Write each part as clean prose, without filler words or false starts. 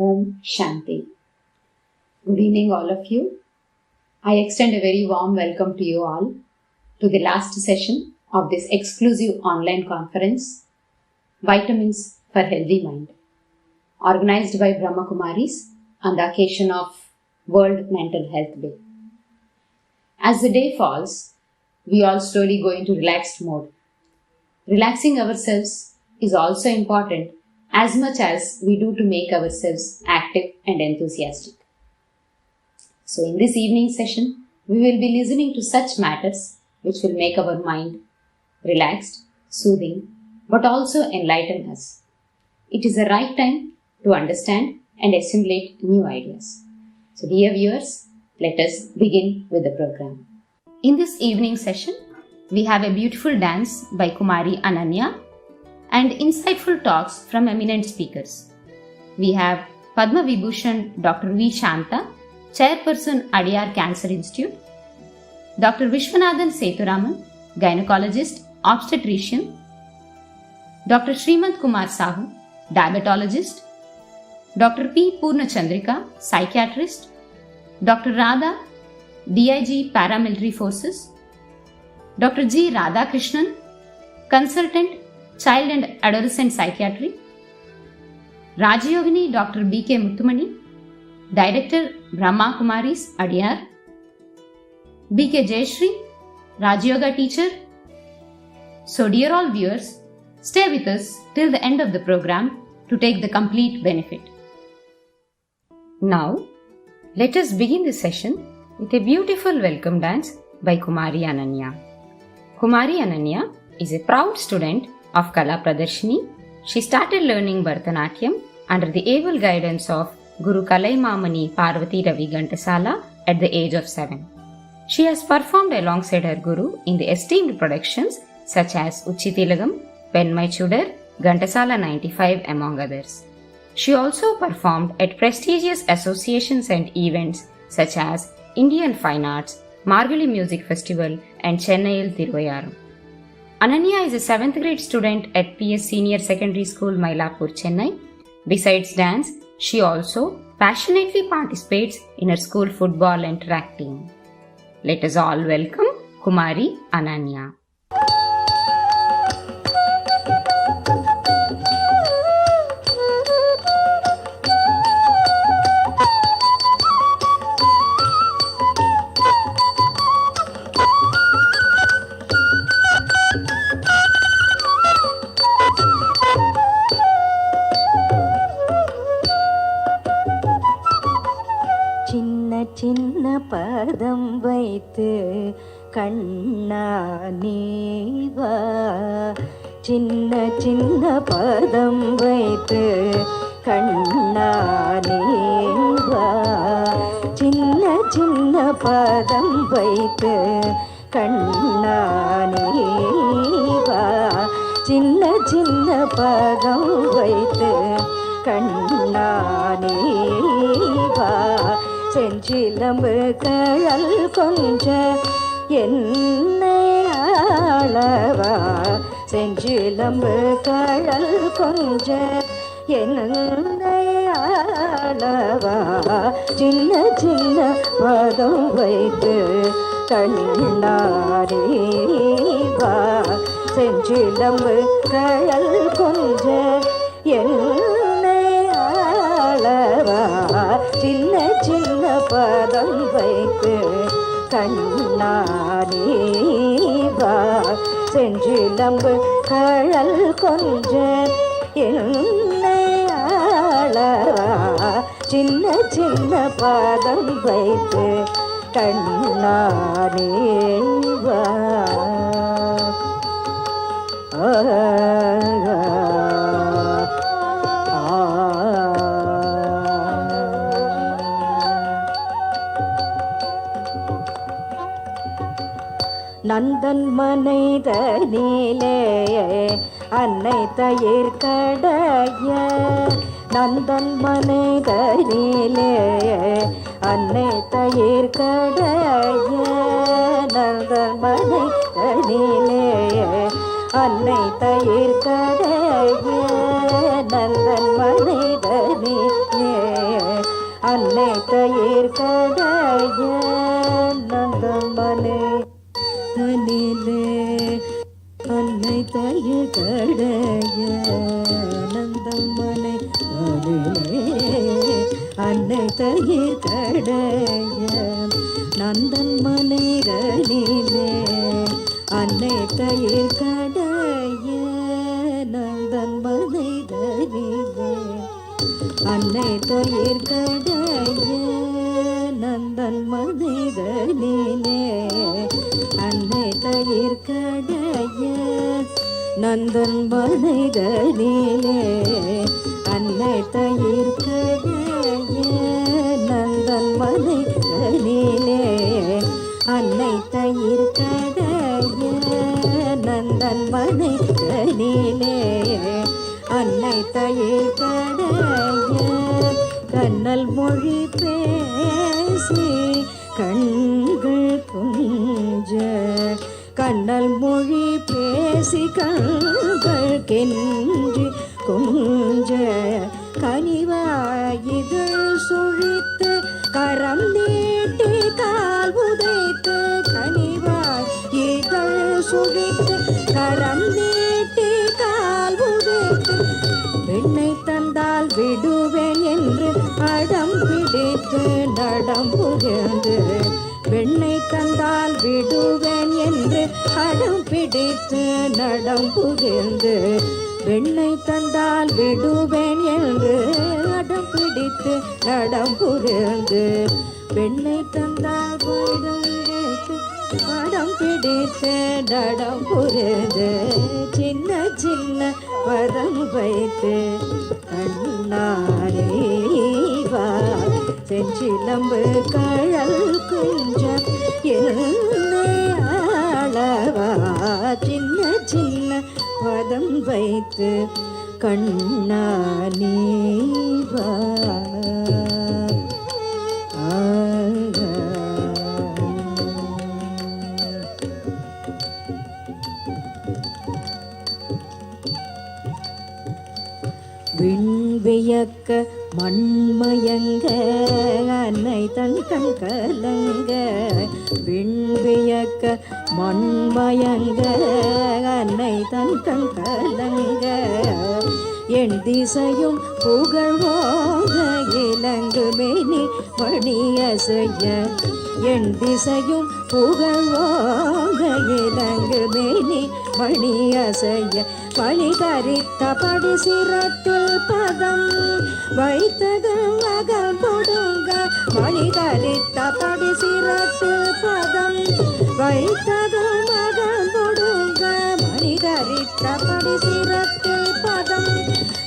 Om Shanti. Good evening, all of you. I extend a very warm welcome to you all to the last session of this exclusive online conference, Vitamins for Healthy Mind, organized by Brahma Kumaris on the occasion of World Mental Health Day. As the day falls, we all slowly go into relaxed mode. Relaxing ourselves is also important as much as we do to make ourselves active and enthusiastic. So in this evening session, we will be listening to such matters which will make our mind relaxed, soothing, but also enlighten us. It is the right time to understand and assimilate new ideas. So dear viewers, let us begin with the program. In this evening session, we have a beautiful dance by Kumari Ananya and insightful talks from eminent speakers. We have Padma Vibhushan Dr. V. Shanta, Chairperson Adyar Cancer Institute, Dr. Vishwanathan Sethuraman, Gynecologist, Obstetrician, Dr. Srimant Kumar Sahu, Diabetologist, Dr. P. Purna Chandrika, Psychiatrist, Dr. Radha, DIG Paramilitary Forces, Dr. G. Radhakrishnan, Consultant, Child and Adolescent Psychiatry, Rajyogini Dr. B.K. Muttumani, Director Brahma Kumaris, Adyar, B.K. Jayashree, Rajyoga teacher. So dear all viewers, stay with us till the end of the program to take the complete benefit. Now, let us begin the session with a beautiful welcome dance by Kumari Ananya. Kumari Ananya is a proud student of Kala Pradarshini. She started learning Bharatanatyam under the able guidance of Guru Kalaimamani Parvati Ravi Ghantasala at the age of 7. She has performed alongside her Guru in the esteemed productions such as Uchitilagam, Penmai Chudar, Ghantasala 95 among others. She also performed at prestigious associations and events such as Indian Fine Arts, Margali Music Festival and Chennai Thiruvayaram. Ananya is a 7th grade student at PS Senior Secondary School, Mylapore, Chennai. Besides dance, she also passionately participates in her school football and track team. Let us all welcome Kumari Ananya. சின்ன பதம் வைத்து கண்ணா நீவா, சின்ன பதம் வைத்து கண்ணா நீவா, சின்ன பதம் வைத்து கண்ணா நீவா, சின்ன பதம் வைத்து கண்ணா நீவா, செஞ்சிலம்பு கழல் கொஞ்ச என்னை ஆளவா, செஞ்சிலம்பு கழல் கொஞ்ச என்னை ஆளவா, சின்ன பதம் வைத்து கண்ணாரேவா, செஞ்சிலம்பு கழல் கொஞ்ச என்னை ஆளவா, சின்ன பதம் வைத்து கண்ணாரேவா, செஞ்சிலம்பு கழல் கொஞ்ச என்னை ஆளவா, சின்ன பதம் வைத்து கண்ணாரேவா. நந்தன் மனைதனிலே அன்னை தயிர் கடைய, நந்தன் மனைதனிலே அன்னை தயிர் கடைய, நந்தன் மனைதனிலே அன்னை தயிர் கடைய, நந்தன் மனைதனிலே அன்னை தயிர் கடைய நந்தமனை தனிலே அன்னை தயிர் கடைய நந்தமனை தனிலே அன்னை தயிர் கடைய நந்தன் மனைகளிலே அன்னை தயிர் கடைய நந்தன் மனைகளிலே அன்னை தயிர் கடைய நந்தன் மனைகளிலே அன்னை தயிர் கடைய நந்தன் மனைகளிலே அன்னை தயிர் கடைய நந்தன் மனைகளிலே அன்னை தயிர் கடைய நந்தன் மனைகளிலே அன்னை தயிர் கடைய கண்ணல் மொழி பேசி கண்கள் கொஞ்ச கண்ணல் மொழி பேசி கண்கள் கெஞ்சி கொஞ்ச கனிவாயிதழ் சுழித்து கரம் நீட்டி கால் உதைத்து கனிவாய் இதழ் சுழித்து கரம் நீட்டி கால் உதைத்து பெண்ணை தந்தால் விடுவேன் என்று அடம் பிடித்து நடம் புகழ்ந்து பெண்ணை தந்தால் விடுவேன் என்று அடம் பிடித்து நடம் புகழ்ந்து பெண்ணை தந்தால் விடுவேன் என்று அடம் பிடித்து நடம் புகழ்ந்து பெண்ணை தந்தால் விடுவேன் படம் பிடித்து நடம் புகழ்ந்து சின்ன சின்ன வரம் வைத்து கண்ணாரேவா செஞ்சிலம்பு கழல் குஞ்சம் என்னை ஆளவா சின்ன சின்ன பதம் வைத்து கண்ணானேவா விண்வியக்க மண்மயங்க அன்னை தன் கண் கலங்க விண்வியக்க மண்மயங்க அன்னை தன் கண் கலங்க என் திசையும் புகழ்வோக இலங்கு மேனி மணியசைய என் திசையும் புகழ்வோக இலங்கு மேனி மணியசைய பணி தரித்த படி சிரத்தில் பதம் வைத்ததும் அகம் கொடுங்க மணி தரித்த படி சிரத்தில் பதம் வைத்ததும் அகம் கொடுங்க மணி தரித்த படி சிரத்தில் பதம்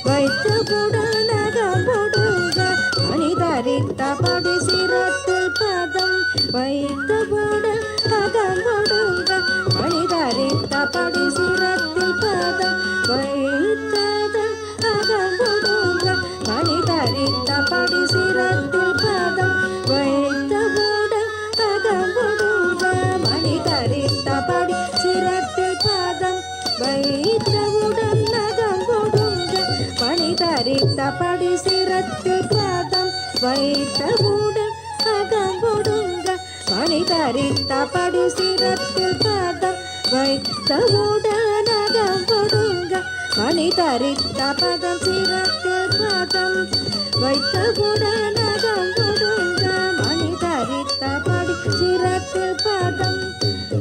வைத்து குடன் அகம் கொடுங்க மணி தரித்த படி சிரத்தில் பதம் வைத்து குடன் அகம் கொடுங்க மணி தரித்த படி சிரத்தில் பதம் வைத்தது அகம் கொடுங்க மணி தரித்த படி சிரத்தில் பதம் வைத்தவுடன் அகம் கொடுங்க மணி தரித்த படி சிரத்தில் பதம் வைத்தவுடன் அகம் கொடுங்க மணி தரித்த படி சிரத்தில் பதம் வைத்தவுடன் அகம் கொடுங்க மணி தரித்த படி சிரத்தில் பதம் வைத்தவுடன் அகம் கொடுங்க மணி தரித்த பதம் சிரத்தில் பதம் வைத்தவுடன் அகம் கொடுங்க மணி தரித்த படி சிரத்தில் பதம்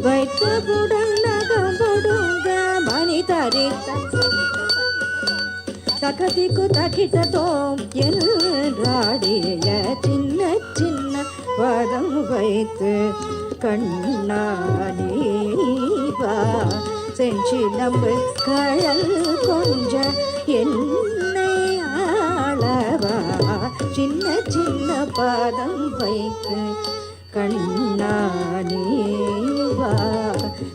வைத்தவுடன் அகம் கொடுங்க மணி தரித்த தகதிக்கு தகிட்டதோம் என்றாடிய சின்ன சின்ன பதம் வைத்து கண்ணானேவா செஞ்சிலம்பு கழல் கொஞ்ச என்னை ஆளவா சின்ன சின்ன பாதம் வைத்து கண்ணானேவா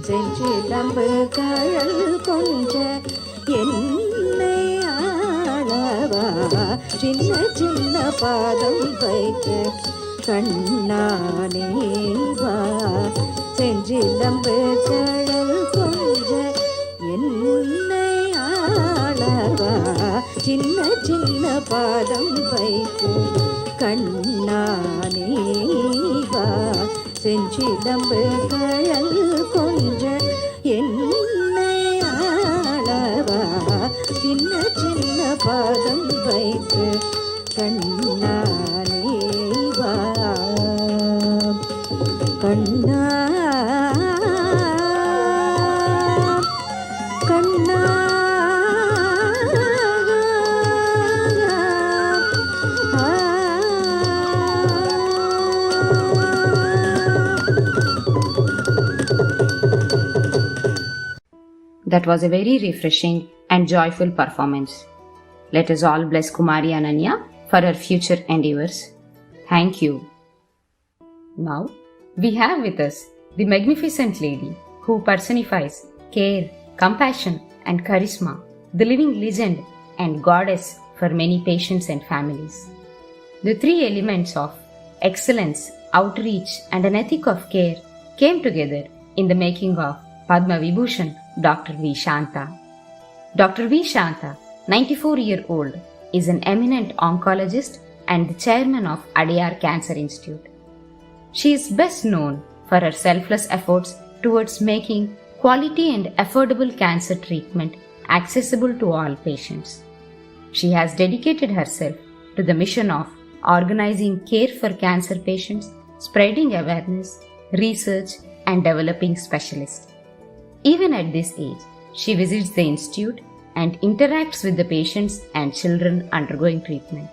செஞ்சிலம்பு கழல் கொஞ்ச என்னை ஆளவா சின்ன சின்ன பாதம் வைத்து கண்ணானேவா செஞ்சிலம்பு கழல் கொஞ்ச என்னை ஆளவா சின்ன சின்ன பாதம் வைத்து கண்ணானேவா செஞ்சிலம்பு கழல் கொஞ்ச என்னை ஆளவா சின்ன சின்ன பாதம் வைத்து கண்ணானேவா கண்ணா கண்ணா That was a very refreshing and joyful performance. Let us all bless Kumari Ananya for her future endeavors. Thank you. Now, we have with us the magnificent lady who personifies care, compassion and charisma, the living legend and goddess for many patients and families. The three elements of excellence, outreach and an ethic of care came together in the making of Padma Vibhushan Dr. V. Shanta. Dr. V. Shanta, 94-year-old, is an eminent oncologist and the chairman of Adyar Cancer Institute. She is best known for her selfless efforts towards making quality and affordable cancer treatment accessible to all patients. She has dedicated herself to the mission of organizing care for cancer patients, spreading awareness, research, and developing specialists. Even at this age, she visits the institute and interacts with the patients and children undergoing treatment.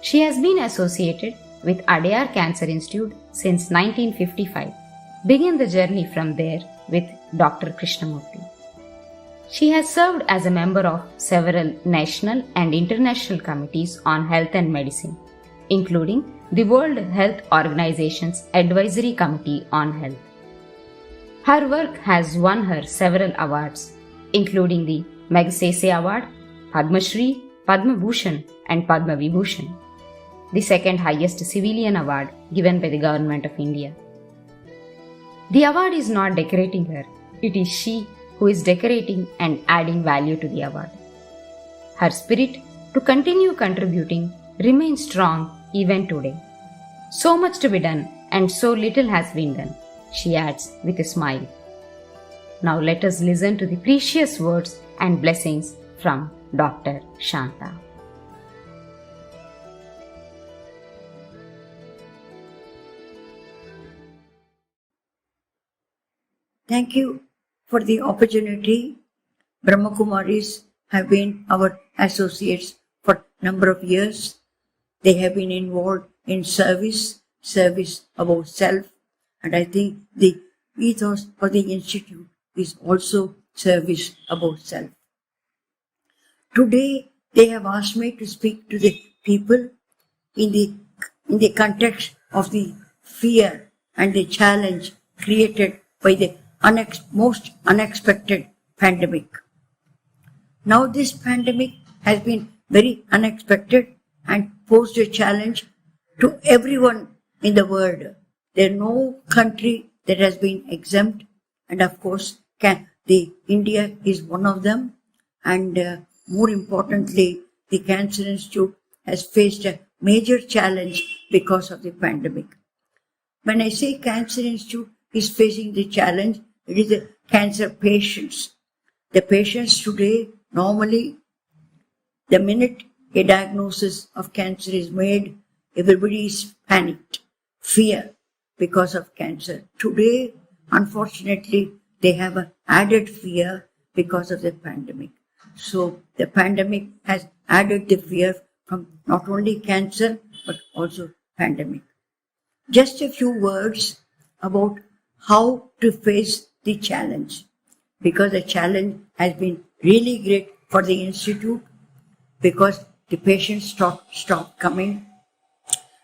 She has been associated with Adyar Cancer Institute since 1955, began the journey from there with Dr. Krishnamurthy. She has served as a member of several national and international committees on health and medicine, including the World Health Organization's Advisory Committee on Health. Her work has won her several awards, including the Magsaysay Award, Padma Shri, Padma Bhushan and Padma Vibhushan, the second highest civilian award given by the Government of India. The award is not decorating her, it is she who is decorating and adding value to the award. Her spirit to continue contributing remains strong even today. So much to be done and so little has been done, she adds with a smile. Now let us listen to the precious words and blessings from Dr. Shanta. Thank you for the opportunity. Brahma Kumaris have been our associates for a number of years. They have been involved in service above self, and I think the ethos for the institute is also service above self. Today, they have asked me to speak to the people in the context of the fear and the challenge created by the most unexpected pandemic. Now this pandemic has been very unexpected and posed a challenge to everyone in the world. There is no country that has been exempt, and of course India is one of them, and more importantly, the Cancer Institute has faced a major challenge because of the pandemic. When I say Cancer Institute is facing the challenge, it is the cancer patients. The patients today, normally, the minute a diagnosis of cancer is made, everybody is panicked, fear because of cancer. Today, unfortunately, they have an added fear because of the pandemic. So the pandemic has added the fear from not only cancer, but also pandemic. Just a few words about how to face the challenge, because the challenge has been really great for the institute, because the patients stopped coming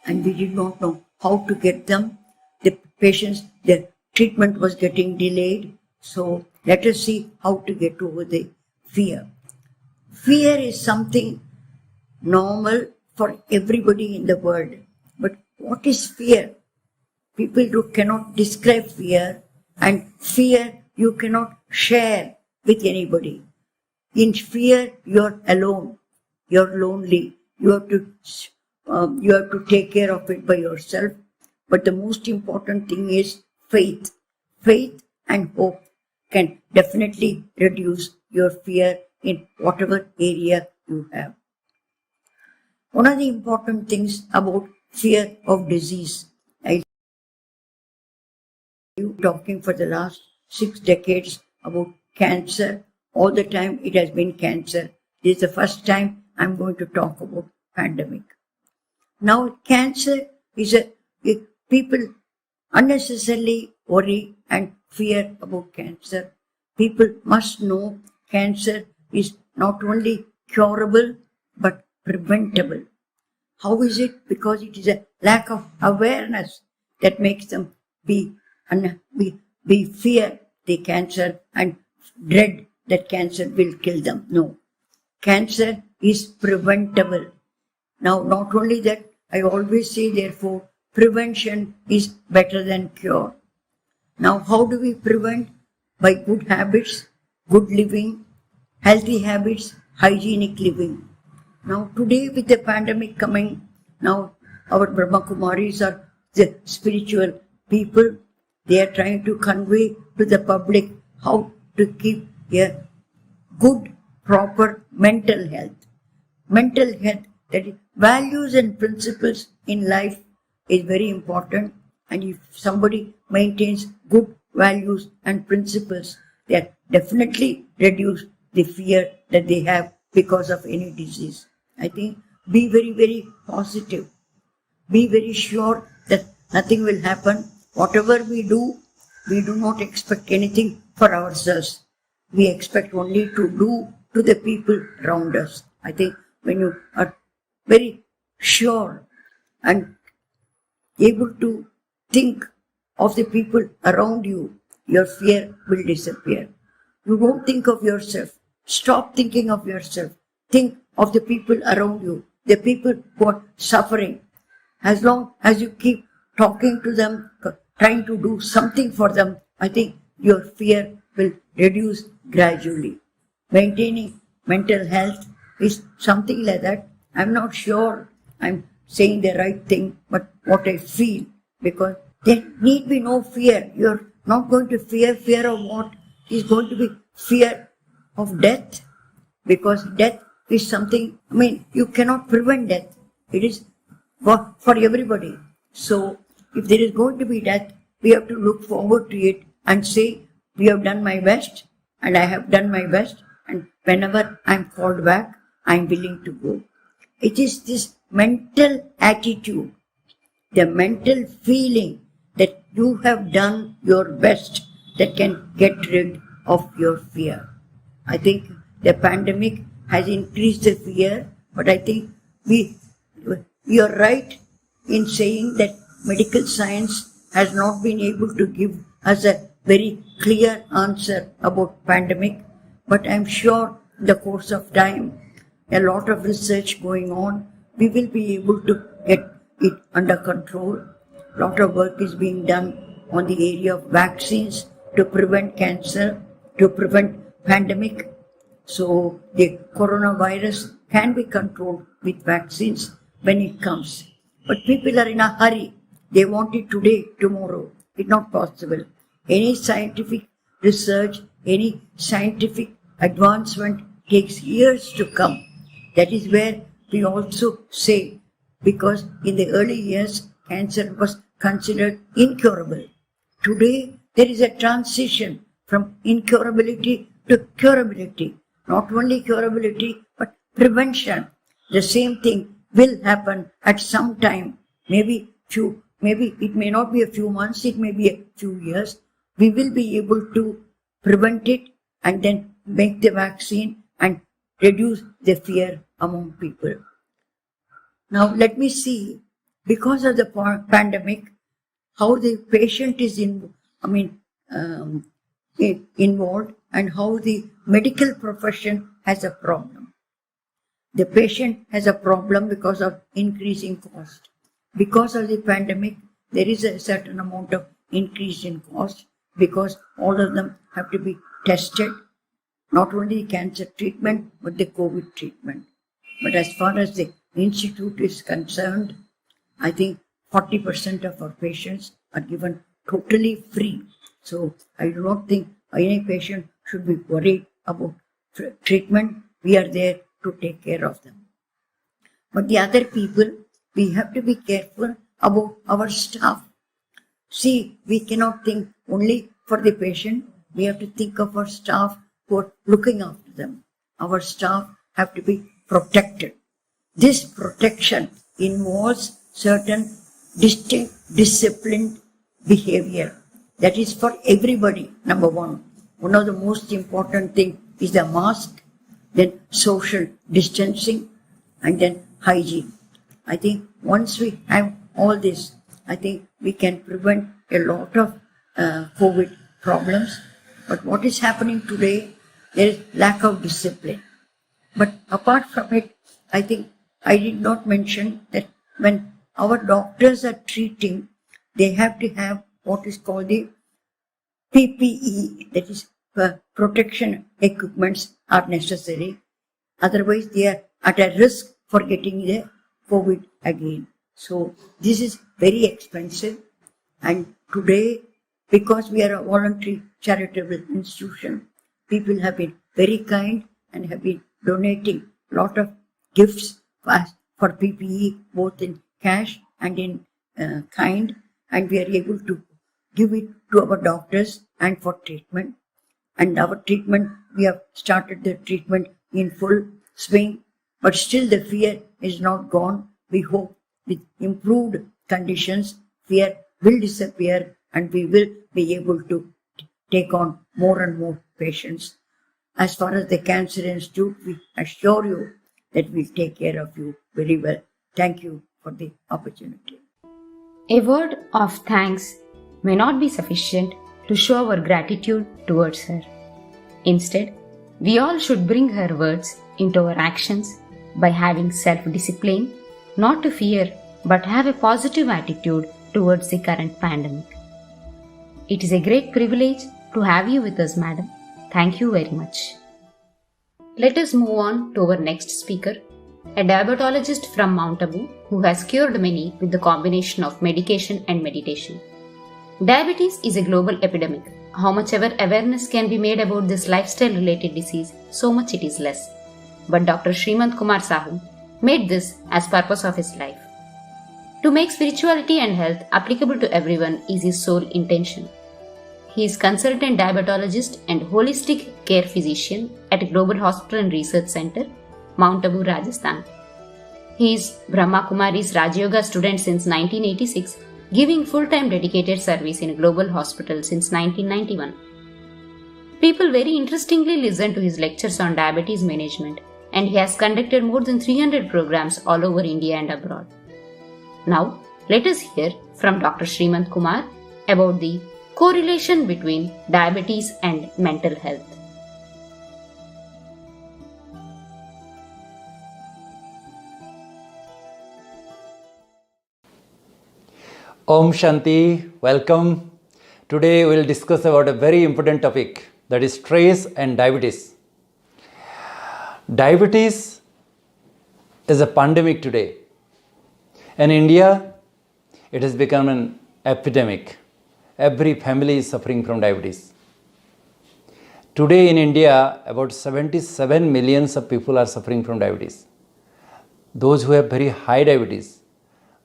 and we did not know how to get them. The patients, their treatment was getting delayed. So let us see how to get over the fear. Fear is something normal for everybody in the world. But what is fear? People cannot describe fear, and fear you cannot share with anybody. In fear, you're alone, you're lonely, you have to you have to take care of it by yourself. But the most important thing is faith. Faith and hope can definitely reduce your fear in whatever area you have. One of the important things about fear of disease, I been talking for the last 6 decades about cancer. All the time it has been cancer. This is the first time I'm going to talk about pandemic. Now cancer is people unnecessarily worry and fear about cancer. People must know cancer is not only curable but preventable. How is it? Because it is a lack of awareness that makes them be fear the cancer and dread that cancer will kill them. No. Cancer is preventable. Now, not only that, I always say, therefore, prevention is better than cure. Now, how do we prevent? By good habits, good living, healthy habits, hygienic living. Now, today with the pandemic coming, now our Brahma Kumaris are the spiritual people. They are trying to convey to the public how to keep a good, proper mental health. Mental health, that is, values and principles in life is very important. And if somebody maintains good values and principles, they definitely reduce the fear that they have because of any disease. I think be very, very positive. Be very sure that nothing will happen. Whatever we do not expect anything for ourselves. We expect only to do to the people around us. I think when you are very sure and able to think of the people around you, your fear will disappear. You don't think of yourself. Stop thinking of yourself. Think of the people around you, the people who are suffering. As long as you keep talking to them, trying to do something for them, I think your fear will reduce gradually. Maintaining mental health is something like that. I'm not sure I'm saying the right thing, but what I feel, because there need be no fear. You're not going to fear of what? Is going to be fear of death, because death is something, you cannot prevent death. It is for everybody. So if there is going to be death, we have to look forward to it and say, we have done my best and I have done my best, and whenever I'm called back, I'm willing to go. It is this mental attitude, the mental feeling that you have done your best that can get rid of your fear. I think the pandemic has increased the fear, but I think you're right in saying that medical science has not been able to give us a very clear answer about pandemic, but I'm sure in the course of time, a lot of research going on, we will be able to get it under control. A lot of work is being done on the area of vaccines to prevent cancer, to prevent pandemic. So the coronavirus can be controlled with vaccines when it comes. But people are in a hurry. They want it today, tomorrow. It's not possible. Any scientific research, any scientific advancement takes years to come. That is where we also say, because in the early years, cancer was considered incurable. Today, there is a transition from incurability to curability. Not only curability, but prevention. The same thing will happen at some time. Maybe it may not be a few months, it may be a few years. We will be able to prevent it and then make the vaccine and reduce the fear among people. Now let me see, because of the pandemic, how the patient is involved and how the medical profession has a problem. The patient has a problem because of increasing cost. Because of the pandemic, there is a certain amount of increase in cost because all of them have to be tested, not only cancer treatment, but the COVID treatment. But as far as the institute is concerned, I think 40% of our patients are given totally free. So I do not think any patient should be worried about treatment. We are there to take care of them. But the other people, we have to be careful about our staff. See, we cannot think only for the patient. We have to think of our staff who are looking after them. Our staff have to be protected. This protection involves certain distinct, disciplined behavior. That is for everybody, number one. One of the most important things is the mask, then social distancing, and then hygiene. I think once we have all this, I think we can prevent a lot of COVID problems. But what is happening today, there is lack of discipline. But apart from it, I think I did not mention that when our doctors are treating, they have to have what is called the PPE, that is protection equipments are necessary. Otherwise, they are at a risk for getting the COVID again. So this is very expensive. And today, because we are a voluntary charitable institution, people have been very kind and have been donating a lot of gifts for PPE, both in cash and in kind. And we are able to give it to our doctors and for treatment. And our treatment, we have started the treatment in full swing, but still the fear is not gone. We hope with improved conditions, fear will disappear and we will be able to take on more and more patients. As far as the Cancer Institute, we assure you that we'll take care of you very well. Thank you for the opportunity. A word of thanks may not be sufficient to show our gratitude towards her. Instead, we all should bring her words into our actions by having self-discipline, not to fear but have a positive attitude towards the current pandemic. It is a great privilege to have you with us, madam. Thank you very much. Let us move on to our next speaker, a diabetologist from Mount Abu who has cured many with the combination of medication and meditation. Diabetes is a global epidemic. How much ever awareness can be made about this lifestyle-related disease, so much it is less. But Dr. Srimant Kumar Sahu made this as purpose of his life. To make spirituality and health applicable to everyone is his sole intention. He is consultant diabetologist and holistic care physician at Global Hospital and Research Center, Mount Abu, Rajasthan. He is Brahma Kumaris Raj Yoga student since 1986, giving full-time dedicated service in a global hospital since 1991. People very interestingly listen to his lectures on diabetes management, and he has conducted more than 300 programs all over India and abroad. Now, let us hear from Dr. Srimant Kumar about the correlation between diabetes and mental health. Om Shanti, welcome. Today we will discuss about a very important topic, that is stress and diabetes. Diabetes is a pandemic today. In India, it has become an epidemic. Every family is suffering from diabetes. Today in India, about 77 millions of people are suffering from diabetes. Those who have very high diabetes,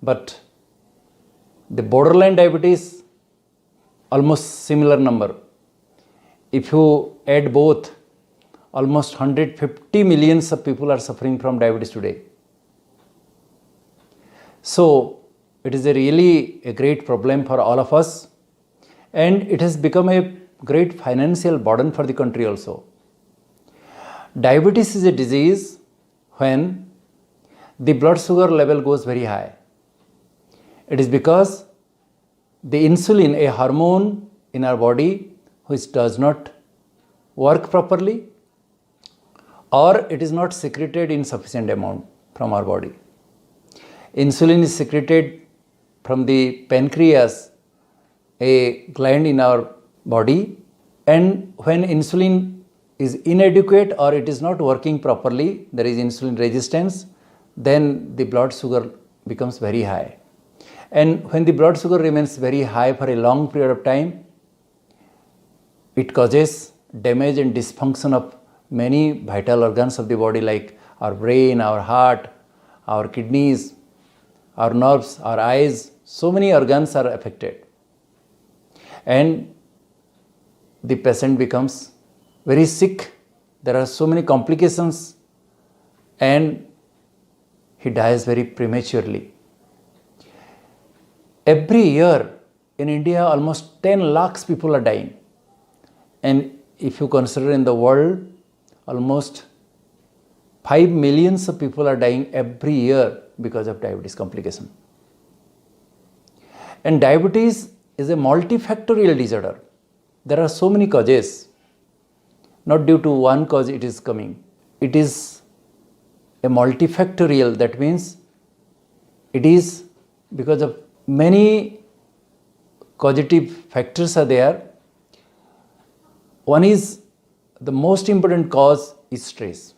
but the borderline diabetes, almost similar number. If you add both, almost 150 millions of people are suffering from diabetes today. So, it is really a great problem for all of us, and it has become a great financial burden for the country also. Diabetes is a disease when the blood sugar level goes very high. It is because the insulin, a hormone in our body which does not work properly, or it is not secreted in sufficient amount from our body. Insulin is secreted from the pancreas, a gland in our body, and when insulin is inadequate or it is not working properly, there is insulin resistance, then the blood sugar becomes very high. And when the blood sugar remains very high for a long period of time, it causes damage and dysfunction of many vital organs of the body like our brain, our heart, our kidneys, our nerves, our eyes. So many organs are affected. And the patient becomes very sick. There are so many complications and he dies very prematurely. Every year in India, almost 10 lakhs people are dying. And if you consider in the world, almost 5 millions of people are dying every year because of diabetes complication. And diabetes is a multifactorial disorder. There are so many causes. Not due to one cause it is coming. It is a multifactorial. That means it is because of many causative factors are there. One is, the most important cause is stress.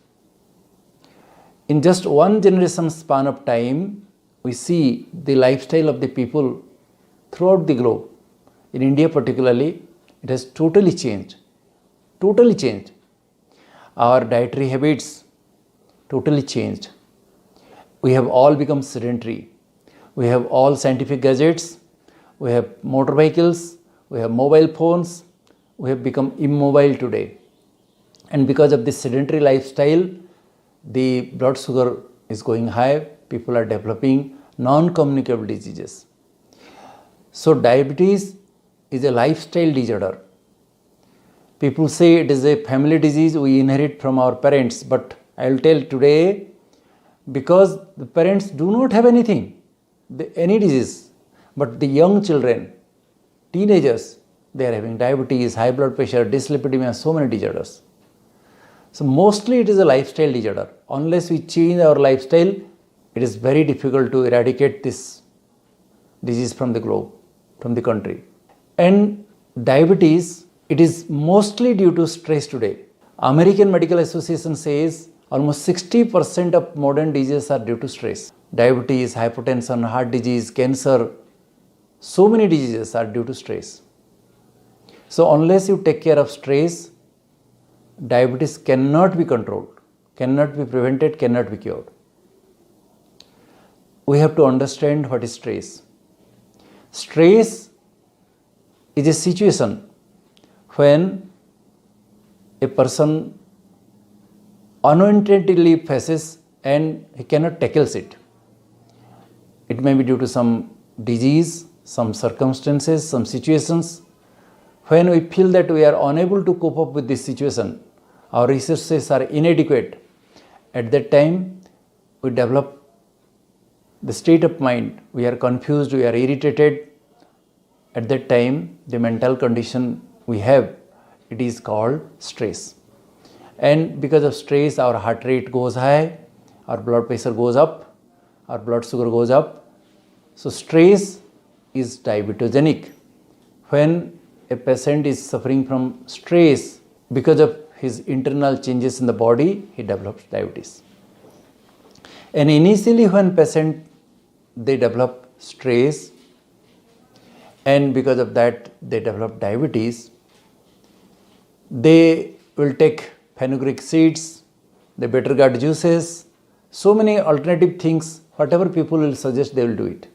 In just one generation span of time, we see the lifestyle of the people throughout the globe. In India particularly, it has totally changed. Totally changed. Our dietary habits totally changed. We have all become sedentary. We have all scientific gadgets. We have motor vehicles. We have mobile phones. We have become immobile today. And because of this sedentary lifestyle, the blood sugar is going high. People are developing non-communicable diseases. So diabetes is a lifestyle disorder. People say it is a family disease we inherit from our parents, but I will tell today, because the parents do not have anything, any disease, but the young children, teenagers, they are having diabetes, high blood pressure, dyslipidemia, so many disorders. So mostly it is a lifestyle disorder. Unless we change our lifestyle, it is very difficult to eradicate this disease from the globe, from the country. And diabetes, it is mostly due to stress today. American Medical Association says almost 60% of modern diseases are due to stress. Diabetes, hypertension, heart disease, cancer, so many diseases are due to stress. So unless you take care of stress, diabetes cannot be controlled, cannot be prevented, cannot be cured. We have to understand what is stress. Stress is a situation when a person unintentedly faces and he cannot tackle it. It may be due to some disease, some circumstances, some situations. When we feel that we are unable to cope up with this situation, our resources are inadequate, at that time we develop the state of mind. We are confused, we are irritated. At that time, the mental condition we have, it is called stress. And because of stress, our heart rate goes high, our blood pressure goes up, our blood sugar goes up. So stress is diabetogenic. When a patient is suffering from stress because of his internal changes in the body, he develops diabetes. And initially when patient, they develop stress, and because of that they develop diabetes, they will take fenugreek seeds, the bitter gourd juices, so many alternative things, whatever people will suggest, they will do it.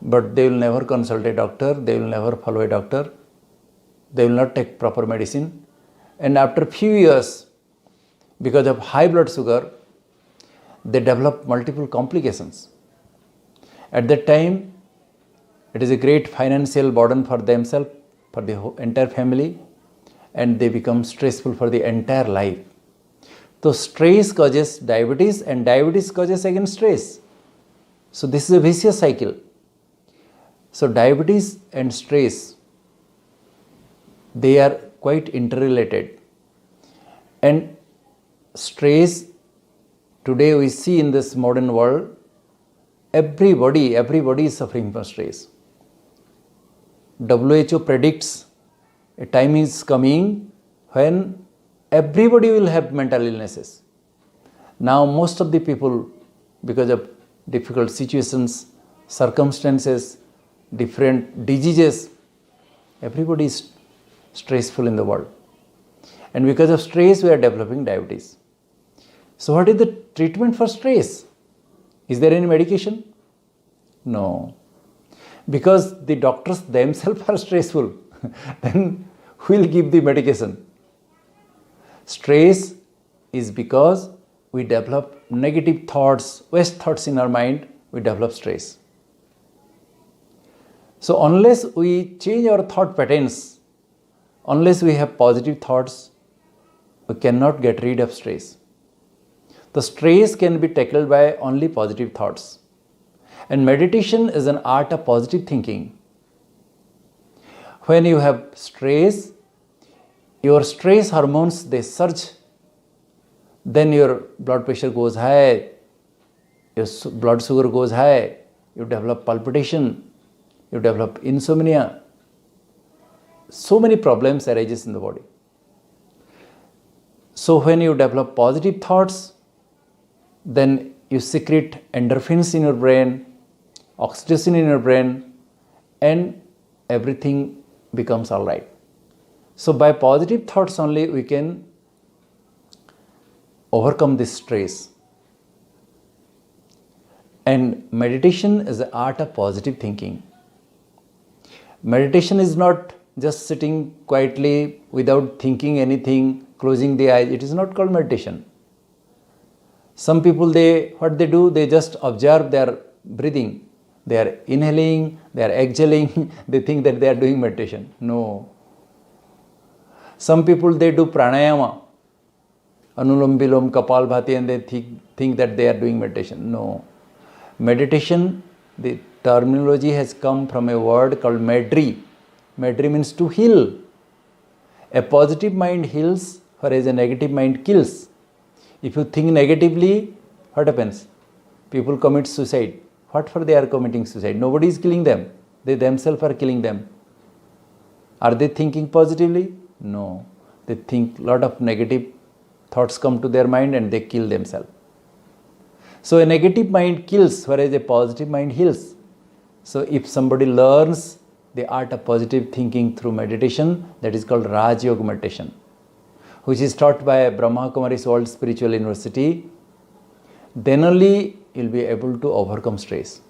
But they will never consult a doctor, they will never follow a doctor, they will not take proper medicine. And after few years, because of high blood sugar, they develop multiple complications. At that time, it is a great financial burden for themselves, for the entire family, and they become stressful for the entire life. So stress causes diabetes, and diabetes causes again stress. So this is a vicious cycle. So diabetes and stress, they are quite interrelated. And stress, today we see in this modern world, everybody is suffering from stress. WHO predicts a time is coming when everybody will have mental illnesses. Now most of the people because of difficult situations, circumstances, different diseases. Everybody is stressful in the world. And because of stress, we are developing diabetes. So what is the treatment for stress? Is there any medication? No. Because the doctors themselves are stressful. Then who will give the medication? Stress is because we develop negative thoughts, waste thoughts in our mind, we develop stress. So unless we change our thought patterns, unless we have positive thoughts, we cannot get rid of stress. The stress can be tackled by only positive thoughts. And meditation is an art of positive thinking. When you have stress, your stress hormones, they surge. Then your blood pressure goes high, your blood sugar goes high, you develop palpitation, you develop insomnia. So many problems arises in the body. So when you develop positive thoughts, then you secrete endorphins in your brain, oxytocin in your brain, and everything becomes all right. So by positive thoughts only we can overcome this stress. And meditation is the art of positive thinking. Meditation is not just sitting quietly without thinking anything, closing the eyes. It is not called meditation. Some people, what they do, they just observe their breathing. They are inhaling, they are exhaling, they think that they are doing meditation. No. Some people, they do pranayama, anulom vilom, kapalbhati, and they think that they are doing meditation. No. Meditation, the terminology has come from a word called medri. Medri means to heal. A positive mind heals, whereas a negative mind kills. If you think negatively, what happens? People commit suicide. What for they are committing suicide? Nobody is killing them. They themselves are killing them. Are they thinking positively? No. They think a lot of negative thoughts come to their mind and they kill themselves. So a negative mind kills, whereas a positive mind heals. So if somebody learns the art of positive thinking through meditation, that is called Raj Yoga meditation, which is taught by Brahma Kumaris World Spiritual University, then only you'll be able to overcome stress.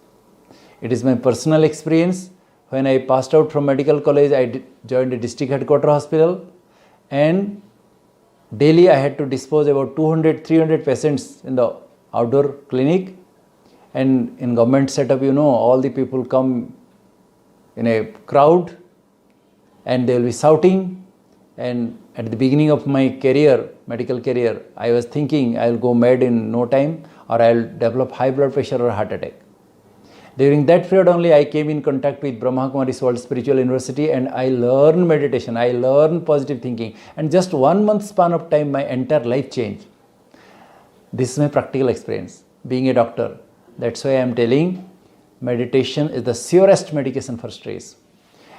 It is my personal experience. When I passed out from medical college, I joined a district headquarter hospital, and daily I had to dispose about 200-300 patients in the outdoor clinic. And in government setup, all the people come in a crowd and they will be shouting. And at the beginning of my career, medical career, I was thinking I will go mad in no time, or I will develop high blood pressure or heart attack. During that period only, I came in contact with Brahma Kumaris World Spiritual University, and I learned meditation, I learned positive thinking, and just 1 month span of time, my entire life changed. This is my practical experience, being a doctor. That's why I am telling meditation is the surest medication for stress.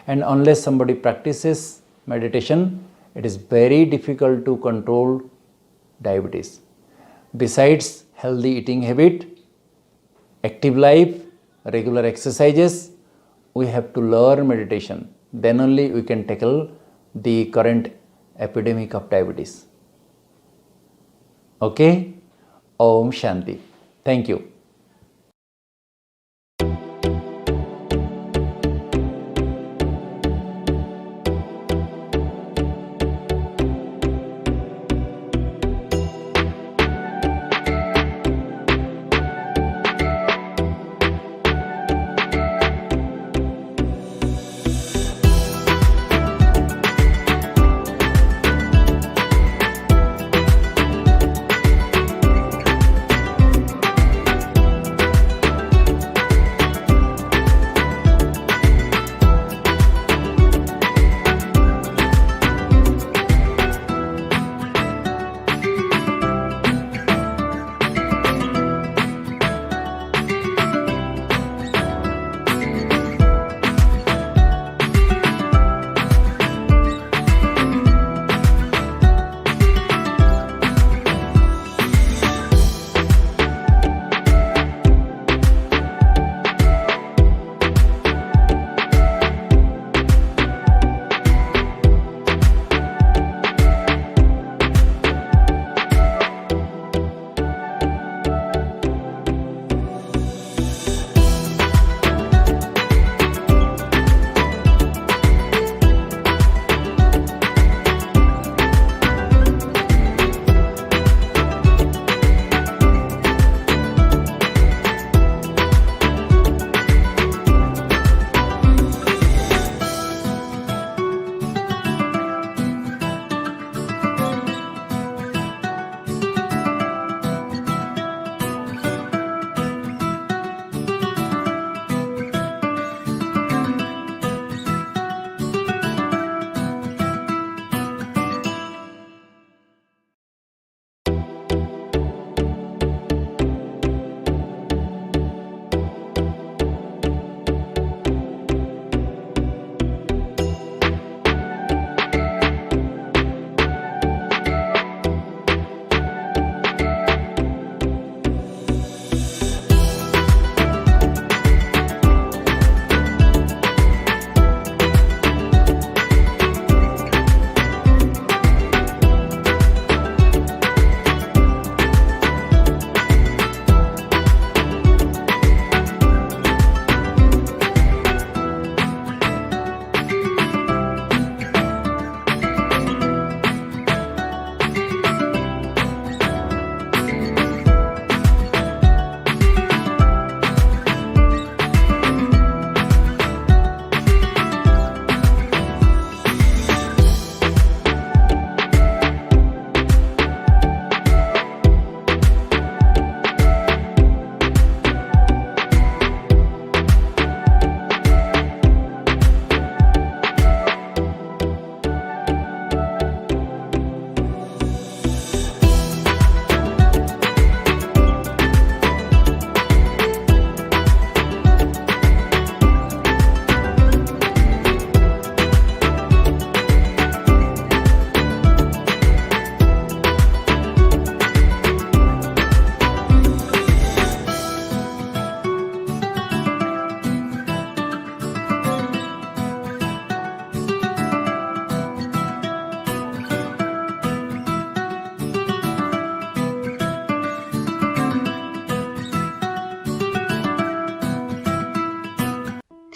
And unless somebody practices meditation, it is very difficult to control diabetes. Besides healthy eating habit, active life, regular exercises, we have to learn meditation. Then only we can tackle the current epidemic of diabetes. Okay? Om Shanti. Thank you.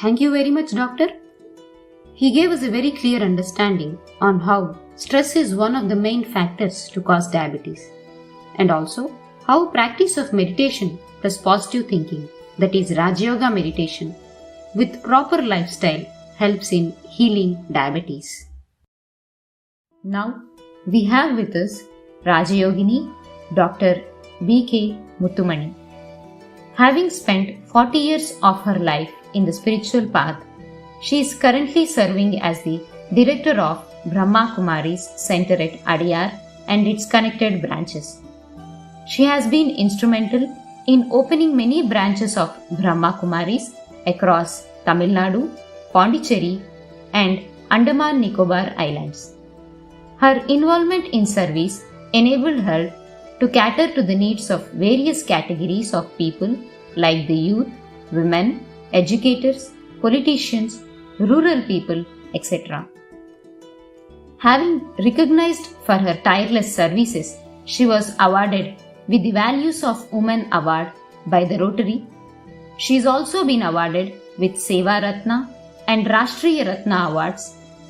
Thank you very much, doctor. He gave us a very clear understanding on how stress is one of the main factors to cause diabetes, and also how practice of meditation plus positive thinking, that is Raja Yoga meditation, with proper lifestyle helps in healing diabetes. Now we have with us Raja Yogini, Dr. B.K. Muttumani. Having spent 40 years of her life in the spiritual path, she is currently serving as the Director of Brahma Kumaris Center at Adyar and its connected branches. She has been instrumental in opening many branches of Brahma Kumaris across Tamil Nadu, Pondicherry, and Andaman Nicobar Islands. Her involvement in service enabled her to cater to the needs of various categories of people like the youth, women, educators, politicians, rural people, etc. Having recognized for her tireless services, she was awarded with the Values of Women Award by the Rotary. She has also been awarded with Seva Ratna and Rashtriya Ratna awards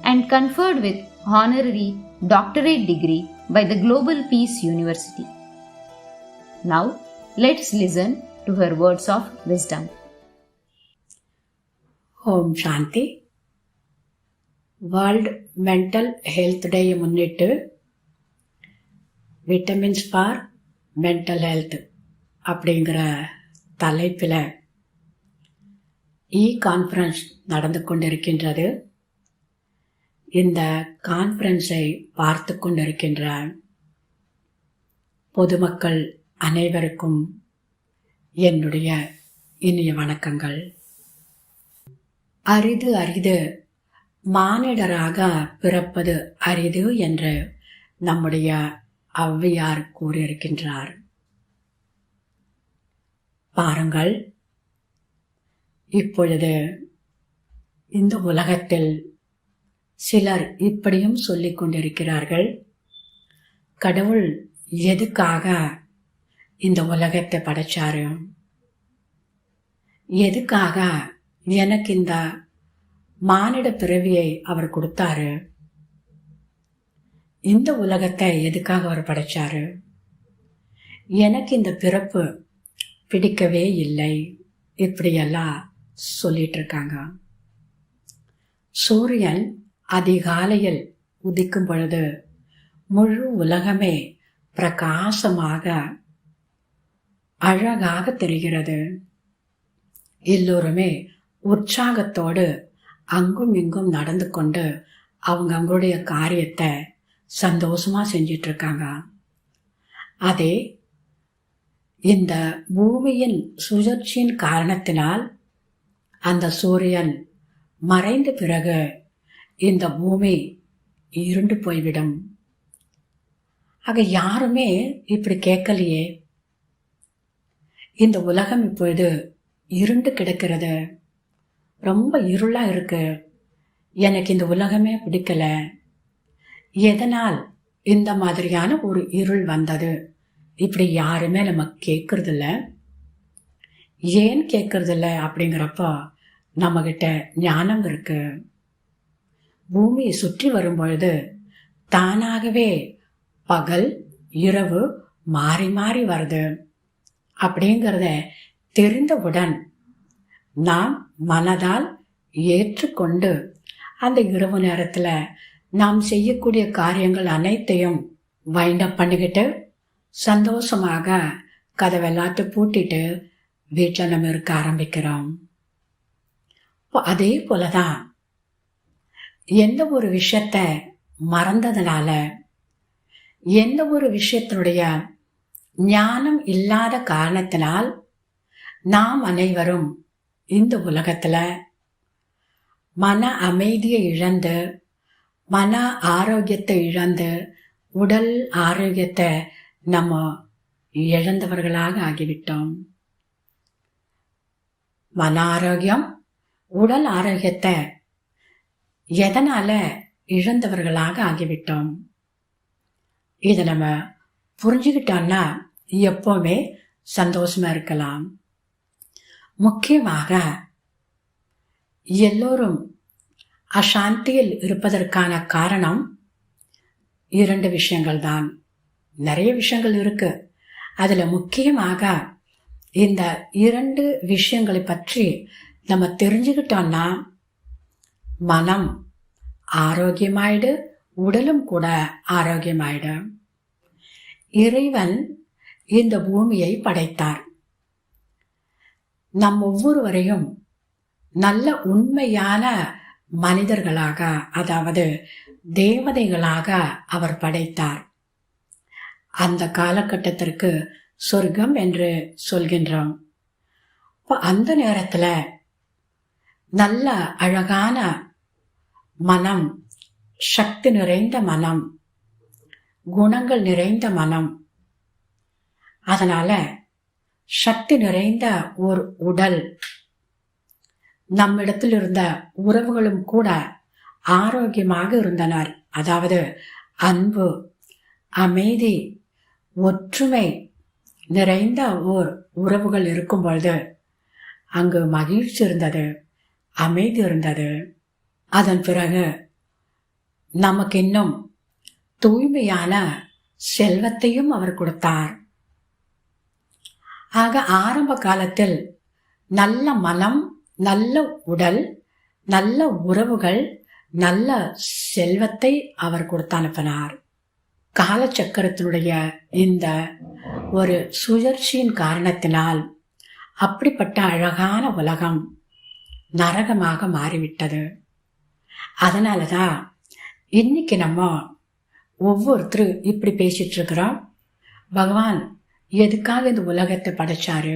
and conferred with honorary doctorate degree by the Global Peace University. Now, let's listen to her words of wisdom. ஓம் சாந்தி. World mental health டேயை முன்னிட்டு vitamins for mental health அப்படிங்கிற தலைப்பில் conference நடந்து கொண்டிருக்கின்றது. இந்த கான்ஃபரன்ஸை பார்த்து கொண்டிருக்கின்ற பொதுமக்கள் அனைவருக்கும் என்னுடைய இனிய வணக்கங்கள். அரிது அரிது மானிடராக பிறப்பது அரிது என்று நம்முடைய ஔவையார் கூறியிருக்கின்றார். பாருங்கள், இப்பொழுது இந்த உலகத்தில் சிலர் இப்படியும் சொல்லிக் கொண்டிருக்கிறார்கள், கடவுள் எதுக்காக இந்த உலகத்தை படைச்சாரு, எதுக்காக எனக்கு இந்த மானிட பிறவியை அவர் கொடுத்தாரு, இந்த உலகத்தை எதுக்காக அவர் படைச்சாரு, எனக்கு இந்த பிறப்பு பிடிக்கவே இல்லை, இப்படியெல்லாம் சொல்லிட்டு இருக்காங்க. சூரியன் அதிகாலையில் உதிக்கும் பொழுது முழு உலகமே பிரகாசமாக அழகாக தெரிகிறது. எல்லோருமே உற்சாகத்தோடு அங்கும் இங்கும் நடந்து கொண்டு அவங்களுடைய காரியத்தை சந்தோஷமா செஞ்சிட்டு இருக்காங்க. அதே இந்த பூமியின் சுழற்சியின் காரணத்தினால் அந்த சூரியன் மறைந்த பிறகு இந்த பூமி இருண்டு போய்விடும். ஆக யாருமே இப்படி கேட்கலையே, இந்த உலகம் இப்பொழுது இருண்டு கிடக்கிறது, ரொம்ப இருளா இருக்கு, எனக்கு இந்த உலகமே பிடிக்கல, எதனால் இந்த மாதிரியான ஒரு இருள் வந்தது, இப்படி யாருமே நம்ம கேட்கறது இல்ல. ஏன் கேட்கறது இல்ல அப்படிங்கிறப்ப நம்ம கிட்ட ஞானம் இருக்கு. பூமியை சுற்றி வரும்பொழுது தானாகவே பகல் இரவு மாறி மாறி வருது அப்படிங்கிறத தெரிந்தவுடன் நாம் மனதால் ஏற்றுக்கொண்டு அந்த இரவு நேரத்துல நாம் செய்யக்கூடிய காரியங்கள் அனைத்தையும் வைண்ட் அப் பண்ணிக்கிட்டு சந்தோஷமாக கதவெல்லாத்தையும் பூட்டிட்டு வீட்டில் நம்ம இருக்க ஆரம்பிக்கிறோம். அதே போலதான் எந்த ஒரு விஷயத்த மறந்ததுனால, எந்த ஒரு விஷயத்தினுடைய ஞானம் இல்லாத காரணத்தினால் நாம் அனைவரும் இந்த உலகத்துல மன அமைதியை இழந்து, மன ஆரோக்கியத்தை இழந்து, உடல் ஆரோக்கியத்தை நம்ம இழந்தவர்களாக ஆகிவிட்டோம். மன ஆரோக்கியம், உடல் ஆரோக்கியத்தை எதனால இழந்தவர்களாக ஆகிவிட்டோம். இதை நம்ம புரிஞ்சுக்கிட்டோம்னா எப்பவுமே சந்தோஷமா இருக்கலாம். முக்கியமாக எல்லோரும் அசாந்தியில் இருப்பதற்கான காரணம் 2 விஷயங்கள் தான். நிறைய விஷயங்கள் இருக்கு. அதுல முக்கியமாக இந்த 2 விஷயங்களை பற்றி நம்ம தெரிஞ்சுக்கிட்டோம்னா மனம் ஆரோக்கியமாயிடு, உடலும் கூட ஆரோக்கியமாயிடு. இறைவன் இந்த பூமியை படைத்தார். நம் ஒவ்வொருவரையும் நல்ல உண்மையான மனிதர்களாக, அதாவது தேவதைகளாக அவர் படைத்தார். அந்த காலகட்டத்திற்கு சொர்க்கம் என்று சொல்கின்றோம். அந்த நேரத்துல நல்ல அழகான மனம், சக்தி நிறைந்த மனம், குணங்கள் நிறைந்த மனம், அதனால சக்தி நிறைந்த ஒரு உடல், நம்மிடத்தில் இருந்த உறவுகளும் கூட ஆரோக்கியமாக இருந்தனர். அதாவது அன்பு, அமைதி, ஒற்றுமை நிறைந்த ஓர் உறவுகள் இருக்கும் பொழுது அங்கு மகிழ்ச்சி இருந்தது, அமைதி இருந்தது. அதன் பிறகு நமக்கு இன்னும் தூய்மையான செல்வத்தையும் அவர் கொடுத்தார். ஆக ஆரம்ப காலத்தில் நல்ல மனம், நல்ல உடல், நல்ல உறவுகள், நல்ல செல்வத்தை அவர் கொடுத்து அனுப்பினார். காலச்சக்கரத்தினுடைய இந்த ஒரு சுழற்சியின் காரணத்தினால் அப்படிப்பட்ட அழகான உலகம் நரகமாக மாறிவிட்டது. அதனாலதான் இன்னைக்கு நம்ம ஒவ்வொருத்தரும் இப்படி பேசிட்டு இருக்கிறோம். பகவான் எதுக்காக இந்த உலகத்தை படைச்சாரு,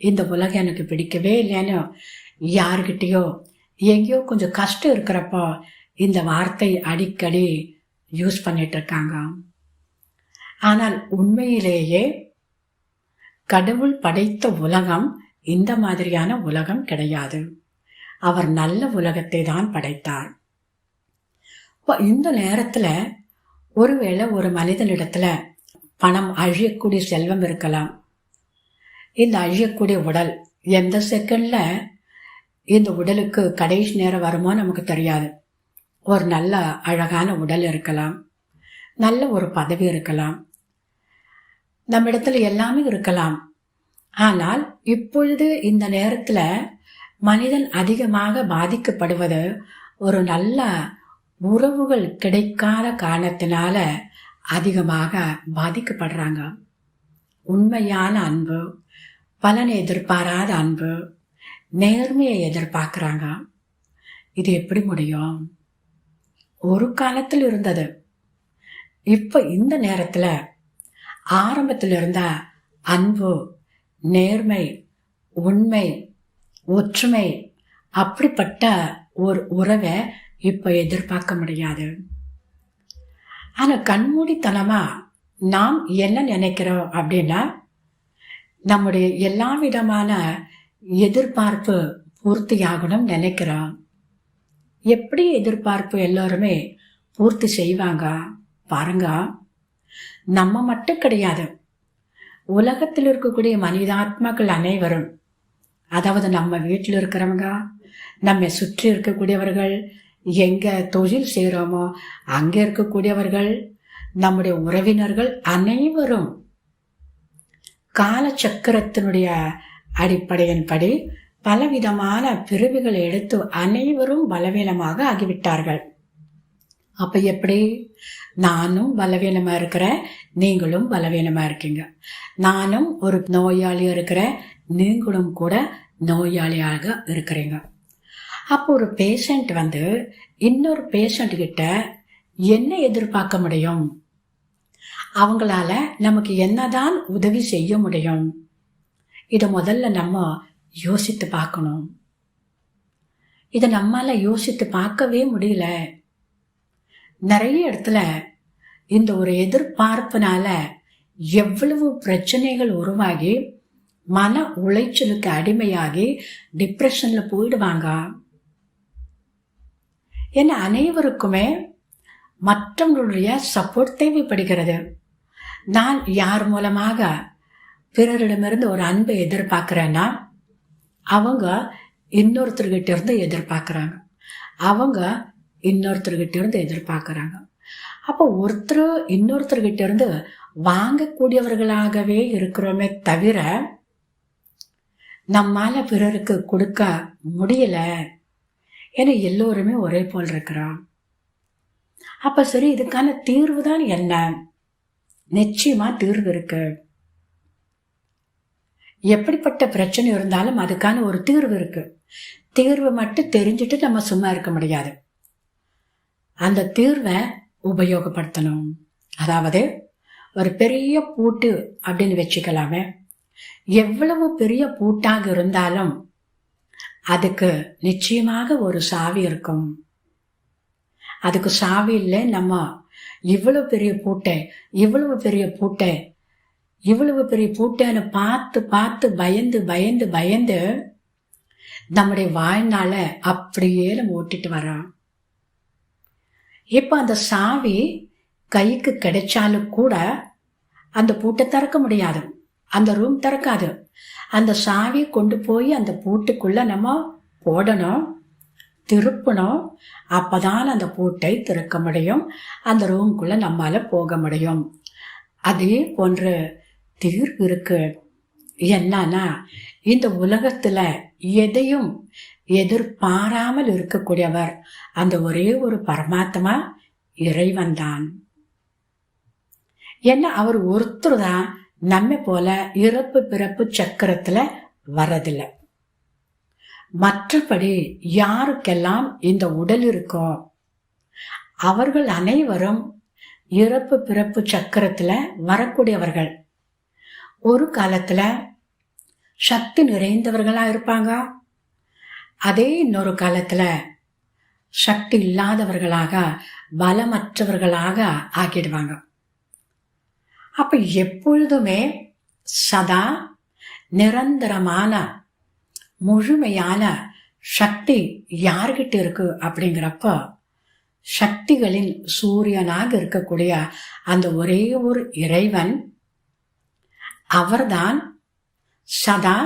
இந்த உலகம் எனக்கு பிடிக்கவே இல்லைன்னு யாருக்கிட்டயோ எங்கேயோ கொஞ்சம் கஷ்டம் இருக்கிறப்போ இந்த வார்த்தை அடிக்கடி யூஸ் பண்ணிட்டு இருக்காங்க. ஆனால் உண்மையிலேயே கடவுள் படைத்த உலகம் இந்த மாதிரியான உலகம் கிடையாது. அவர் நல்ல உலகத்தை தான் படைத்தார். இந்த நேரத்துல ஒருவேளை ஒரு மனிதனிடத்துல பணம், அழியக்கூடிய செல்வம் இருக்கலாம். இந்த அழியக்கூடிய உடல் எந்த செகண்ட்ல இந்த உடலுக்கு கடைசி நேரம் வருமோ நமக்கு தெரியாது. ஒரு நல்ல அழகான உடல் இருக்கலாம், நல்ல ஒரு பதவி இருக்கலாம், நம்ம இடத்துல எல்லாமே இருக்கலாம். ஆனால் இப்பொழுது இந்த நேரத்துல மனிதன் அதிகமாக பாதிக்கப்படுவது ஒரு நல்ல உறவுகள் கிடைக்காத காரணத்தினால அதிகமாக பாதிக்கப்படுறாங்க. உண்மையான அன்பு, பலனை எதிர்பாராத அன்பு, நேர்மையை எதிர்பார்க்கிறாங்க. இது எப்படி முடியும்? ஒரு காலத்தில் இருந்தது. இப்ப இந்த நேரத்துல ஆரம்பத்தில் இருந்த அன்பு, நேர்மை, உண்மை, ஒற்றுமை, அப்படிப்பட்ட ஒரு உறவை இப்ப எதிர்பார்க்க முடியாது. ஆனா கண்மூடித்தனமா நாம் என்ன நினைக்கிறோம் அப்படின்னா, நம்முடைய எல்லா விதமான எதிர்பார்ப்பு பூர்த்தியாகணும் நினைக்கிறோம். எப்படி எதிர்பார்ப்பு எல்லாருமே பூர்த்தி செய்வாங்க பாருங்க. நம்ம மட்டும் கிடையாது, உலகத்தில் இருக்கக்கூடிய மனிதாத்மாக்கள் அனைவரும், அதாவது நம்ம வீட்டில் இருக்கிறவங்க, நம்ம சுற்றி இருக்கக்கூடியவர்கள், எங்க தொழில் செய்கிறோமோ அங்க இருக்கக்கூடியவர்கள், நம்முடைய உறவினர்கள் அனைவரும் காலச்சக்கரத்தினுடைய அடிப்படையின்படி பலவிதமான பிரிவுகளை எடுத்து அனைவரும் பலவீனமாக ஆகிவிட்டார்கள். அப்ப எப்படி? நானும் பலவீனமா இருக்கிறேன், நீங்களும் பலவீனமா இருக்கீங்க. நானும் ஒரு நோயாளியா இருக்கிறேன், நீங்களும் கூட நோயாளியாக இருக்கிறீங்க. அப்போ ஒரு பேஷண்ட் இன்னொரு பேஷண்ட் கிட்ட என்ன எதிர்பார்க்க முடியும்? அவங்களால நமக்கு என்னதான் உதவி செய்ய முடியும்? இத முதல்ல நம்ம யோசித்து பார்க்கணும். இத நம்மால யோசித்து பார்க்கவே முடியல. நிறைய இடத்துல இந்த ஒரு எதிர்பார்ப்புனால எவ்வளவு பிரச்சனைகள் உருவாகி மன உளைச்சலுக்கு அடிமையாகி டிப்ரெஷன்ல போயிடுவாங்க. ஏன்னா அனைவருக்குமே மற்றவங்களுடைய சப்போர்ட் தேவைப்படுகிறது. நான் யார் மூலமாக பிறரிடமிருந்து ஒரு அன்பை எதிர்பார்க்கிறேன்னா அவங்க இன்னொருத்தர்கிட்ட இருந்து எதிர்பார்க்குறாங்க, அவங்க இன்னொருத்தர்கிட்ட இருந்து எதிர்பார்க்குறாங்க. அப்போ ஒருத்தர் இன்னொருத்தர்கிட்ட இருந்து வாங்கக்கூடியவர்களாகவே இருக்கிறோமே தவிர நம்மால பிறருக்கு கொடுக்க முடியல. ஏன்னா எல்லோருமே ஒரே போல் இருக்கிறோம். அப்ப சரி, இதுக்கான தீர்வு தான் என்ன? நிச்சயமா தீர்வு இருக்கு. எப்படிப்பட்ட பிரச்சனை இருந்தாலும் அதுக்கான ஒரு தீர்வு இருக்கு. தீர்வு மட்டும் தெரிஞ்சுட்டு நம்ம சும்மா இருக்க முடியாது. அந்த தீர்வை உபயோகப்படுத்தணும். அதாவது ஒரு பெரிய பூட்டு அப்படின்னு வச்சுக்கலாமே. எவ்வளவு பெரிய பூட்டாக இருந்தாலும் அதுக்கு நிச்சயமாக ஒரு சாவி இருக்கும். அதுக்கு சாவி இல்லை. நம்ம இவ்வளவு பெரிய பூட்டை பூட்டைன்னு பார்த்து பார்த்து பயந்து பயந்து பயந்து நம்முடைய வாழ்நாள அப்படியே நம்ம ஓட்டிட்டு வரோம். இப்ப அந்த சாவி கைக்கு கிடைச்சாலும் கூட அந்த பூட்டை திறக்க முடியாது, அந்த ரூம் திறக்காது. அந்த சாவியை கொண்டு போய் அந்த பூட்டுக்குள்ள நம்ம போடணும், திருப்பணும். அப்பதான் அந்த பூட்டை திறக்க முடியும், அந்த ரூம்குள்ள நம்மால போக முடியும். அதே போன்ற தீர்வு இருக்கு. என்னன்னா, இந்த உலகத்துல எதையும் எதிர்பாராமல் இருக்கக்கூடியவர் அந்த ஒரே ஒரு பரமாத்மா இறைவன் தான். ஏன்னா அவர் ஒருத்தர் தான் நம்ம போல இறப்பு பிறப்பு சக்கரத்துல வரதில்லை. மற்றபடி யாருக்கெல்லாம் இந்த உடல் இருக்கோ அவர்கள் அனைவரும் இறப்பு பிறப்பு சக்கரத்துல வரக்கூடியவர்கள். ஒரு காலத்துல சக்தி நிறைந்தவர்களா இருப்பாங்க, அதே இன்னொரு காலத்துல சக்தி இல்லாதவர்களாக பலமற்றவர்களாக ஆக்கிடுவாங்க. அப்ப எப்பொழுதுமே சதா நிரந்தரமான முழுமையான சக்தி யார்கிட்ட இருக்கு அப்படிங்கிறப்ப சக்திகளின் சூரியனாக இருக்கக்கூடிய அந்த ஒரே ஒரு இறைவன், அவர்தான் சதா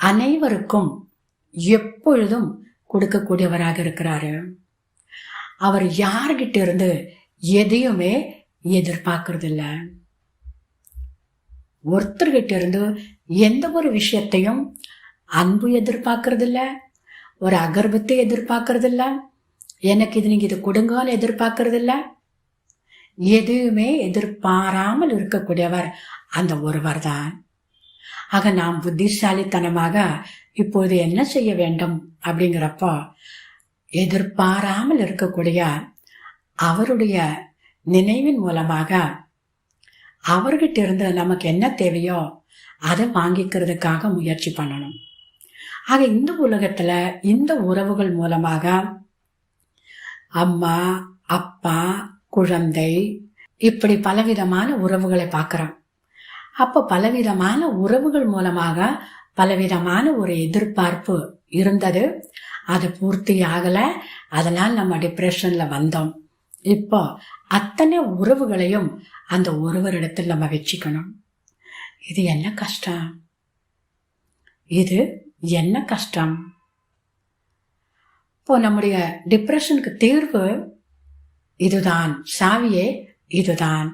அனைவருக்கும் எப்பொழுதும் கொடுக்கக்கூடியவராக இருக்கிறாரு. அவர் யார்கிட்ட இருந்து எதையுமே எதிர்பார்க்கறது இல்ல. ஒருத்தர்கிட்ட இருந்து எந்த ஒரு விஷயத்தையும் அன்பு எதிர்பார்க்கறது இல்ல, ஒரு அகர்பத்தை எதிர்பார்க்கறது இல்ல, எனக்கு இது நீங்க இது கொடுங்கன்னு எதிர்பார்க்கறது இல்ல. எதுவுமே எதிர்பாராமல் இருக்கக்கூடியவர் அந்த ஒருவர் தான். ஆக நாம் புத்திசாலித்தனமாக இப்போது என்ன செய்ய வேண்டும் அப்படிங்கிறப்போ, எதிர்பாராமல் இருக்கக்கூடிய அவருடைய நினைவின் மூலமாக அவர்கிட்ட இருந்து நமக்கு என்ன தேவையோ அதை வாங்கிக்கிறதுக்காக முயற்சி பண்ணணும். ஆக இந்த உலகத்துல இந்த உறவுகள் மூலமாக அம்மா, அப்பா, குழந்தை, இப்படி பலவிதமான உறவுகளை பார்க்கிறோம். அப்ப பலவிதமான உறவுகள் மூலமாக பலவிதமான ஒரு எதிர்பார்ப்பு இருந்தது, அது பூர்த்தி ஆகல. அதனால் நம்ம டிப்ரெஷன்ல வந்தோம். இப்போ அத்தனை உறவுகளையும் அந்த ஒருவரிடத்தில் நம்ம வச்சுக்கணும். இது என்ன கஷ்டம், இது என்ன கஷ்டம். இப்போ நம்முடைய டிப்ரெஷனுக்கு தீர்வு இதுதான், சாவியே இதுதான்.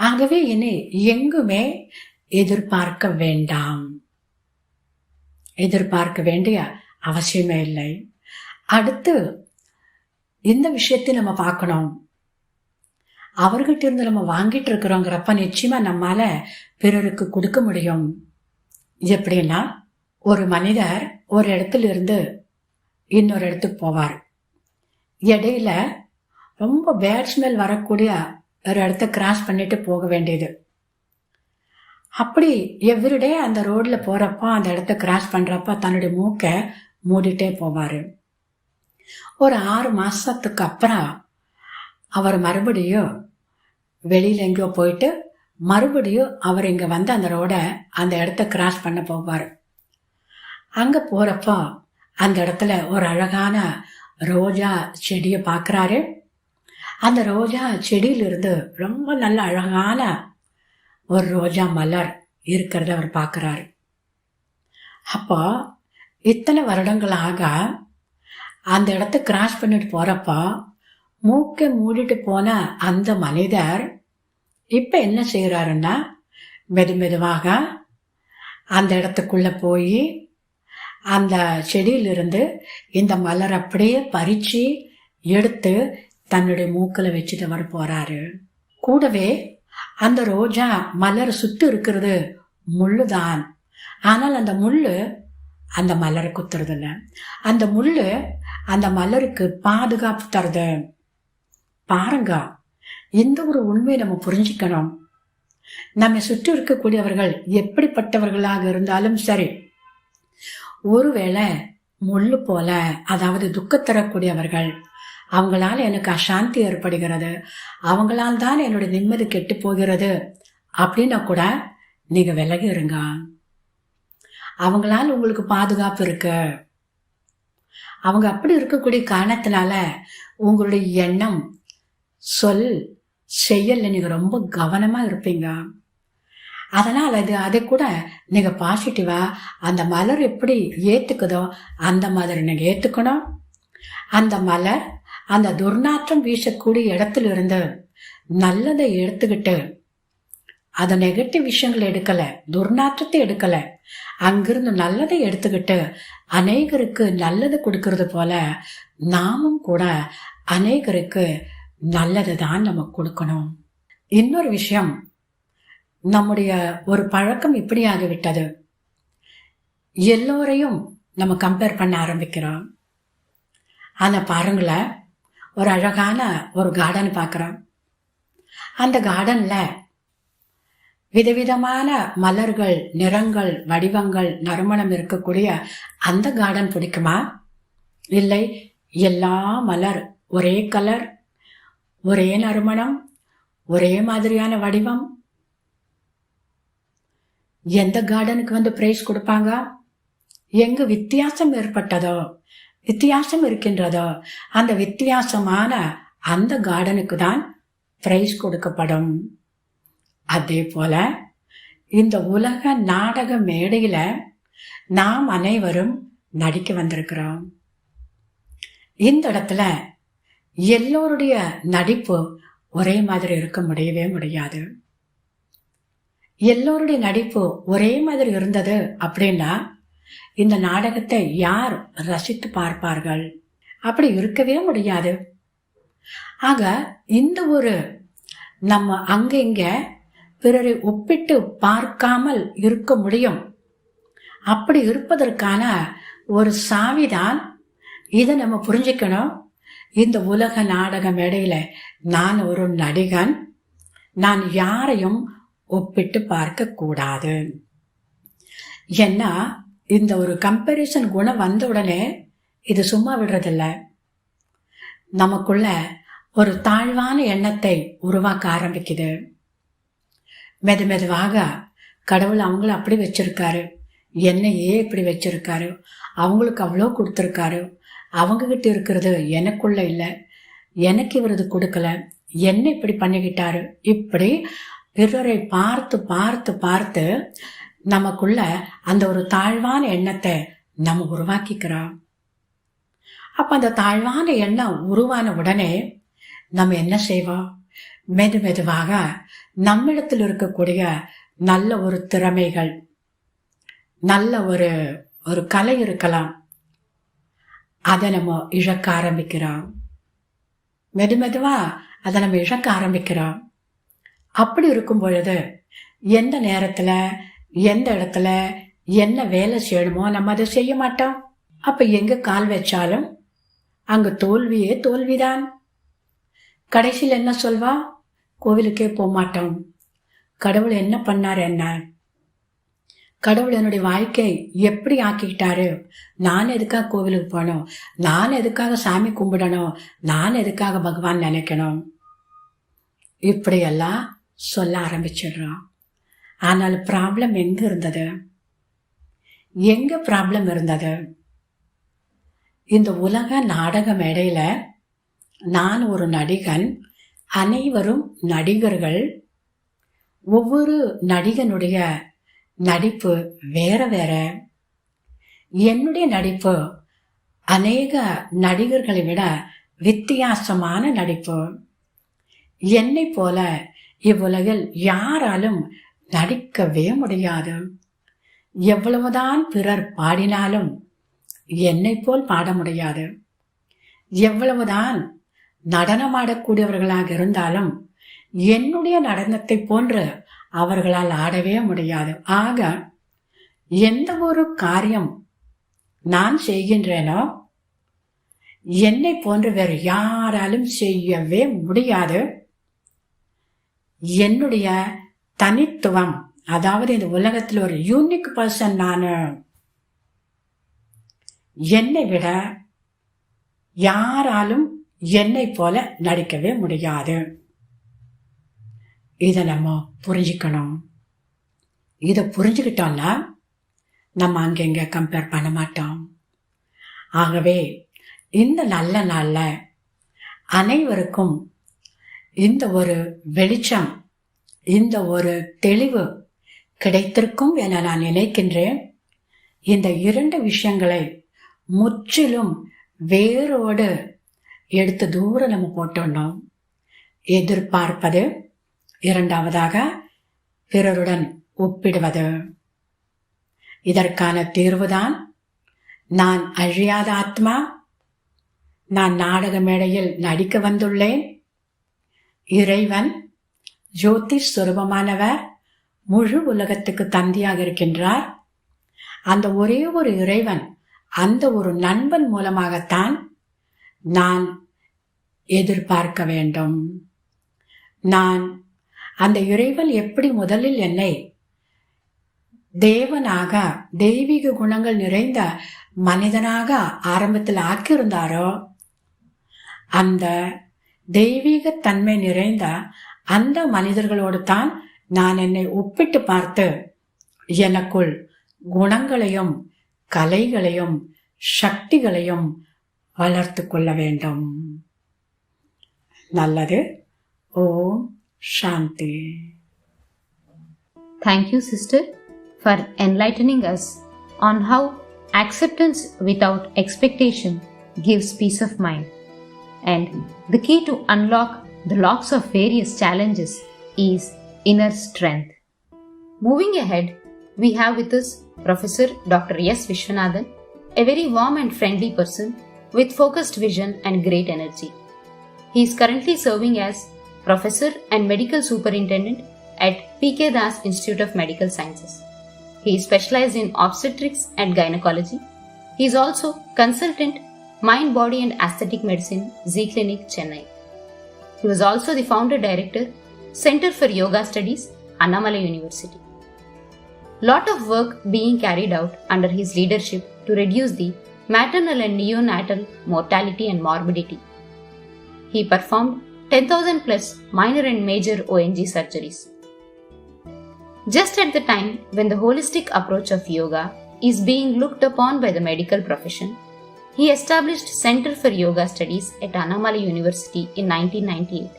ஆகவே இனி எங்குமே எதிர்பார்க்க வேண்டாம், எதிர்பார்க்க வேண்டிய அவசியமே இல்லை. அடுத்து இந்த விஷயத்தை நம்ம பார்க்கணும். அவர்கிட்ட இருந்து நம்ம வாங்கிட்டு இருக்கிறோங்கிறப்ப நிச்சயமா நம்மால பிறருக்கு கொடுக்க முடியும். எப்படின்னா, ஒரு மனிதர் ஒரு இடத்துல இருந்து இன்னொரு இடத்துக்கு போவார். இடையில ரொம்ப பேட் ஸ்மெல் வரக்கூடிய ஒரு இடத்த கிராஸ் பண்ணிட்டு போக வேண்டியது. அப்படி எவ்ரிடே அந்த ரோட்ல போறப்ப அந்த இடத்த கிராஸ் பண்றப்ப தன்னுடைய மூக்கை மூடிட்டே போவாரு. ஒரு 6 மாசத்துக்கு அப்புறம் அவர் மறுபடியும் வெளியில எங்கேயோ போயிட்டு மறுபடியும் அவர் இங்க வந்து அந்த ரோட அந்த இடத்த கிராஸ் பண்ண போவார். அங்க போறப்போ அந்த இடத்துல ஒரு அழகான ரோஜா செடியை பார்க்கறாரு. அந்த ரோஜா செடியிலிருந்து ரொம்ப நல்ல அழகான ஒரு ரோஜா மலர் இருக்கிறத அவர் பார்க்கறாரு. அப்போ இத்தனை வருடங்களாக அந்த இடத்த கிராஸ் பண்ணிட்டு போறப்போ மூக்கை மூடிட்டு போன அந்த மனிதர் இப்ப என்ன செய்யறாருன்னா மெதுவாக அந்த இடத்துக்குள்ள போய் அந்த செடியிலிருந்து இந்த மலர் அப்படியே பறிச்சு எடுத்து தன்னுடைய மூக்கில் வச்சுட்டு வர போறாரு. கூடவே அந்த ரோஜா மலர் சுத்தி இருக்கிறது முள்ளுதான். ஆனால் அந்த முள்ளு அந்த மலரை குத்துறது இல்லை. அந்த முள்ளு அந்த மலருக்கு பாதுகாப்பு தருது. பாருங்க, இந்த ஒரு உண்மையை நம்ம புரிஞ்சுக்கணும். நம்ம சுற்றி இருக்கக்கூடியவர்கள் எப்படிப்பட்டவர்களாக இருந்தாலும் சரி, ஒருவேளை முள்ளு போல, அதாவது துக்கம் தரக்கூடியவர்கள், அவங்களால எனக்கு அசாந்தி ஏற்படுகிறது, அவங்களால் தான் என்னுடைய நிம்மதி கெட்டு போகிறது அப்படின்னா கூட நீங்க விலகி இருங்க. அவங்களால உங்களுக்கு பாதுகாப்பு இருக்கு. அவங்க அப்படி இருக்கக்கூடிய காரணத்தினால உங்களுடைய எண்ணம், சொல், செயல்ல நீங்க ரொம்ப கவனமா இருப்பீங்க. அதனால அதை கூட நீங்க பாசிட்டிவா அந்த மலர் எப்படி ஏத்துக்குதோ அந்த மாதிரி நீங்க ஏத்துக்கணும். அந்த மலர் அந்த துர்நாற்றம் வீசக்கூடிய இடத்துல இருந்து நல்லதை எடுத்துக்கிட்டு, அத நெகட்டிவ் விஷயங்களை எடுக்கல, துர்நாற்றத்தை எடுக்கல, அங்கிருந்து நல்லதை எடுத்துக்கிட்டு அநேகருக்கு நல்லது கொடுக்கறது போல நாமும் கூட அநேகருக்கு நல்லது தான் நம்ம கொடுக்கணும். இன்னொரு விஷயம், நம்முடைய ஒரு பழக்கம் இப்படி ஆகிவிட்டது, எல்லோரையும் நம்ம கம்பேர் பண்ண ஆரம்பிக்கிறோம். ஆனா பாருங்களேன், ஒரு அழகான ஒரு கார்டன் பார்க்குறோம். அந்த கார்டன்ல விதவிதமான மலர்கள், நிறங்கள், வடிவங்கள், நறுமணம் இருக்கக்கூடிய அந்த கார்டன் பிடிக்குமா? இல்லை எல்லா மலர் ஒரே கலர், ஒரே நறுமணம், ஒரே மாதிரியான வடிவம், எந்த கார்டனுக்கு வந்து பிரைஸ் கொடுப்பாங்க? எங்க வித்தியாசம் ஏற்பட்டதோ, வித்தியாசம் இருக்கின்றதோ அந்த வித்தியாசமான அந்த கார்டனுக்கு தான் பிரைஸ் கொடுக்கப்படும். அதே போல இந்த உலக நாடக மேடையில நாம் அனைவரும் நடிக்க வந்திருக்கிறோம். இந்த இடத்துல எல்லோருடைய நடிப்பு ஒரே மாதிரி இருக்க முடியவே முடியாது. எல்லோருடைய நடிப்பு ஒரே மாதிரி இருந்தது அப்படின்னா இந்த நாடகத்தை யார் ரசித்து பார்ப்பார்கள்? அப்படி இருக்கவே முடியாது. ஆக இந்த ஒரு நம்ம அங்க இங்க பிறரை ஒப்பிட்டு பார்க்காமல் இருக்க முடியும். அப்படி இருப்பதற்கான ஒரு சாவிதான் இதை நம்ம புரிஞ்சுக்கணும். இந்த உலக நாடக மேடையில நான் ஒரு நடிகன், நான் யாரையும் ஒப்பிட்டு பார்க்க கூடாது. ஏன்னா இந்த ஒரு கம்பேரிசன் குணம் வந்த உடனே இது சும்மா விடுறதில்ல, நமக்குள்ள ஒரு தாழ்வான எண்ணத்தை உருவாக்க ஆரம்பிக்குது. மெதுவாக கடவுள் அவங்கள அப்படி வச்சிருக்காரு, என்னையே இப்படி வச்சிருக்காரு, அவங்களுக்கு அவ்வளோ கொடுத்துருக்காரு, அவங்க கிட்ட இருக்கிறது எனக்குள்ள இல்லை, எனக்கு இவரது கொடுக்கல, என்ன இப்படி பண்ணிக்கிட்டாரு, இப்படி பிறரை பார்த்து பார்த்து பார்த்து நமக்குள்ள அந்த ஒரு தாழ்வான எண்ணத்தை நம்ம உருவாக்கிக்கிறோம். அப்ப அந்த தாழ்வான எண்ணம் உருவான உடனே நம்ம என்ன செய்வோம்? மெதுவாக நம்மிடத்தில் இருக்கக்கூடிய நல்ல ஒரு திறமைகள், நல்ல ஒரு கலை இருக்கலாம், அதை நம்ம இழக்க ஆரம்பிக்கிறோம். மெதுவா அதை நம்ம இழக்க ஆரம்பிக்கிறோம். அப்படி இருக்கும் பொழுது எந்த நேரத்துல எந்த இடத்துல என்ன வேலை செய்யணுமோ நம்ம அதை செய்ய மாட்டோம். அப்ப எங்க கால் வச்சாலும் அங்க தோல்வியே தோல்விதான். கடைசியில் என்ன சொல்வா? கோவிலுக்கே போக மாட்டோம். கடவுள் என்ன பண்ணாரு, என்ன கடவுள் என்னுடைய வாழ்க்கை எப்படி ஆக்கிக்கிட்டாரு, நான் எதுக்காக கோவிலுக்கு போகணும், நான் எதுக்காக சாமி கும்பிடணும், நான் எதுக்காக பகவான் நினைக்கணும், இப்படியெல்லாம் சொல்ல ஆரம்பிச்சிடுறோம். ஆனால் ப்ராப்ளம் எங்க இருந்தது? எங்க ப்ராப்ளம் இருந்தது? இந்த உலக நாடக மேடையில நான் ஒரு நடிகன், அனைவரும் நடிகர்கள். ஒவ்வொரு நடிகனுடைய நடிப்பு வேற வேற. என்னுடைய நடிப்பு அநேக நடிகர்களை விட வித்தியாசமான நடிப்பு. என்னை போல இவ்வுலகில் யாராலும் நடிக்கவே முடியாது. எவ்வளவுதான் பிறர் பாடினாலும் என்னை போல் பாட முடியாது. எவ்வளவுதான் நடனமாடக்கூடியவர்களாக இருந்தாலும் என்னுடைய நடனத்தை போன்று அவர்களால் ஆடவே முடியாது. ஆக எந்த ஒரு காரியம் நான் செய்கின்றேனோ என்னை போன்று வேறு யாராலும் செய்யவே முடியாது. என்னுடைய தனித்துவம், அதாவது இந்த உலகத்தில் ஒரு யூனிக் பர்சன் நான். என்னை விட யாராலும் என்னை போல நடிக்கவே முடியாது. இதை நம்ம புரிஞ்சுக்கணும். இதை புரிஞ்சுக்கிட்டோம்னா நம்ம அங்கங்க கம்பேர் பண்ண மாட்டோம். ஆகவே இந்த நல்ல நாள்ல அனைவருக்கும் இந்த ஒரு வெளிச்சம், இந்த ஒரு தெளிவு கிடைத்திருக்கும் என நான் நினைக்கின்றேன். இந்த 2 விஷயங்களை முற்றிலும் வேரோடு எடுத்து தூரம் நம்ம போட்டோம். எதிர்பார்ப்பது, இரண்டாவதாக பிறருடன் ஒப்பிடுவது. இதற்கான தீர்வுதான் நான் அழியாத ஆத்மா, நான் நாடக மேடையில் நடிக்க வந்துள்ளேன். இறைவன் ஜோதிஷ் சுரூபமானவர் முழு உலகத்துக்கு தந்தையாக இருக்கின்றார். அந்த ஒரே ஒரு இறைவன், அந்த ஒரு நண்பன் மூலமாகத்தான் நான் எதிர்பார்க்க வேண்டும். நான் அந்த இறைவன் எப்படி முதலில் என்னை தேவனாக, தெய்வீக குணங்கள் நிறைந்த மனிதனாக ஆரம்பத்தில் ஆக்கியிருந்தாரோ, அந்த தெய்வீக தன்மை நிறைந்த அந்த மனிதர்களோடு தான் நான் என்னை ஒப்பிட்டு பார்த்து எனக்குள் குணங்களையும் கலைகளையும் சக்திகளையும் வளர்த்து கொள்ள வேண்டும். நல்லது. ஓம் சாந்தி. Thank you, sister, for enlightening us on how acceptance without expectation gives peace of mind. And the key to unlock the locks of various challenges is inner strength. Moving ahead, we have with us Professor Dr. S. Vishwanathan, a very warm and friendly person with focused vision and great energy. He is currently serving as Professor and Medical Superintendent at P.K. Das Institute of Medical Sciences. He is specialized in obstetrics and gynecology. He is also consultant Mind, Body and Aesthetic Medicine, Z Clinic, Chennai. He was also the founder director, Center for Yoga Studies, Annamalai University. Lot of work being carried out under his leadership to reduce the maternal and neonatal mortality and morbidity. He performed 10,000 plus minor and major ONG surgeries. Just at the time when the holistic approach of yoga is being looked upon by the medical profession, he established Center for Yoga Studies at Annamalai University in 1998.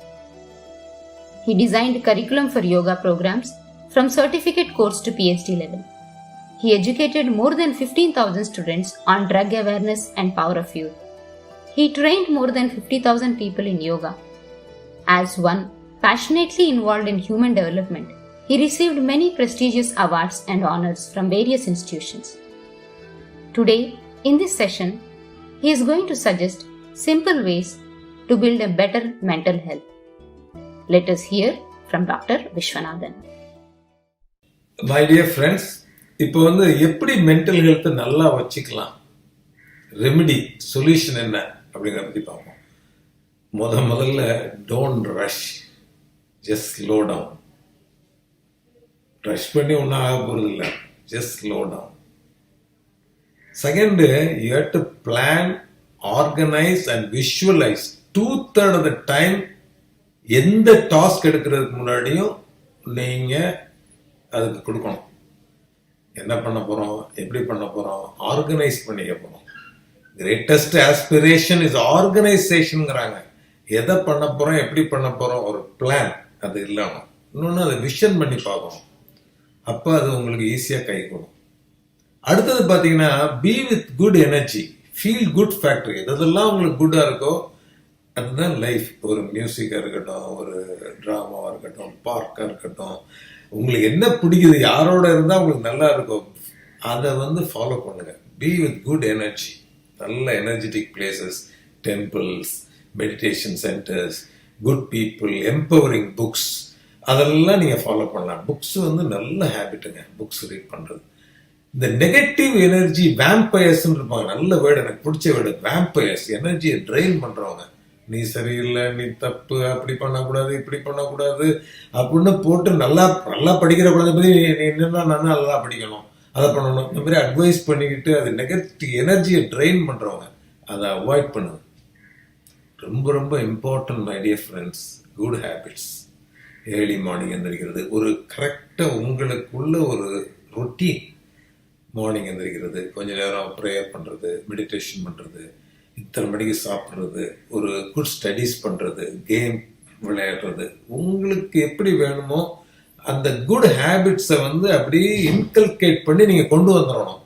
He designed curriculum for yoga programs from certificate course to PhD level. He educated more than 15,000 students on drug awareness and power of youth. He trained more than 50,000 people in yoga. As one passionately involved in human development, he received many prestigious awards and honors from various institutions. Today, in this session, he is going to suggest simple ways to build a better mental health. Let us hear from Dr. Vishwanathan. My dear friends, இப்போ எப்படி mental ஹெல்த்தை நல்லா வச்சுக்கலாம், remedy solution என்ன அப்படிங்கிறத பற்றி பார்ப்போம். முதல்ல don't rush, just slow down. Rush பண்ணி ஒன்றும் ஆக போகிறது இல்லை, just slow down. Second, you have to plan, organise and visualise 2/3 of the time. எந்த டாஸ்க் எடுக்கிறதுக்கு முன்னாடியும் நீங்கள் அதுக்கு கொடுக்கணும். என்ன பண்ண போகிறோம், எப்படி பண்ண போகிறோம், ஆர்கனைஸ் பண்ணிக்க போகிறோம். கிரேட்டஸ்ட் ஆஸ்பிரேஷன் இஸ் ஆர்கனைசேஷனுங்கிறாங்க. எதை பண்ண போகிறோம், எப்படி பண்ண போகிறோம், ஒரு பிளான் அது இல்லாமல் இன்னொன்று அதை விஷன் பண்ணி பார்க்கணும். அப்போ அது உங்களுக்கு ஈஸியாக கை கொடுக்கும். அடுத்தது பார்த்தீங்கன்னா be with good energy, feel good factory. எதெல்லாம் உங்களுக்கு குட்டாக இருக்கோ அதுதான் லைஃப். ஒரு மியூசிக்காக இருக்கட்டும், ஒரு ட்ராமாவாக இருக்கட்டும், பார்க்காக இருக்கட்டும், உங்களுக்கு என்ன பிடிக்குது, யாரோட இருந்தால் உங்களுக்கு நல்லா இருக்கும், அதை ஃபாலோ பண்ணுங்க. பி வித் குட் எனர்ஜி, நல்ல energetic places, temples, meditation centres, good people, empowering books, அதெல்லாம் நீங்கள் ஃபாலோ பண்ணலாம். புக்ஸ் நல்ல ஹேபிட்டுங்க, புக்ஸ் ரீட் பண்ணுறது. இந்த நெகட்டிவ் எனர்ஜி வேம்பயர்ஸ் இருப்பாங்க, நல்ல வேர்டு, எனக்கு பிடிச்ச வேர்டு வேம்பயர்ஸ். எனர்ஜியை ட்ரெயின் பண்றவங்க, நீ சரியில்லை, நீ தப்பு, அப்படி பண்ணக்கூடாது, இப்படி பண்ணக்கூடாது அப்படின்னு போட்டு நல்லா நல்லா படிக்கிற குழந்தை பத்தி நீ என்னன்னா நல்லா படிக்கணும், அதை பண்ணணும், இந்த மாதிரி அட்வைஸ் பண்ணிக்கிட்டு அது நெகட்டிவ் எனர்ஜியை ட்ரெயின் பண்றவங்க, அதை அவாய்ட் பண்ணுங்க. ரொம்ப ரொம்ப important my dear friends, good habits. Early morning எந்திரிக்கிறது, ஒரு கரெக்டாக உங்களுக்குள்ள ஒரு ரொட்டீன். மார்னிங் எந்திரிக்கிறது, கொஞ்ச நேரம் ப்ரேயர் பண்ணுறது, மெடிடேஷன் பண்ணுறது, இத்தனை மணிக்கு சாப்பிட்றது, ஒரு குட் ஸ்டடீஸ் பண்ணுறது, கேம் விளையாடுறது, உங்களுக்கு எப்படி வேணுமோ அந்த குட் ஹேபிட்ஸை அப்படியே இன்கல்கேட் பண்ணி நீங்கள் கொண்டு வந்துடணும்.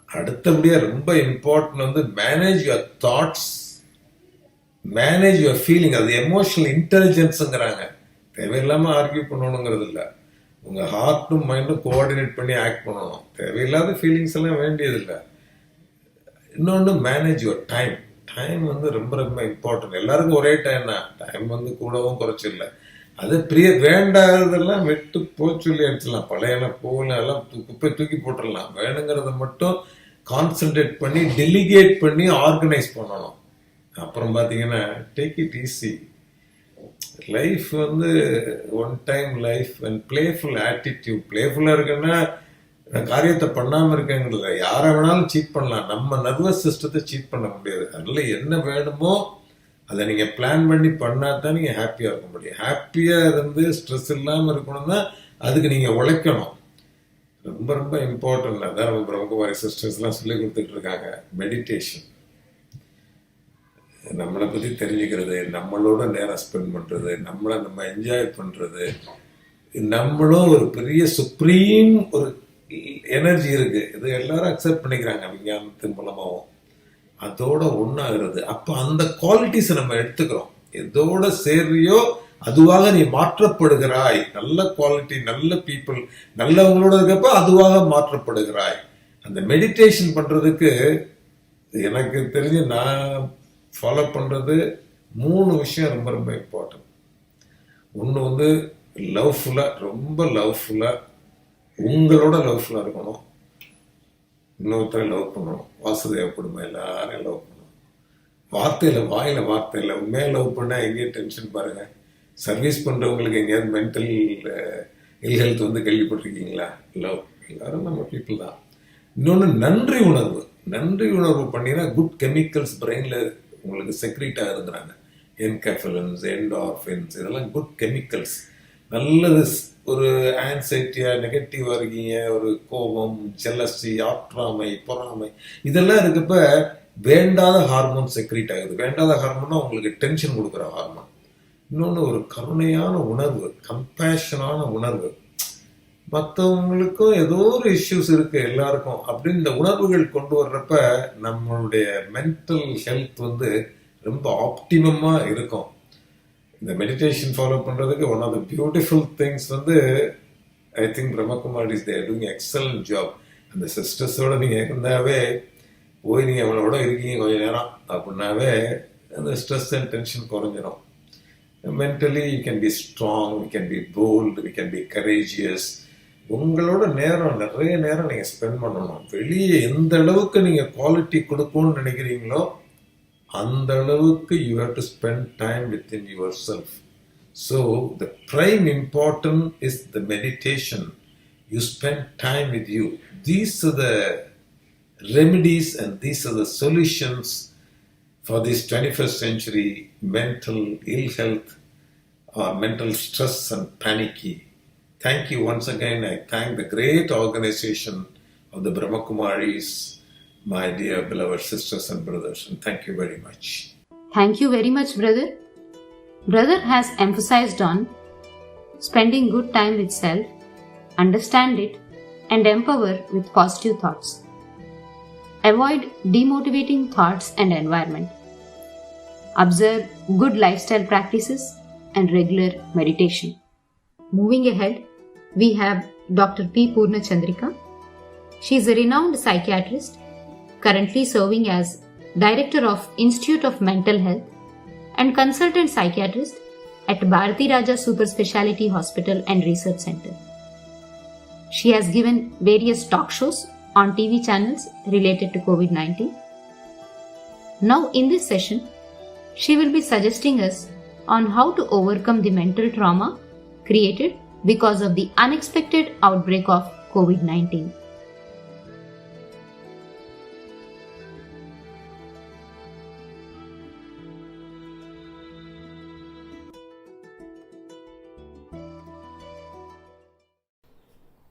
அடுத்தபடியாக ரொம்ப important manage your thoughts, manage your feeling. அது எமோஷனல் இன்டெலிஜென்ஸுங்கிறாங்க. தேவையில்லாமல் ஆர்கியூ பண்ணணுங்கிறது இல்லை. உங்கள் ஹார்ட்டும் மைண்டும் கோஆர்டினேட் பண்ணி ஆக்ட் பண்ணணும். தேவையில்லாத ஃபீலிங்ஸ் எல்லாம் வேண்டியதில்லை. இன்னொன்று மேனேஜ் யுவர் டைம். டைம் ரொம்ப ரொம்ப இம்பார்ட்டன்ட். எல்லாருக்கும் ஒரே டைம் தான். டைம் கூடவும் குறைச்சில்லை. அது வேண்டாததெல்லாம் விட்டு போய் சொல்லி அடிச்சிடலாம். பழையெல்லாம் போகல எல்லாம் குப்பை தூக்கி போட்டுடலாம். வேணுங்கிறத மட்டும் கான்சென்ட்ரேட் பண்ணி டெலிகேட் பண்ணி ஆர்கனைஸ் பண்ணணும். அப்புறம் பார்த்தீங்கன்னா take it easy. Life one time life and playful attitude. பிளேஃபுல்லாக இருக்குன்னா நான் காரியத்தை பண்ணாமல் இருக்கேங்கிறத, யாரை வேணாலும் சீட் பண்ணலாம், நம்ம நர்வஸ் சிஸ்டத்தை சீட் பண்ண முடியாது. அதில் என்ன வேணுமோ அதை நீங்கள் பிளான் பண்ணி பண்ணால் தான் நீங்கள் ஹாப்பியாக இருக்க முடியும். ஹாப்பியாக இருந்து ஸ்ட்ரெஸ் இல்லாமல் இருக்கணும்னா அதுக்கு நீங்கள் உழைக்கணும். ரொம்ப ரொம்ப இம்பார்ட்டன்ட். அதான் நம்ம பிரம்மகுமாரி சிஸ்டர்ஸ்லாம் சொல்லி கொடுத்துட்டு இருக்காங்க. மெடிடேஷன், நம்மளை பற்றி தெரிஞ்சுக்கிறது, நம்மளோட நேரம் ஸ்பெண்ட் பண்ணுறது, நம்மளை நம்ம என்ஜாய் பண்ணுறது, நம்மளும் ஒரு பெரிய சுப்ரீம் ஒரு எனர்ஜி இருக்குது. இது எல்லாரும் அக்செப்ட் பண்ணிக்கிறாங்க விஞ்ஞானத்தின் மூலமாகவும். அதோட ஒன்றாகிறது. அப்போ அந்த குவாலிட்டிஸை நம்ம எடுத்துக்கிறோம். எதோட சேர்றியோ அதுவாக நீ மாற்றப்படுகிறாய். நல்ல குவாலிட்டி, நல்ல பீப்புள், நல்லவங்களோட இருக்கப்ப அதுவாக மாற்றப்படுகிறாய். அந்த மெடிடேஷன் பண்ணுறதுக்கு எனக்கு தெரிஞ்சு நான் ஃபாலோ பண்ணுறது 3 விஷயம் ரொம்ப ரொம்ப இம்பார்ட்டன்ட். ஒன்று லவ்ஃபுல்லாக, ரொம்ப லவ்ஃபுல்லாக, உங்களோட லவ்ஃபுல்லாக இருக்கணும். இன்னொருத்தரை லவ் பண்ணணும். வாசுதேவ குடும்பம் எல்லாரையும் லவ் பண்ணணும். வார்த்தையில், வாயில் வார்த்தை இல்லை. உண்மையாக லவ் பண்ணால் எங்கேயும் டென்ஷன் பாருங்கள். சர்வீஸ் பண்ணுறவங்களுக்கு எங்கேயாவது மென்டல் ஹெல்த் கேள்விப்பட்டிருக்கீங்களா? லவ். எல்லாரும் நம்ம பீப்புள் தான். இன்னொன்று நன்றி உணர்வு. நன்றி உணர்வு பண்ணினா குட் கெமிக்கல்ஸ் பிரெயினில் உங்களுக்கு செக்ரீட் ஆகுதுங்கிறாங்க. என்கெஃபலின்ஸ், என்டார்ஃபின்ஸ், இதெல்லாம் குட் கெமிக்கல்ஸ். நல்லது. ஒரு ஆன்சைட்டியா, நெகட்டிவாக இருக்கீங்க, ஒரு கோபம், ஜெலசி, ஆற்றாமை, பொறாமை, இதெல்லாம் இருக்கப்ப வேண்டாத ஹார்மோன் செக்ரீட் ஆகுது. வேண்டாத ஹார்மோன்னா உங்களுக்கு டென்ஷன் கொடுக்குற ஹார்மோன். இன்னொன்று ஒரு கருணையான உணர்வு, கம்பேஷனான உணர்வு. மற்றவங்களுக்கும் ஏதோ ஒரு இஷ்யூஸ் இருக்கு எல்லாருக்கும் அப்படின்னு இந்த உணர்வுகள் கொண்டு வர்றப்ப நம்மளுடைய மென்டல் ஹெல்த் ரொம்ப ஆப்டிமமா இருக்கும். இந்த மெடிடேஷன் ஃபாலோ பண்றதுக்கு one of the beautiful things I think Brahma Kumaris they are doing excellent job. அந்த சிஸ்டர்ஸோட நீங்க இருந்தாவே, போய் நீங்க அவளோட இருக்கீங்க கொஞ்ச நேரம் அப்படின்னாவே அந்த ஸ்ட்ரெஸ் அண்ட் டென்ஷன் குறைஞ்சிடும். Mentally you can be strong, you can be bold, you can be courageous. உங்களோட நேரம், நிறைய நேரம் நீங்கள் ஸ்பெண்ட் பண்ணணும். வெளியே எந்த அளவுக்கு நீங்கள் குவாலிட்டி கொடுக்கணும்னு நினைக்கிறீங்களோ அந்த அளவுக்கு you have to spend time with in your self. So the prime important is the meditation. You spend time with you. These are the remedies and these are the solutions for this 21st century mental ill health or mental stress and panicky. Thank you once again. I thank the great organization of the Brahma Kumaris, my dear beloved sisters and brothers, and thank you very much. Thank you very much, brother. Brother has emphasized on spending good time with self, understand it, and empower with positive thoughts. Avoid demotivating thoughts and environment. Observe good lifestyle practices and regular meditation. Moving ahead, we have Dr. P. Purna Chandrika. She is a renowned psychiatrist, currently serving as Director of Institute of Mental Health and Consultant Psychiatrist at Bharati Raja Super Speciality Hospital and Research Center. She has given various talk shows on TV channels related to COVID-19. Now in this session, she will be suggesting us on how to overcome the mental trauma created because of the unexpected outbreak of COVID-19.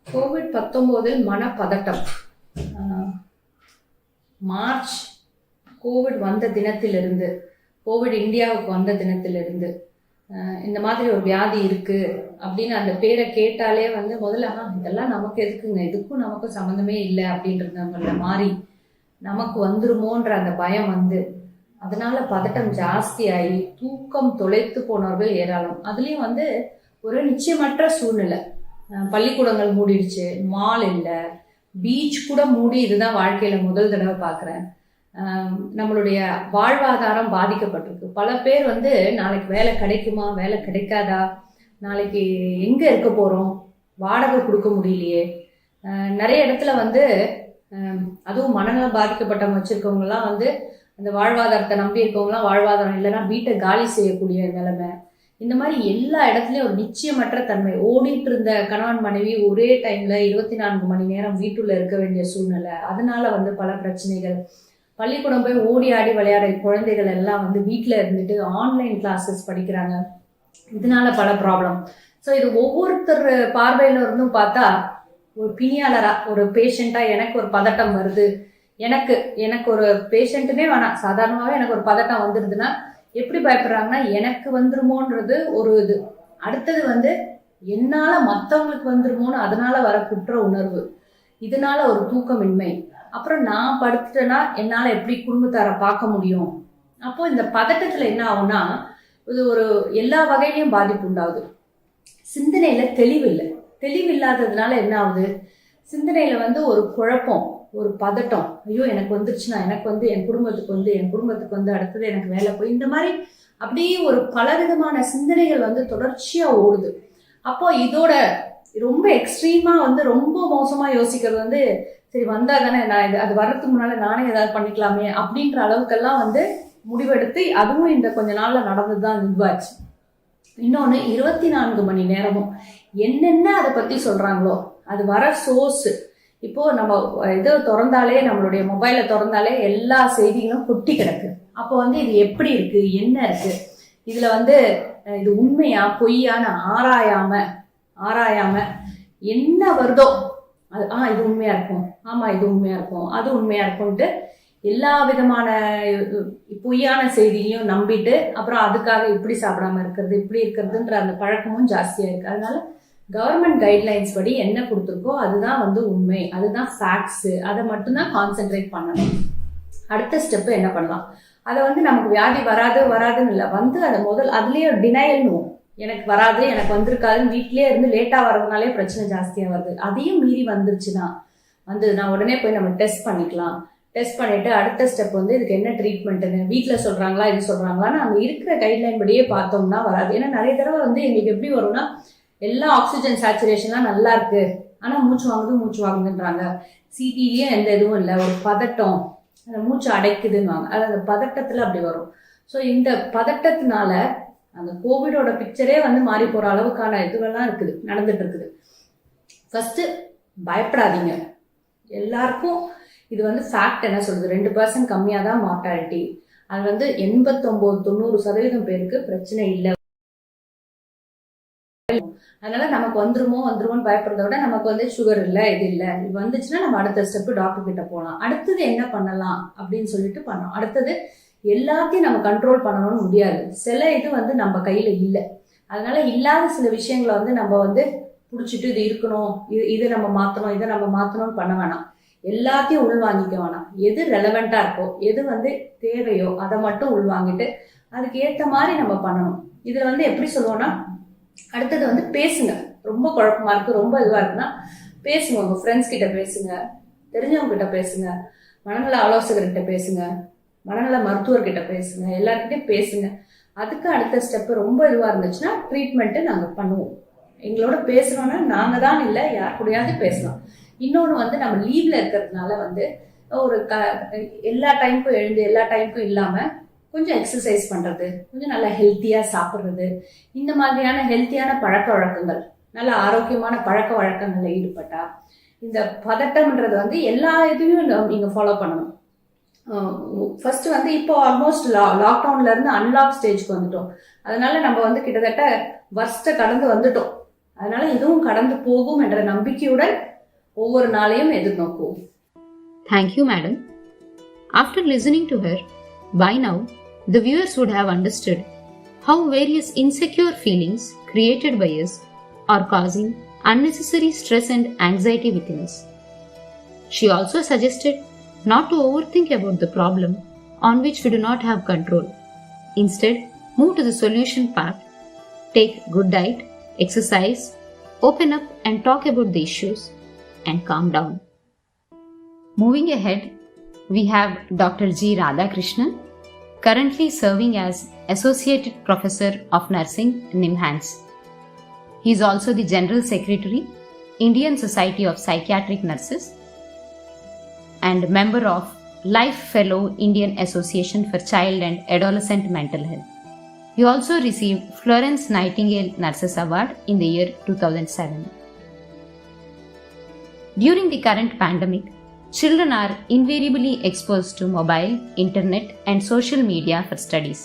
COVID-19 மனப்பதட்டம். March Covid வந்த தினத்திலிருந்து, Covid இந்தியாவுக்கு வந்த தினத்திலிருந்து இந்த மாதிரி ஒரு வியாதி இருக்கு அப்படின்னு அந்த பேரை கேட்டாலே முதல்ல இதெல்லாம் நமக்கு எதுக்குங்க, இதுக்கும் நமக்கும் சம்மந்தமே இல்லை அப்படின்றவங்கள மாறி நமக்கு வந்துருமோன்ற அந்த பயம் அதனால பதட்டம் ஜாஸ்தியாகி தூக்கம் தொலைத்து போனவர்கள் ஏராளம். அதுலயும் ஒரு நிச்சயமற்ற சூழ்நிலை. பள்ளிக்கூடங்கள் மூடிடுச்சு, மால் இல்லை, பீச் கூட மூடி. இதுதான் வாழ்க்கையில முதல் தடவை பார்க்குறேன். நம்மளுடைய வாழ்வாதாரம் பாதிக்கப்பட்டிருக்கு. பல பேர் நாளைக்கு வேலை கிடைக்குமா, வேலை கிடைக்காதா, நாளைக்கு எங்க இருக்க போறோம், வாடகை கொடுக்க முடியலையே. நிறைய இடத்துல அதுவும் மனநலம் பாதிக்கப்பட்டவங்க வச்சிருக்கவங்கலாம் அந்த வாழ்வாதாரத்தை நம்பி இருக்கவங்கலாம் வாழ்வாதாரம் இல்லைன்னா வீட்டை காலி செய்யக்கூடிய நிலைமை. இந்த மாதிரி எல்லா இடத்துலயும் ஒரு நிச்சயமற்ற தன்மை. ஓடிட்டு இருந்த கணவன் மனைவி ஒரே டைம்ல 24 மணி நேரம் வீட்டுல இருக்க வேண்டிய சூழ்நிலை. அதனால பல பிரச்சனைகள். பள்ளிக்கூடம் போய் ஓடி ஆடி விளையாட குழந்தைகள் எல்லாம் வீட்டுல இருந்துட்டு ஆன்லைன் கிளாஸஸ் படிக்கிறாங்க. இதனால பல ப்ராப்ளம். ஸோ இது ஒவ்வொருத்தர் பார்வையில இருந்தும் பார்த்தா, ஒரு பிணியாளரா, ஒரு பேஷண்டா எனக்கு ஒரு பதட்டம் வருது, எனக்கு ஒரு பேஷண்ட்டுமே வேணாம், சாதாரணமாவே எனக்கு ஒரு பதட்டம் வந்துருதுன்னா எப்படி பயப்படுறாங்கன்னா, எனக்கு வந்துருமோன்றது ஒரு இது. அடுத்தது என்னால மற்றவங்களுக்கு வந்துருமோன்னு அதனால வர குற்ற உணர்வு, இதனால ஒரு தூக்கமின்மை. அப்புறம் நான் படுத்துட்டேன்னா என்னால எப்படி குடும்பத்தாரை பார்க்க முடியும். அப்போ இந்த பதட்டத்துல என்ன ஆகும்னா, இது ஒரு எல்லா வகையிலையும் பாதிப்பு உண்டாகுது. சிந்தனையில தெளிவில்லாததுனால என்ன ஆகுது, சிந்தனையில ஒரு குழப்பம், ஒரு பதட்டம். ஐயோ எனக்கு வந்துருச்சுன்னா எனக்கு என் குடும்பத்துக்கு அடுத்தது எனக்கு வேலை போய், இந்த மாதிரி அப்படியே ஒரு பலவிதமான சிந்தனைகள் தொடர்ச்சியா ஓடுது. அப்போ இதோட ரொம்ப எக்ஸ்ட்ரீமா ரொம்ப மோசமா யோசிக்கிறது சரி வந்தா தானே, நான் அது வர்றதுக்கு முன்னால நானே ஏதாவது பண்ணிக்கலாமே அப்படின்ற அளவுக்கெல்லாம் முடிவெடுத்து, அதுவும் இந்த கொஞ்ச நாள்ல நடந்துதான் இதுவாச்சு. இன்னொன்னு 24 மணி நேரமும் என்னென்ன அதை பத்தி சொல்றாங்களோ அது வர சோர்ஸ். இப்போ நம்ம இதை திறந்தாலே, நம்மளுடைய மொபைலை திறந்தாலே எல்லா செய்திகளும் கொட்டி கிடக்கு. அப்போ இது எப்படி இருக்கு, என்ன இருக்கு, இதுல இது உண்மையா பொய்யான்னு ஆராயாம என்ன வருதோ அது இது உண்மையா இருக்கும், ஆமா இது உண்மையா இருக்கும், அது உண்மையா இருக்கும்ட்டு எல்லா விதமான பொய்யான செய்தியையும் நம்பிட்டு அப்புறம் அதுக்காக இப்படி சாப்பிடாம இருக்கிறது, இப்படி இருக்கிறதுன்ற அந்த பழக்கமும் ஜாஸ்தியா இருக்கு. அதனால கவர்மெண்ட் கைட்லைன்ஸ் படி என்ன கொடுத்துருக்கோ அதுதான் உண்மை, அதுதான் ஃபேக்ட்ஸ், அதை மட்டும்தான் கான்சென்ட்ரேட் பண்ணணும். அடுத்த ஸ்டெப் என்ன பண்ணலாம், அதை நமக்கு வியாதி வராதுன்னு இல்லை, அதை அதுலயே டினையல்னுவோம். எனக்கு வராது, எனக்கு வந்திருக்காதுன்னு வீட்லயே இருந்து லேட்டா வர்றதுனாலே பிரச்சனை ஜாஸ்தியா வருது. அதையும் மீறி வந்துருச்சுன்னா நான் உடனே போய் நம்ம டெஸ்ட் பண்ணிக்கலாம். டெஸ்ட் பண்ணிட்டு அடுத்த ஸ்டெப் இதுக்கு என்ன ட்ரீட்மெண்ட்னு வீட்டுல சொல்றாங்களா, இது சொல்றாங்களான்னு அங்க இருக்கிற கைட்லைன் படியே பார்த்தோம்னா வராது. ஏன்னா நிறைய தடவை எங்களுக்கு எப்படி வரும்னா, எல்லா ஆக்சிஜன் சேச்சுரேஷன்லாம் நல்லா இருக்கு, ஆனா மூச்சு வாங்குதுன்றாங்க. சிடிலயும் எந்த இதுவும் இல்லை, ஒரு பதட்டம், அந்த மூச்சு அடைக்குதுன்னுவாங்க. அது அந்த பதட்டத்துல அப்படி வரும். ஸோ இந்த பதட்டத்தினால அந்த கோவிடோட பிக்சரே மாறி போற அளவுக்கான இதுவெல்லாம் நடந்துட்டு இருக்குது. ஃபர்ஸ்ட் பயப்படாதீங்க. எல்லாருக்கும் இது ஃபேக்ட் என்ன சொல்லுது, 2% கம்மியா தான் மார்டாலிட்டி. அது 89-90% பேருக்கு பிரச்சனை இல்லை. அதனால நமக்கு வந்துருமோன்னு பயப்படுறத விட நமக்கு சுகர் இல்லை, இது இல்லை, இது வந்துச்சுன்னா நம்ம அடுத்த ஸ்டெப் டாக்டர் கிட்ட போகலாம். அடுத்தது என்ன பண்ணலாம் அப்படின்னு சொல்லிட்டு பண்ணோம். அடுத்தது எல்லாத்தையும் நம்ம கண்ட்ரோல் பண்ணணும்னு முடியாது. சில இது நம்ம கையில இல்லை. அதனால இல்லாத சில விஷயங்களை நம்ம பிடிச்சிட்டு இது இருக்கணும், இது நம்ம மாற்றணும், இதை நம்ம மாற்றணும்னு பண்ண வேணாம். எல்லாத்தையும் உள்வாங்கிக்க வேணாம். எது ரெலவெண்ட்டாக இருக்கோ, எது தேவையோ அதை மட்டும் உள்வாங்கிட்டு அதுக்கு ஏற்ற மாதிரி நம்ம பண்ணணும். இதில் எப்படி சொல்லுவோம்னா, அடுத்தது பேசுங்க. ரொம்ப குழப்பமா இருக்கு, ரொம்ப இதுவாக இருக்குன்னா பேசுங்க. உங்கள் ஃப்ரெண்ட்ஸ் கிட்ட பேசுங்க, தெரிஞ்சவங்க கிட்ட பேசுங்க, மனநல ஆலோசகர்கிட்ட பேசுங்க, மனநல மருத்துவர்கிட்ட பேசுங்க, எல்லாருக்கிட்டையும் பேசுங்க. அதுக்கு அடுத்த ஸ்டெப்பு ரொம்ப இதுவாக இருந்துச்சுன்னா ட்ரீட்மெண்ட்டு நாங்கள் பண்ணுவோம். எங்களோட பேசுகிறோன்னா நாங்கள் தான் இல்லை, யார் கூடயாவது பேசலாம். இன்னொன்று நம்ம லீவில் இருக்கிறதுனால ஒரு எல்லா டைமுக்கும் எழுந்து எல்லா டைமுக்கும் இல்லாமல் கொஞ்சம் எக்ஸசைஸ் பண்ணுறது, கொஞ்சம் நல்லா ஹெல்த்தியாக சாப்பிட்றது, இந்த மாதிரியான ஹெல்த்தியான பழக்க வழக்கங்கள், நல்ல ஆரோக்கியமான பழக்க வழக்கங்களில் ஈடுபட்டா இந்த பதட்டம்ன்றது எல்லா இதுவும் நீங்கள் ஃபாலோ பண்ணணும். ஃபர்ஸ்ட் இப்போ ஆல்மோஸ்ட் லாக்டவுன்ல இருந்து அன்லாக் ஸ்டேஜ்க்கு வந்துட்டோம். அதனால நம்ம கிட்டத்தட்ட வர்ஸ்ட்டை கடந்து வந்துட்டோம். அதனால இதுவும் கடந்து போகும் என்ற நம்பிக்கையுடன் ஒவ்வொரு நாளையும் எதிர்நோக்குவோம். Thank you, madam. After listening to her, by now, the viewers would have understood how various insecure feelings created by us are causing unnecessary stress and anxiety within us. She also suggested not to overthink about the problem on which we do not have control. Instead, move to the solution path, take good diet, exercise, open up and talk about the issues, and calm down. Moving ahead, we have Dr. G. Radhakrishnan, currently serving as Associate Professor of Nursing, NIMHANS. He is also the General Secretary, Indian Society of Psychiatric Nurses, and member of Life Fellow, Indian Association for Child and Adolescent Mental Health. He also received Florence Nightingale Nurses Award in the year 2007. During the current pandemic, children are invariably exposed to mobile, internet, and social media for studies.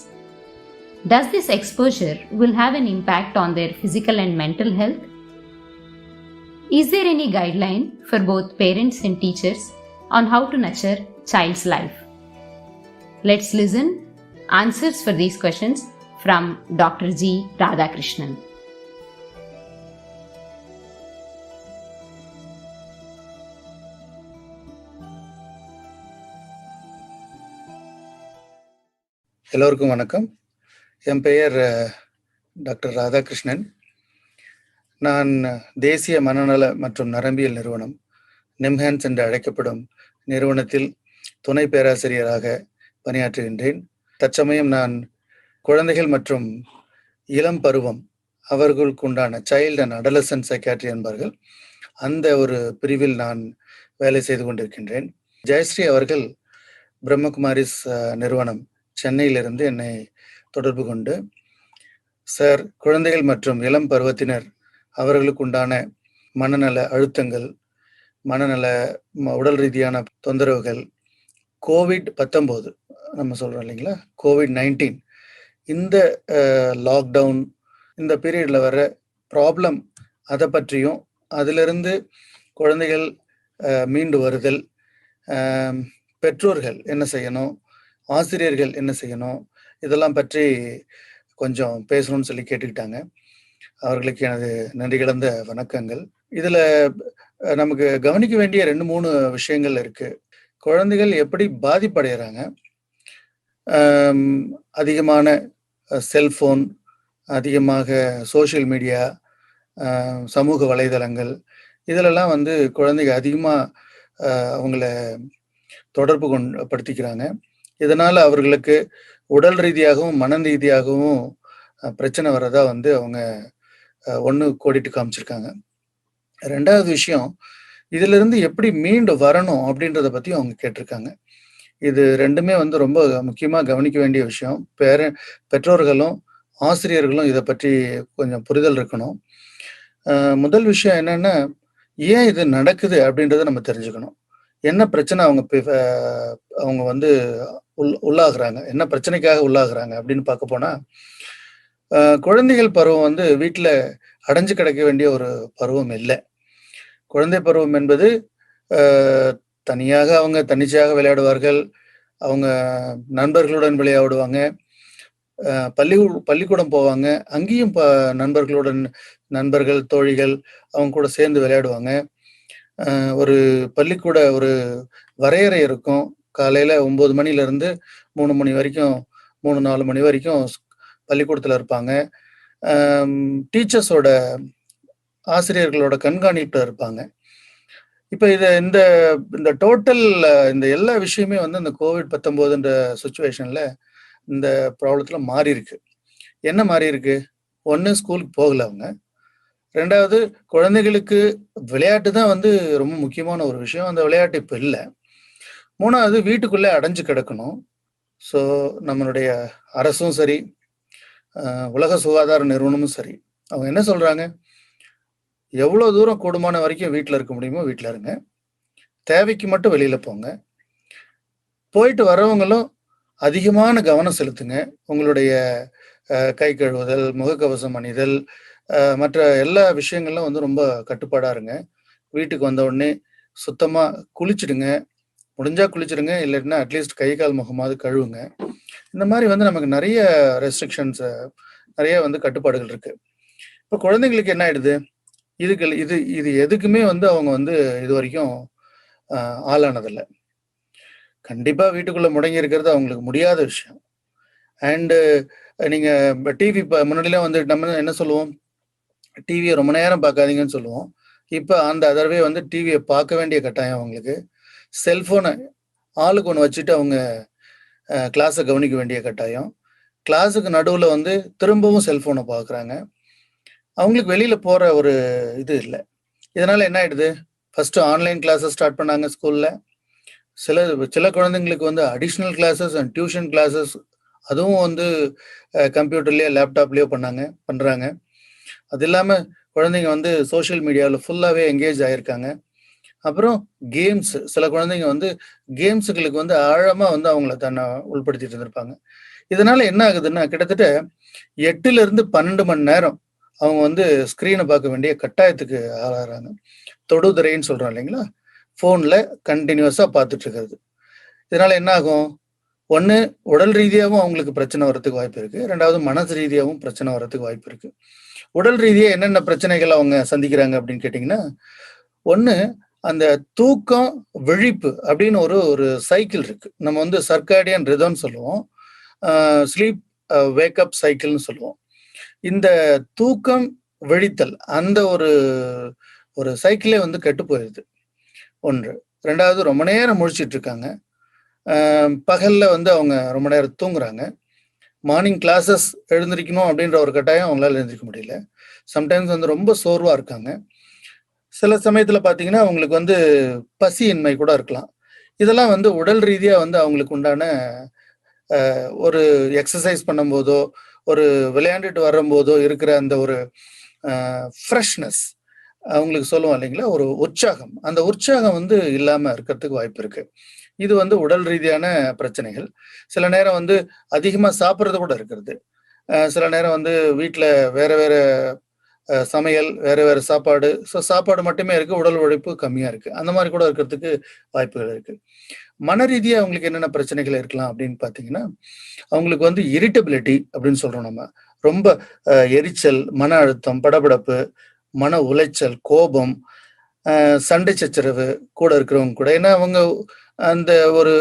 Does this exposure will have an impact on their physical and mental health? Is there any guideline for both parents and teachers on how to nurture child's life? Let's listen answers for these questions from Dr. G. Radhakrishnan. எல்லோருக்கும் வணக்கம். என் பெயர் doctor Radhakrishnan. நான் தேசிய மனநல மற்றும் நரம்பியல் நிறுவனம் NIMHANS என்று அழைக்கப்படும் நிறுவனத்தில் துணை பேராசிரியராக பணியாற்றுகின்றேன். தற்சமயம் நான் குழந்தைகள் மற்றும் இளம் பருவம் அவர்களுக்கு உண்டான சைல்டு அண்ட் அடலசன்ட் சைக்காட்ரி என்பார்கள், அந்த ஒரு பிரிவில் நான் வேலை செய்து கொண்டிருக்கின்றேன். ஜெயஸ்ரீ அவர்கள் பிரம்மகுமாரிஸ் நிறுவனம் சென்னையிலிருந்து என்னை தொடர்பு கொண்டு, சார், குழந்தைகள் மற்றும் இளம் பருவத்தினர் அவர்களுக்கு உண்டான மனநல அழுத்தங்கள், மனநல உடல் ரீதியான தொந்தரவுகள், COVID-19 நம்ம சொல்கிறோம் இல்லைங்களா, COVID-19 இந்த லாக்டவுன் இந்த பீரியடில் வர ப்ராப்ளம், அதை பற்றியும் அதிலிருந்து குழந்தைகள் மீண்டு வருதல், பெற்றோர்கள் என்ன செய்யணும், ஆசிரியர்கள் என்ன செய்யணும், இதெல்லாம் பற்றி கொஞ்சம் பேசணும்னு சொல்லி கேட்டுக்கிட்டாங்க. அவர்களுக்கு எனது நன்றி கலந்த வணக்கங்கள். இதில் நமக்கு கவனிக்க வேண்டிய 2-3 விஷயங்கள் இருக்கு. குழந்தைகள் எப்படி பாதிப்படைகிறாங்க, அதிகமான செல்ஃபோன், அதிகமாக சோஷியல் மீடியா, சமூக வலைதளங்கள், இதிலெல்லாம் குழந்தைங்க அதிகமாக அவங்கள தொடர்பு படுத்திக்கிறாங்க. இதனால் அவர்களுக்கு உடல் ரீதியாகவும் மன ரீதியாகவும் பிரச்சனை வரதா அவங்க ஒன்று கோடிட்டு காமிச்சிருக்காங்க. 2வது விஷயம், இதிலிருந்து எப்படி மீண்டு வரணும் அப்படின்றத பற்றி அவங்க கேட்டிருக்காங்க. இது 2மே ரொம்ப முக்கியமாக கவனிக்க வேண்டிய விஷயம். பெற்றோர்களும் ஆசிரியர்களும் இதை பற்றி கொஞ்சம் புரிதல் இருக்கணும். முதல் விஷயம் என்னன்னா, ஏன் இது நடக்குது அப்படின்றத நம்ம தெரிஞ்சுக்கணும். என்ன பிரச்சனை அவங்க உள்ளாகிறாங்க, என்ன பிரச்சனைக்காக உள்ளாகிறாங்க அப்படின்னு பார்க்க போனா, குழந்தைகள் பருவம் வீட்டில் அடைஞ்சு கிடக்க வேண்டிய ஒரு பருவம் இல்லை. குழந்தை பருவம் என்பது தனியாக அவங்க தன்னிச்சையாக விளையாடுவார்கள், அவங்க நண்பர்களுடன் விளையாடுவாங்க, பள்ளிக்கூடம் போவாங்க, அங்கேயும் நண்பர்களுடன் நண்பர்கள், தோழிகள் அவங்க கூட சேர்ந்து விளையாடுவாங்க. ஒரு பள்ளிக்கூட ஒரு வரையறை இருக்கும். காலையில் 9 மணிலேருந்து 3 மணி வரைக்கும் 3-4 மணி வரைக்கும் பள்ளிக்கூடத்தில் இருப்பாங்க. டீச்சர்ஸோட ஆசிரியர்களோட கண்காணிப்பில் இருப்பாங்க. இப்போ இந்த இந்த டோட்டல் இந்த எல்லா விஷயமே வந்து இந்த COVID-19 சுச்சுவேஷனில் இந்த ப்ராப்ளத்தில் மாறி இருக்கு. என்ன மாறி இருக்கு? ஒன்று, ஸ்கூலுக்கு போகல அவங்க. ரெண்டாவது, குழந்தைகளுக்கு விளையாட்டு தான் வந்து ரொம்ப முக்கியமான ஒரு விஷயம். அந்த விளையாட்டு இப்போ இல்லை. மூணாவது, வீட்டுக்குள்ளே அடைஞ்சு கிடக்கணும். ஸோ நம்மளுடைய அரசும் சரி, உலக சுகாதார நிறுவனமும் சரி, அவங்க என்ன சொல்கிறாங்க? எவ்வளோ தூரம் கூடுமான வரைக்கும் வீட்டில் இருக்க முடியுமோ வீட்டில் இருங்க, தேவைக்கு மட்டும் வெளியில் போங்க, போயிட்டு வரவங்களும் அதிகமான கவனம் செலுத்துங்க. உங்களுடைய கை கழுவுதல், முகக்கவசம் அணிதல், மற்ற எல்லா விஷயங்கள்லாம் வந்து ரொம்ப கட்டுப்பாடாக இருங்க. வீட்டுக்கு வந்த உடனே சுத்தமாக குளிச்சுடுங்க, முடிஞ்சால் குளிச்சுடுங்க, இல்லைன்னா அட்லீஸ்ட் கை கால் முகமாவது கழுவுங்க. இந்த மாதிரி வந்து நமக்கு நிறைய ரெஸ்ட்ரிக்ஷன்ஸ், நிறைய வந்து கட்டுப்பாடுகள் இருக்குது. இப்போ குழந்தைங்களுக்கு என்ன ஆயிடுது? இது எதுக்குமே வந்து அவங்க வந்து இது வரைக்கும் ஆளானதில்லை. கண்டிப்பாக வீட்டுக்குள்ளே முடங்கி இருக்கிறது அவங்களுக்கு முடியாத விஷயம். அண்டு நீங்கள் டிவி முன்னாடிலாம் வந்து நம்ம என்ன சொல்லுவோம்? டிவியை ரொம்ப நேரம் பார்க்காதீங்கன்னு சொல்லுவோம். இப்போ அந்த அதர்வே வந்து டிவியை பார்க்க வேண்டிய கட்டாயம் அவங்களுக்கு. செல்ஃபோனை ஆளுக்கு ஒன்று வச்சுட்டு அவங்க கிளாஸை கவனிக்க வேண்டிய கட்டாயம். கிளாஸுக்கு நடுவில் வந்து திரும்பவும் செல்ஃபோனை பார்க்குறாங்க. அவங்களுக்கு வெளியில் போகிற ஒரு இது இல்லை. இதனால் என்ன ஆகிடுது? ஃபஸ்ட்டு ஆன்லைன் கிளாஸஸ் ஸ்டார்ட் பண்ணாங்க ஸ்கூலில். சில குழந்தைங்களுக்கு வந்து additional classes and tuition classes, அதுவும் வந்து கம்ப்யூட்டர்லேயோ லேப்டாப்லேயோ பண்ணுறாங்க. அது இல்லாமல் குழந்தைங்க வந்து சோஷியல் மீடியாவில் ஃபுல்லாகவே எங்கேஜ் ஆகியிருக்காங்க. அப்புறம் கேம்ஸ், சில குழந்தைங்க வந்து கேம்ஸுகளுக்கு வந்து ஆழமாக வந்து அவங்கள தன்னை உள்படுத்திட்டு இருந்திருப்பாங்க. இதனால் என்ன ஆகுதுன்னா, கிட்டத்தட்ட 8லேருந்து 12 மணி நேரம் அவங்க வந்து ஸ்க்ரீனை பார்க்க வேண்டிய கட்டாயத்துக்கு ஆளாகிறாங்க. தொடுதிரைன்னு சொல்கிறோம் இல்லைங்களா, ஃபோனில் கண்டினியூஸாக பார்த்துட்டு இருக்கிறது. இதனால் என்ன ஆகும்? ஒன்று, உடல் ரீதியாகவும் அவங்களுக்கு பிரச்சனை வர்றதுக்கு வாய்ப்பு இருக்குது. ரெண்டாவது, மனசு ரீதியாகவும் பிரச்சனை வர்றதுக்கு வாய்ப்பு இருக்குது. உடல் ரீதியாக என்னென்ன பிரச்சனைகள் அவங்க சந்திக்கிறாங்க அப்படின்னு கேட்டிங்கன்னா, ஒன்று, அந்த தூக்கம் விழிப்பு அப்படின்னு ஒரு சைக்கிள் இருக்குது. நம்ம வந்து சர்க்காடியன் ரிதம்னு சொல்லுவோம், ஸ்லீப் வேக்கப் சைக்கிள்னு சொல்லுவோம். இந்த தூக்கம் விழித்தல் அந்த ஒரு சைக்கிளே வந்து கெட்டு போயிடுது. ஒன்று. ரெண்டாவது, ரொம்ப நேரம் முழிச்சிட்டு இருக்காங்க. பகலில் வந்து அவங்க ரொம்ப நேரம் தூங்குறாங்க. மார்னிங் கிளாஸஸ் எழுந்திரிக்கணும் அப்படின்ற ஒரு கட்டாயம் அவங்களால எழுந்திரிக்க முடியல. சம்டைம்ஸ் வந்து ரொம்ப சோர்வாக இருக்காங்க. சில சமயத்தில் பார்த்தீங்கன்னா அவங்களுக்கு வந்து பசியின்மை கூட இருக்கலாம். இதெல்லாம் வந்து உடல் ரீதியாக வந்து அவங்களுக்கு உண்டான ஒரு எக்ஸசைஸ் பண்ணும்போதோ, ஒரு விளையாண்டுட்டு வரும்போதோ இருக்கிற அந்த ஒரு ஃப்ரெஷ்னஸ், அவங்களுக்கு சொல்லுவோம் இல்லைங்களா, ஒரு உற்சாகம், அந்த உற்சாகம் வந்து இல்லாமல் இருக்கிறதுக்கு வாய்ப்பு இருக்குது. இது வந்து உடல் ரீதியான பிரச்சனைகள். சில நேரம் வந்து அதிகமாக சாப்பிட்றது கூட இருக்கிறது. சில நேரம் வந்து வீட்டில் வேறு வேறு சமையல், வேறு வேறு சாப்பாடு, ஸோ சாப்பாடு மட்டுமே இருக்குது, உடல் உழைப்பு கம்மியாக இருக்குது. அந்த மாதிரி கூட இருக்கிறதுக்கு வாய்ப்புகள் இருக்குது. மன ரீதியாக அவங்களுக்கு என்னென்ன பிரச்சனைகள் இருக்கலாம் அப்படின்னு பார்த்தீங்கன்னா, அவங்களுக்கு வந்து இரிட்டபிலிட்டி அப்படின்னு சொல்கிறோம் நம்ம. ரொம்ப எரிச்சல், மன அழுத்தம், படபடப்பு, மன உளைச்சல், கோபம், சண்டை சச்சரவு கூட இருக்கிறவங்க கூட. ஏன்னா அவங்க அந்த ஒரு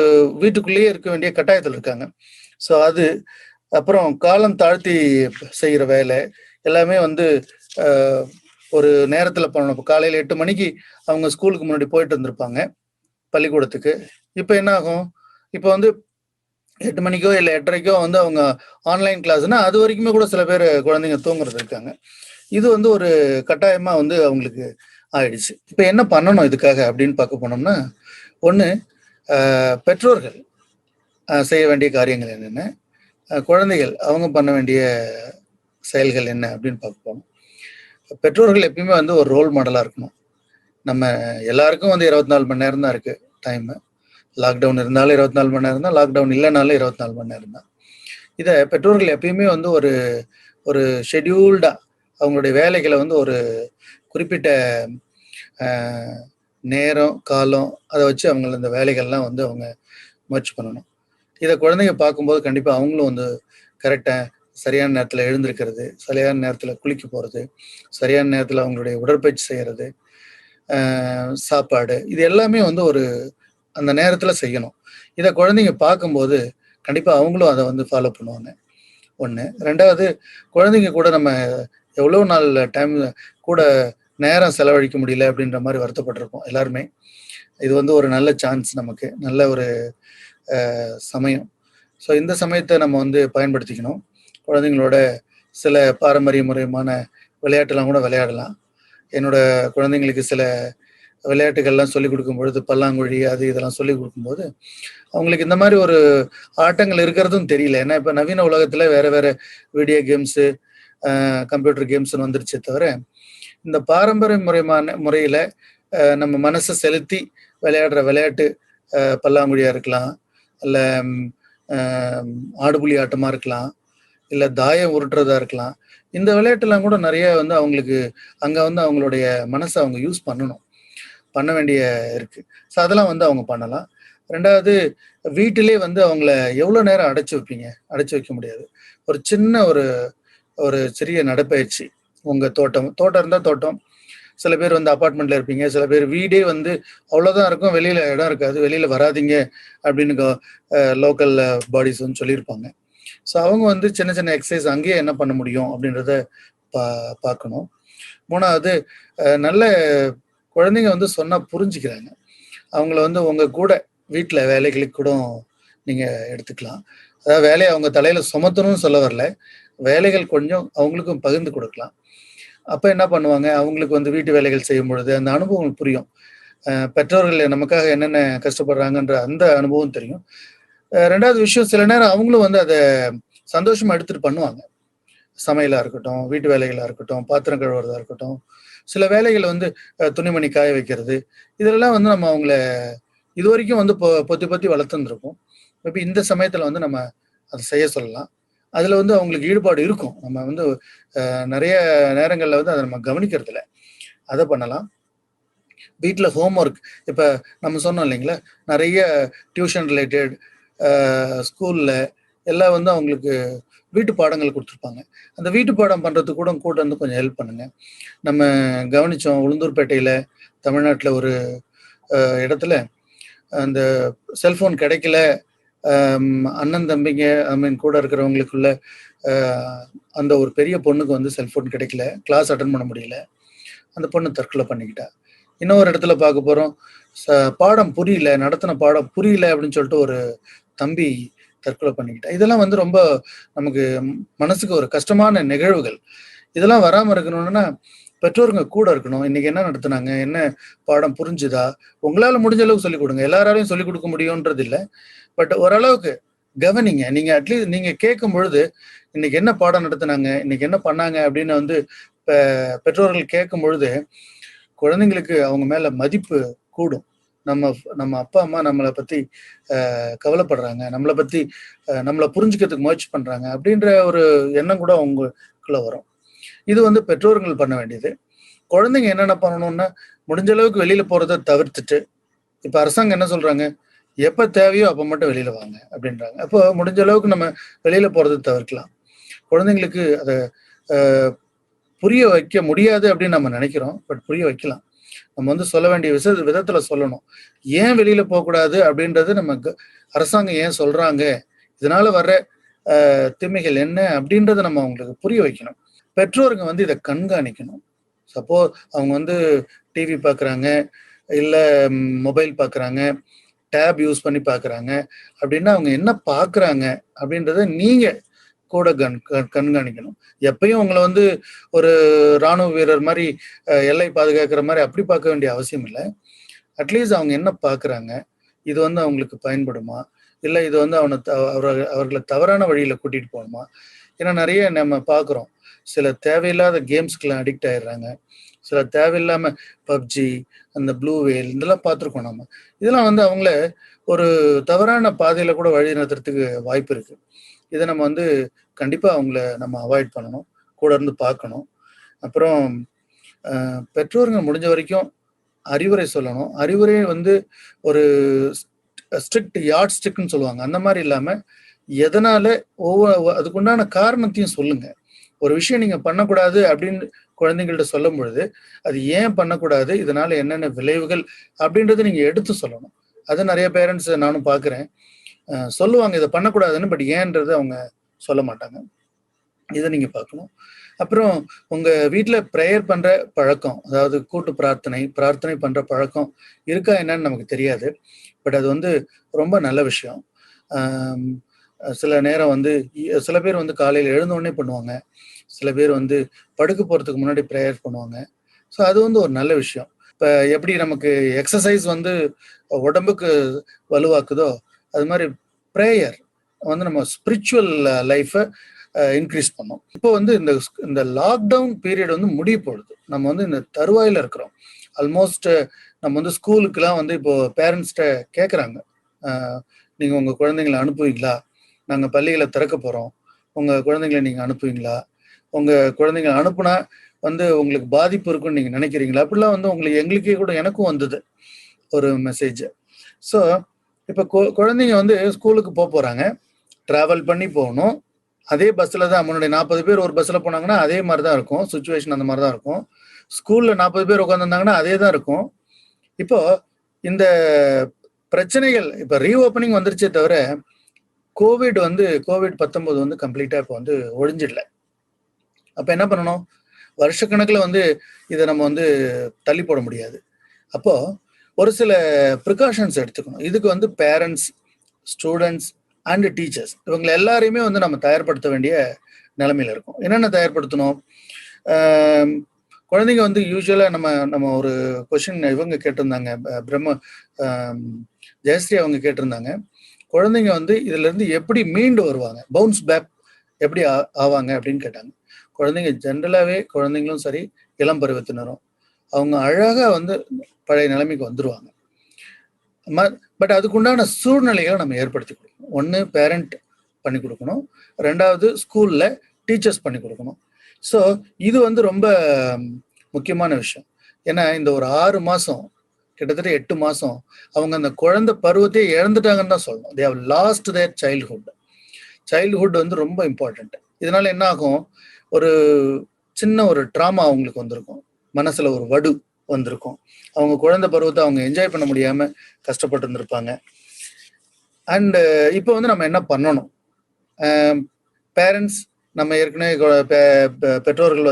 வீட்டுக்குள்ளேயே இருக்க வேண்டிய கட்டாயத்தில் இருக்காங்க. ஸோ அது, அப்புறம் காலம் தாழ்த்தி செய்கிற வேலை எல்லாமே வந்து ஒரு நேரத்தில் பண்ணணும். இப்போ காலையில் 8 மணிக்கு அவங்க ஸ்கூலுக்கு முன்னாடி போயிட்டு இருந்திருப்பாங்க பள்ளிக்கூடத்துக்கு. இப்போ என்ன ஆகும்? இப்போ வந்து 8 மணிக்கோ இல்லை 8:30க்கோ வந்து அவங்க ஆன்லைன் கிளாஸ்னா அது வரைக்குமே கூட சில பேர் குழந்தைங்க தூங்குறது இருக்காங்க. இது வந்து ஒரு கட்டாயமாக வந்து அவங்களுக்கு ஆயிடுச்சு. இப்போ என்ன பண்ணணும் இதுக்காக அப்படின்னு பார்க்க போனோம்னா, ஒன்று, பெற்றோர்கள் செய்ய வேண்டிய காரியங்கள் என்னென்ன, குழந்தைகள் அவங்க பண்ண வேண்டிய செயல்கள் என்ன அப்படின்னு பார்க்க போனோம். பெற்றோர்கள் எப்பயுமே வந்து ஒரு ரோல் மாடலாக இருக்கணும். நம்ம எல்லாருக்கும் வந்து 24 மணி நேரம் தான் இருக்குது டைமு. லாக்டவுன் இருந்தாலும் 24 மணி நேரம் தான், லாக்டவுன் இல்லைனாலும் 24 மணி நேரம் தான். இதை பெற்றோர்கள் எப்பயுமே வந்து ஒரு ஷெட்யூல்டாக அவங்களுடைய வேலைகளை வந்து ஒரு குறிப்பிட்ட நேரம், காலம், அதை வச்சு அவங்கள இந்த வேலைகள்லாம் வந்து அவங்க முயற்சி பண்ணணும். இதை குழந்தைங்க பார்க்கும்போது கண்டிப்பாக அவங்களும் வந்து கரெக்டாக சரியான நேரத்தில் எழுந்திருக்கிறது, சரியான நேரத்தில் குளிக்க போகிறது, சரியான நேரத்தில் அவங்களுடைய உடற்பயிற்சி செய்கிறது, சாப்பாடு, இது எல்லாமே வந்து ஒரு அந்த நேரத்தில் செய்யணும். இதை குழந்தைங்க பார்க்கும்போது கண்டிப்பாக அவங்களும் அதை வந்து ஃபாலோ பண்ணுவாங்க. ஒன்று. ரெண்டாவது, குழந்தைங்க கூட நம்ம எவ்வளோ நாள் டைம் கூட நேரம் செலவழிக்க முடியல அப்படின்ற மாதிரி வருத்தப்பட்டிருப்போம் எல்லாருமே. இது வந்து ஒரு நல்ல சான்ஸ், நமக்கு நல்ல ஒரு சமயம். ஸோ இந்த சமயத்தை நம்ம வந்து பயன்படுத்திக்கணும். குழந்தைங்களோட சில பாரம்பரியமுறையமான விளையாட்டுலாம் கூட விளையாடலாம். என்னோட குழந்தைங்களுக்கு சில விளையாட்டுகள்லாம் சொல்லிக் கொடுக்கும் பொழுது, பல்லாங்குழி அது இதெல்லாம் சொல்லிக் கொடுக்கும்போது அவங்களுக்கு இந்த மாதிரி ஒரு ஆட்டங்கள் இருக்கிறதும் தெரியல. ஏன்னா இப்போ நவீன உலகத்தில் வேற வேற வீடியோ கேம்ஸு, கம்ப்யூட்டர் கேம்ஸ்னு வந்துருச்சே தவிர, இந்த பாரம்பரிய முறையில் நம்ம மனசை செலுத்தி விளையாடுற விளையாட்டு, பல்லாங்குழியாக இருக்கலாம், இல்லை ஆடுபுலி ஆட்டமாக இருக்கலாம், இல்லை தாயம் உருட்டுறதா இருக்கலாம். இந்த விளையாட்டுலாம் கூட நிறைய வந்து அவங்களுக்கு அங்கே வந்து அவங்களுடைய மனசை அவங்க யூஸ் பண்ண வேண்டிய இருக்கு. ஸோ அதெல்லாம் வந்து அவங்க பண்ணலாம். ரெண்டாவது, வீட்டிலே வந்து அவங்கள எவ்வளோ நேரம் அடைச்சி வைக்க முடியாது. ஒரு சின்ன ஒரு சிறிய நடைப்பயிற்சி. உங்கள் தோட்டம் இருந்தால் தோட்டம், சில பேர் வந்து அப்பார்ட்மெண்ட்டில் இருப்பீங்க, சில பேர் வீடே வந்து அவ்வளோதான் இருக்கும், வெளியில் இடம் இருக்காது, வெளியில் வராதிங்க அப்படின்னு லோக்கல் பாடிஸ் வந்து சொல்லியிருப்பாங்க. ஸோ அவங்க வந்து சின்ன சின்ன எக்ஸசைஸ் அங்கேயே என்ன பண்ண முடியும் அப்படின்றத பார்க்கணும். மூணாவது, நல்ல குழந்தைங்க வந்து சொன்னால் புரிஞ்சுக்கிறாங்க. அவங்கள வந்து உங்கள் கூட வீட்டில் வேலைகளுக்கு கூட நீங்கள் எடுத்துக்கலாம். அதாவது வேலையை அவங்க தலையில் சுமத்தணும்னு சொல்ல வரல, வேலைகள் கொஞ்சம் அவங்களுக்கும் பகிர்ந்து கொடுக்கலாம். அப்போ என்ன பண்ணுவாங்க, அவங்களுக்கு வந்து வீட்டு வேலைகள் செய்யும் பொழுது அந்த அனுபவம் புரியும். பெற்றோர்கள் நமக்காக என்னென்ன கஷ்டப்படுறாங்கன்ற அந்த அனுபவம் தெரியும். ரெண்டாவது விஷயம், சில நேரம் அவங்களும் வந்து அதை சந்தோஷமாக எடுத்துகிட்டு பண்ணுவாங்க. சமையலாக இருக்கட்டும், வீட்டு வேலைகளாக இருக்கட்டும், பாத்திரம் கழுவுறதா இருக்கட்டும், சில வேலைகளை வந்து துணிமணி காய வைக்கிறது, இதெல்லாம் வந்து நம்ம அவங்கள இது வரைக்கும் வந்து பொத்தி வளர்த்துருந்துருப்போம். மேபி இந்த சமயத்தில் வந்து நம்ம அதை செய்ய சொல்லலாம். அதில் வந்து அவங்களுக்கு ஈடுபாடு இருக்கும். நம்ம வந்து நிறைய நேரங்களில் வந்து அதை நம்ம கவனிக்கிறது இல்லை, அதை பண்ணலாம். வீட்டில் ஹோம்ஒர்க், இப்போ நம்ம சொன்னோம் இல்லைங்களா, நிறைய டியூஷன் ரிலேட்டட் ஸ்கூலில் எல்லாம் வந்து அவங்களுக்கு வீட்டு பாடங்கள் கொடுத்துருப்பாங்க. அந்த வீட்டு பாடம் பண்ணுறதுக்கு கூட வந்து கொஞ்சம் ஹெல்ப் பண்ணுங்கள். நம்ம கவனித்தோம், உளுந்தூர்பேட்டையில் தமிழ்நாட்டில் ஒரு இடத்துல அந்த செல்ஃபோன் கிடைக்கல, அண்ணன் தம்பிங்க கூட இருக்கிறவங்களுக்குள்ள அந்த ஒரு பெரிய பொண்ணுக்கு வந்து செல்ஃபோன் கிடைக்கல, கிளாஸ் அட்டன் பண்ண முடியல, அந்த பொண்ணு தற்கொலை பண்ணிக்கிட்டா. இன்னொரு இடத்துல பார்க்க போகிறோம், பாடம் புரியல, நடத்தின பாடம் புரியல அப்படின்னு சொல்லிட்டு ஒரு தம்பி தற்கொலை பண்ணிக்கிட்டா. இதெல்லாம் வந்து ரொம்ப நமக்கு மனசுக்கு ஒரு கஷ்டமான நிகழ்வுகள். இதெல்லாம் வராமல் இருக்கணும்னா பெற்றோருங்க கூட இருக்கணும். இன்னைக்கு என்ன நடத்துனாங்க, என்ன பாடம் புரிஞ்சுதா, உங்களால் முடிஞ்ச அளவுக்கு சொல்லிக் கொடுங்க. எல்லாராலையும் சொல்லிக் கொடுக்க முடியும்ன்றது இல்லை, பட் ஓரளவுக்கு கவனிங்க. நீங்க அட்லீஸ்ட் நீங்க கேட்கும் பொழுது இன்னைக்கு என்ன பாடம் நடத்துனாங்க, இன்னைக்கு என்ன பண்ணாங்க அப்படின்னு வந்து பெற்றோர்கள் கேட்கும் பொழுது குழந்தைங்களுக்கு அவங்க மேல மதிப்பு கூடும். நம்ம அப்பா அம்மா நம்மளை பத்தி கவலைப்படுறாங்க, நம்மளை புரிஞ்சுக்கிறதுக்கு முயற்சி பண்றாங்க அப்படின்ற ஒரு எண்ணம் கூட அவங்களுக்குள்ள வரும். இது வந்து பெற்றோர்கள் பண்ண வேண்டியது. குழந்தைங்க என்னென்ன பண்ணணும்னா, முடிஞ்ச அளவுக்கு வெளியில போறதை தவிர்த்துட்டு, இப்ப அரசாங்கம் என்ன சொல்றாங்க, எப்ப தேவையோ அப்ப மட்டும் வெளியில வாங்க அப்படின்றாங்க. அப்போ முடிஞ்ச அளவுக்கு நம்ம வெளியில போறதை தவிர்க்கலாம். குழந்தைங்களுக்கு அதை புரிய வைக்க முடியாது அப்படின்னு நம்ம நினைக்கிறோம், பட் புரிய வைக்கலாம். நம்ம வந்து சொல்ல வேண்டிய விதத்துல சொல்லணும். ஏன் வெளியில போகக்கூடாது அப்படின்றது நம்ம அரசாங்கம் ஏன் சொல்றாங்க, இதனால வர்ற தீமைகள் என்ன அப்படின்றத நம்ம அவங்களுக்கு புரிய வைக்கணும். பெற்றோருங்க வந்து இதை கண்காணிக்கணும். சப்போஸ் அவங்க வந்து டிவி பார்க்குறாங்க, இல்லை மொபைல் பார்க்குறாங்க, டேப் யூஸ் பண்ணி பார்க்குறாங்க அப்படின்னா அவங்க என்ன பார்க்குறாங்க அப்படின்றத நீங்கள் கூட கண்காணிக்கணும். எப்பயும் உங்களை வந்து ஒரு இராணுவ வீரர் மாதிரி எல்லை பாதுகாக்கிற மாதிரி அப்படி பார்க்க வேண்டிய அவசியம் இல்லை. அட்லீஸ்ட் அவங்க என்ன பார்க்குறாங்க, இது வந்து அவங்களுக்கு பயன்படுமா, இல்லை இது வந்து அவர்களை தவறான வழியில் கூட்டிகிட்டு போகணுமா. ஏன்னா நிறைய நம்ம பார்க்குறோம், சில தேவையில்லாத கேம்ஸ்க்கெல்லாம் அடிக்ட் ஆயிடுறாங்க, சில தேவையில்லாமல் பப்ஜி, அந்த ப்ளூ வேல் இதெல்லாம் பார்த்துருக்கோம் நம்ம. இதெல்லாம் வந்து அவங்கள ஒரு தவறான பாதையில் கூட வழி நடத்துறதுக்கு வாய்ப்பு இருக்குது. இதை நம்ம வந்து கண்டிப்பாக அவங்கள நம்ம அவாய்ட் பண்ணணும், கூட இருந்து பார்க்கணும். அப்புறம் பெற்றோருங்க முடிஞ்ச வரைக்கும் அறிவுரை சொல்லணும். அறிவுரை வந்து ஒரு ஸ்ட்ரிக்ட் யார்ட் ஸ்டிக்னு சொல்லுவாங்க, அந்த மாதிரி இல்லாமல் எதனால அதுக்குண்டான காரணத்தையும் சொல்லுங்க. ஒரு விஷயம் நீங்க பண்ணக்கூடாது அப்படின்னு குழந்தைங்கள்ட்ட சொல்லும் பொழுது அது ஏன் பண்ணக்கூடாது, இதனால என்னென்ன விளைவுகள் அப்படின்றத நீங்க எடுத்து சொல்லணும். அதை நிறைய பேரண்ட்ஸ் நானும் பார்க்குறேன், சொல்லுவாங்க இதை பண்ணக்கூடாதுன்னு, பட் ஏன்றது அவங்க சொல்ல மாட்டாங்க. இதை நீங்க பார்க்கணும். அப்புறம் உங்க வீட்டில் ப்ரேயர் பண்ற பழக்கம், அதாவது கூட்டு பிரார்த்தனை பண்ற பழக்கம் இருக்கா என்னன்னு நமக்கு தெரியாது. பட் அது வந்து ரொம்ப நல்ல விஷயம். சில நேரம் சில பேர் காலையில் எழுந்தோடனே பண்ணுவாங்க, சில பேர் படுக்க போறதுக்கு முன்னாடி ப்ரேயர் பண்ணுவாங்க. ஸோ அது ஒரு நல்ல விஷயம். இப்போ எப்படி நமக்கு எக்ஸசைஸ் உடம்புக்கு வலுவாக்குதோ, அது மாதிரி ப்ரேயர் நம்ம ஸ்பிரிச்சுவல் லைஃபை இன்க்ரீஸ் பண்ணோம். இப்போ இந்த லாக்டவுன் பீரியட் முடிய போடுது. நம்ம இந்த தருவாயில் இருக்கிறோம். ஆல்மோஸ்ட் நம்ம ஸ்கூலுக்குலாம் இப்போ பேரண்ட்ஸ்கிட்ட கேட்குறாங்க, நீங்கள் உங்கள் குழந்தைங்களை அனுப்புவீங்களா, நாங்கள் பள்ளிகளை திறக்க போகிறோம், உங்கள் குழந்தைங்களை நீங்கள் அனுப்புவீங்களா, உங்கள் குழந்தைங்களை அனுப்புனா உங்களுக்கு பாதிப்பு இருக்குன்னு நீங்கள் நினைக்கிறீங்களா, அப்படிலாம் உங்களுக்கு எங்களுக்கே கூட எனக்கும் வந்தது ஒரு மெசேஜ். ஸோ இப்போ குழந்தைங்க ஸ்கூலுக்கு போகிறாங்க, ட்ராவல் பண்ணி போகணும். அதே பஸ்ஸில் தான் முன்னாடி 40 பேர் ஒரு பஸ்ஸில் போனாங்கன்னா அதே மாதிரி தான் இருக்கும், சுச்சுவேஷன் அந்த மாதிரி தான் இருக்கும். ஸ்கூலில் 40 பேர் உட்காந்துருந்தாங்கன்னா அதே தான் இருக்கும். இப்போ இந்த பிரச்சனைகள் இப்போ ரீஓப்பனிங் வந்துருச்சே தவிர கோவிட்-19 கம்ப்ளீட்டாக இப்போ ஒழிஞ்சிடல. அப்போ என்ன பண்ணணும், வருஷக்கணக்கில் இதை நம்ம தள்ளி போட முடியாது. அப்போ ஒரு சில ப்ரிகாஷன்ஸ் எடுத்துக்கணும். இதுக்கு பேரண்ட்ஸ், ஸ்டூடெண்ட்ஸ் அண்ட் டீச்சர்ஸ் இவங்களை எல்லாரையுமே நம்ம தயார்படுத்த வேண்டிய நிலைமையில இருக்கும். என்னென்ன தயார்படுத்தணும், குழந்தைங்க யூஸ்வலாக நம்ம ஒரு கொஷின் இவங்க கேட்டிருந்தாங்க, ஜெயஸ்ரீ அவங்க கேட்டிருந்தாங்க, குழந்தைங்க இதுல இருந்து எப்படி மீண்டு வருவாங்க, பவுன்ஸ் பேக் எப்படி ஆவாங்க அப்படின்னு கேட்டாங்க. குழந்தைங்க ஜென்ரலாகவே குழந்தைங்களும் சரி இளம் பருவத்தினரும் அவங்க அழகா பழைய நிலைமைக்கு வந்துருவாங்க. பட் அதுக்குண்டான சூழ்நிலைகளை நம்ம ஏற்படுத்தி கொடுக்கணும். ஒன்று பேரண்ட் பண்ணி கொடுக்கணும், ரெண்டாவது ஸ்கூல்ல டீச்சர்ஸ் பண்ணி கொடுக்கணும். ஸோ இது ரொம்ப முக்கியமான விஷயம். ஏன்னா இந்த ஒரு 6 மாசம், கிட்டத்தட்ட 8 மாசம் அவங்க அந்த குழந்தை பருவத்தையே இழந்துட்டாங்கன்னு தான் சொல்லணும். They have lost their childhood ரொம்ப இம்பார்ட்டன்ட். இதனால என்ன ஆகும், ஒரு சின்ன ஒரு ட்ராமா அவங்களுக்கு வந்திருக்கும், மனசுல ஒரு வடு வந்திருக்கும். அவங்க குழந்தை பருவத்தை அவங்க என்ஜாய் பண்ண முடியாம கஷ்டப்பட்டு இருந்திருப்பாங்க. அண்ட் இப்போ நம்ம என்ன பண்ணணும், பேரண்ட்ஸ் நம்ம ஏற்கனவே பெற்றோர்கள்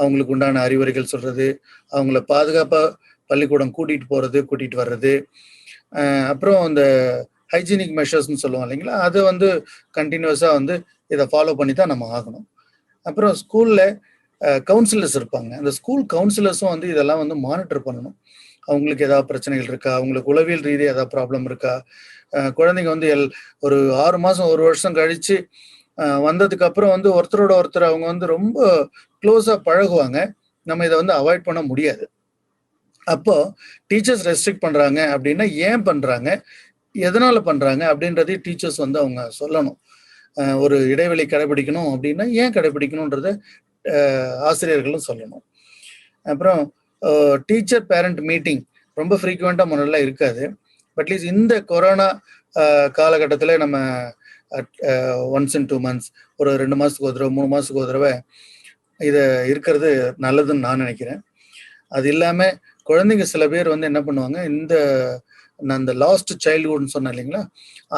அவங்களுக்கு உண்டான அறிவுரைகள் சொல்றது, அவங்கள பாதுகாப்பா பள்ளிக்கூடம் கூட்டிட்டு வர்றது, அப்புறம் இந்த ஹைஜீனிக் மெஷர்ஸ்ன்னு சொல்லுவோம் இல்லைங்களா, அதை கண்டினியூஸா இதை ஃபாலோ பண்ணி தான் நம்ம ஆகணும். அப்புறம் ஸ்கூல்ல கவுன்சிலர்ஸ் இருப்பாங்க, அந்த ஸ்கூல் கவுன்சிலர்ஸும் இதெல்லாம் மானிட்டர் பண்ணணும். அவங்களுக்கு ஏதாவது பிரச்சனைகள் இருக்கா, அவங்களுக்கு உளவியல் ரீதியாக ஏதாவது ப்ராப்ளம் இருக்கா, குழந்தைங்க ஒரு 6 மாசம் 1 வருஷம் கழிச்சு வந்ததுக்கு அப்புறம் ஒருத்தரோட ஒருத்தர் அவங்க ரொம்ப க்ளோஸா பழகுவாங்க. நம்ம இதை அவாய்ட் பண்ண முடியாது. அப்போ டீச்சர்ஸ் ரெஸ்ட்ரிக்ட் பண்றாங்க அப்படின்னா ஏன் பண்றாங்க, எதனால பண்றாங்க அப்படின்றதையும் டீச்சர்ஸ் அவங்க சொல்லணும். ஒரு இடைவெளி கடைபிடிக்கணும் அப்படின்னா ஏன் கடைபிடிக்கணும்ன்றத ஆசிரியர்களும் சொல்லணும். அப்புறம் டீச்சர் பேரண்ட் மீட்டிங் ரொம்ப ஃப்ரீக்வெண்டா முன்னாடிலாம் இருக்காது. அட்லீஸ்ட் இந்த கொரோனா காலகட்டத்தில் நம்ம ஒன்ஸ் இன் 2 months, ஒரு 2 மாசத்துக்கு ஒரு தடவை, 3 மாசத்துக்கு ஒரு தடவை இதை இருக்கிறது நல்லதுன்னு நான் நினைக்கிறேன். அது இல்லாம குழந்தைங்க சில பேர் என்ன பண்ணுவாங்க, நான் இந்த லாஸ்ட் சைல்ட்ஹுட்னு சொன்னேன் இல்லைங்களா,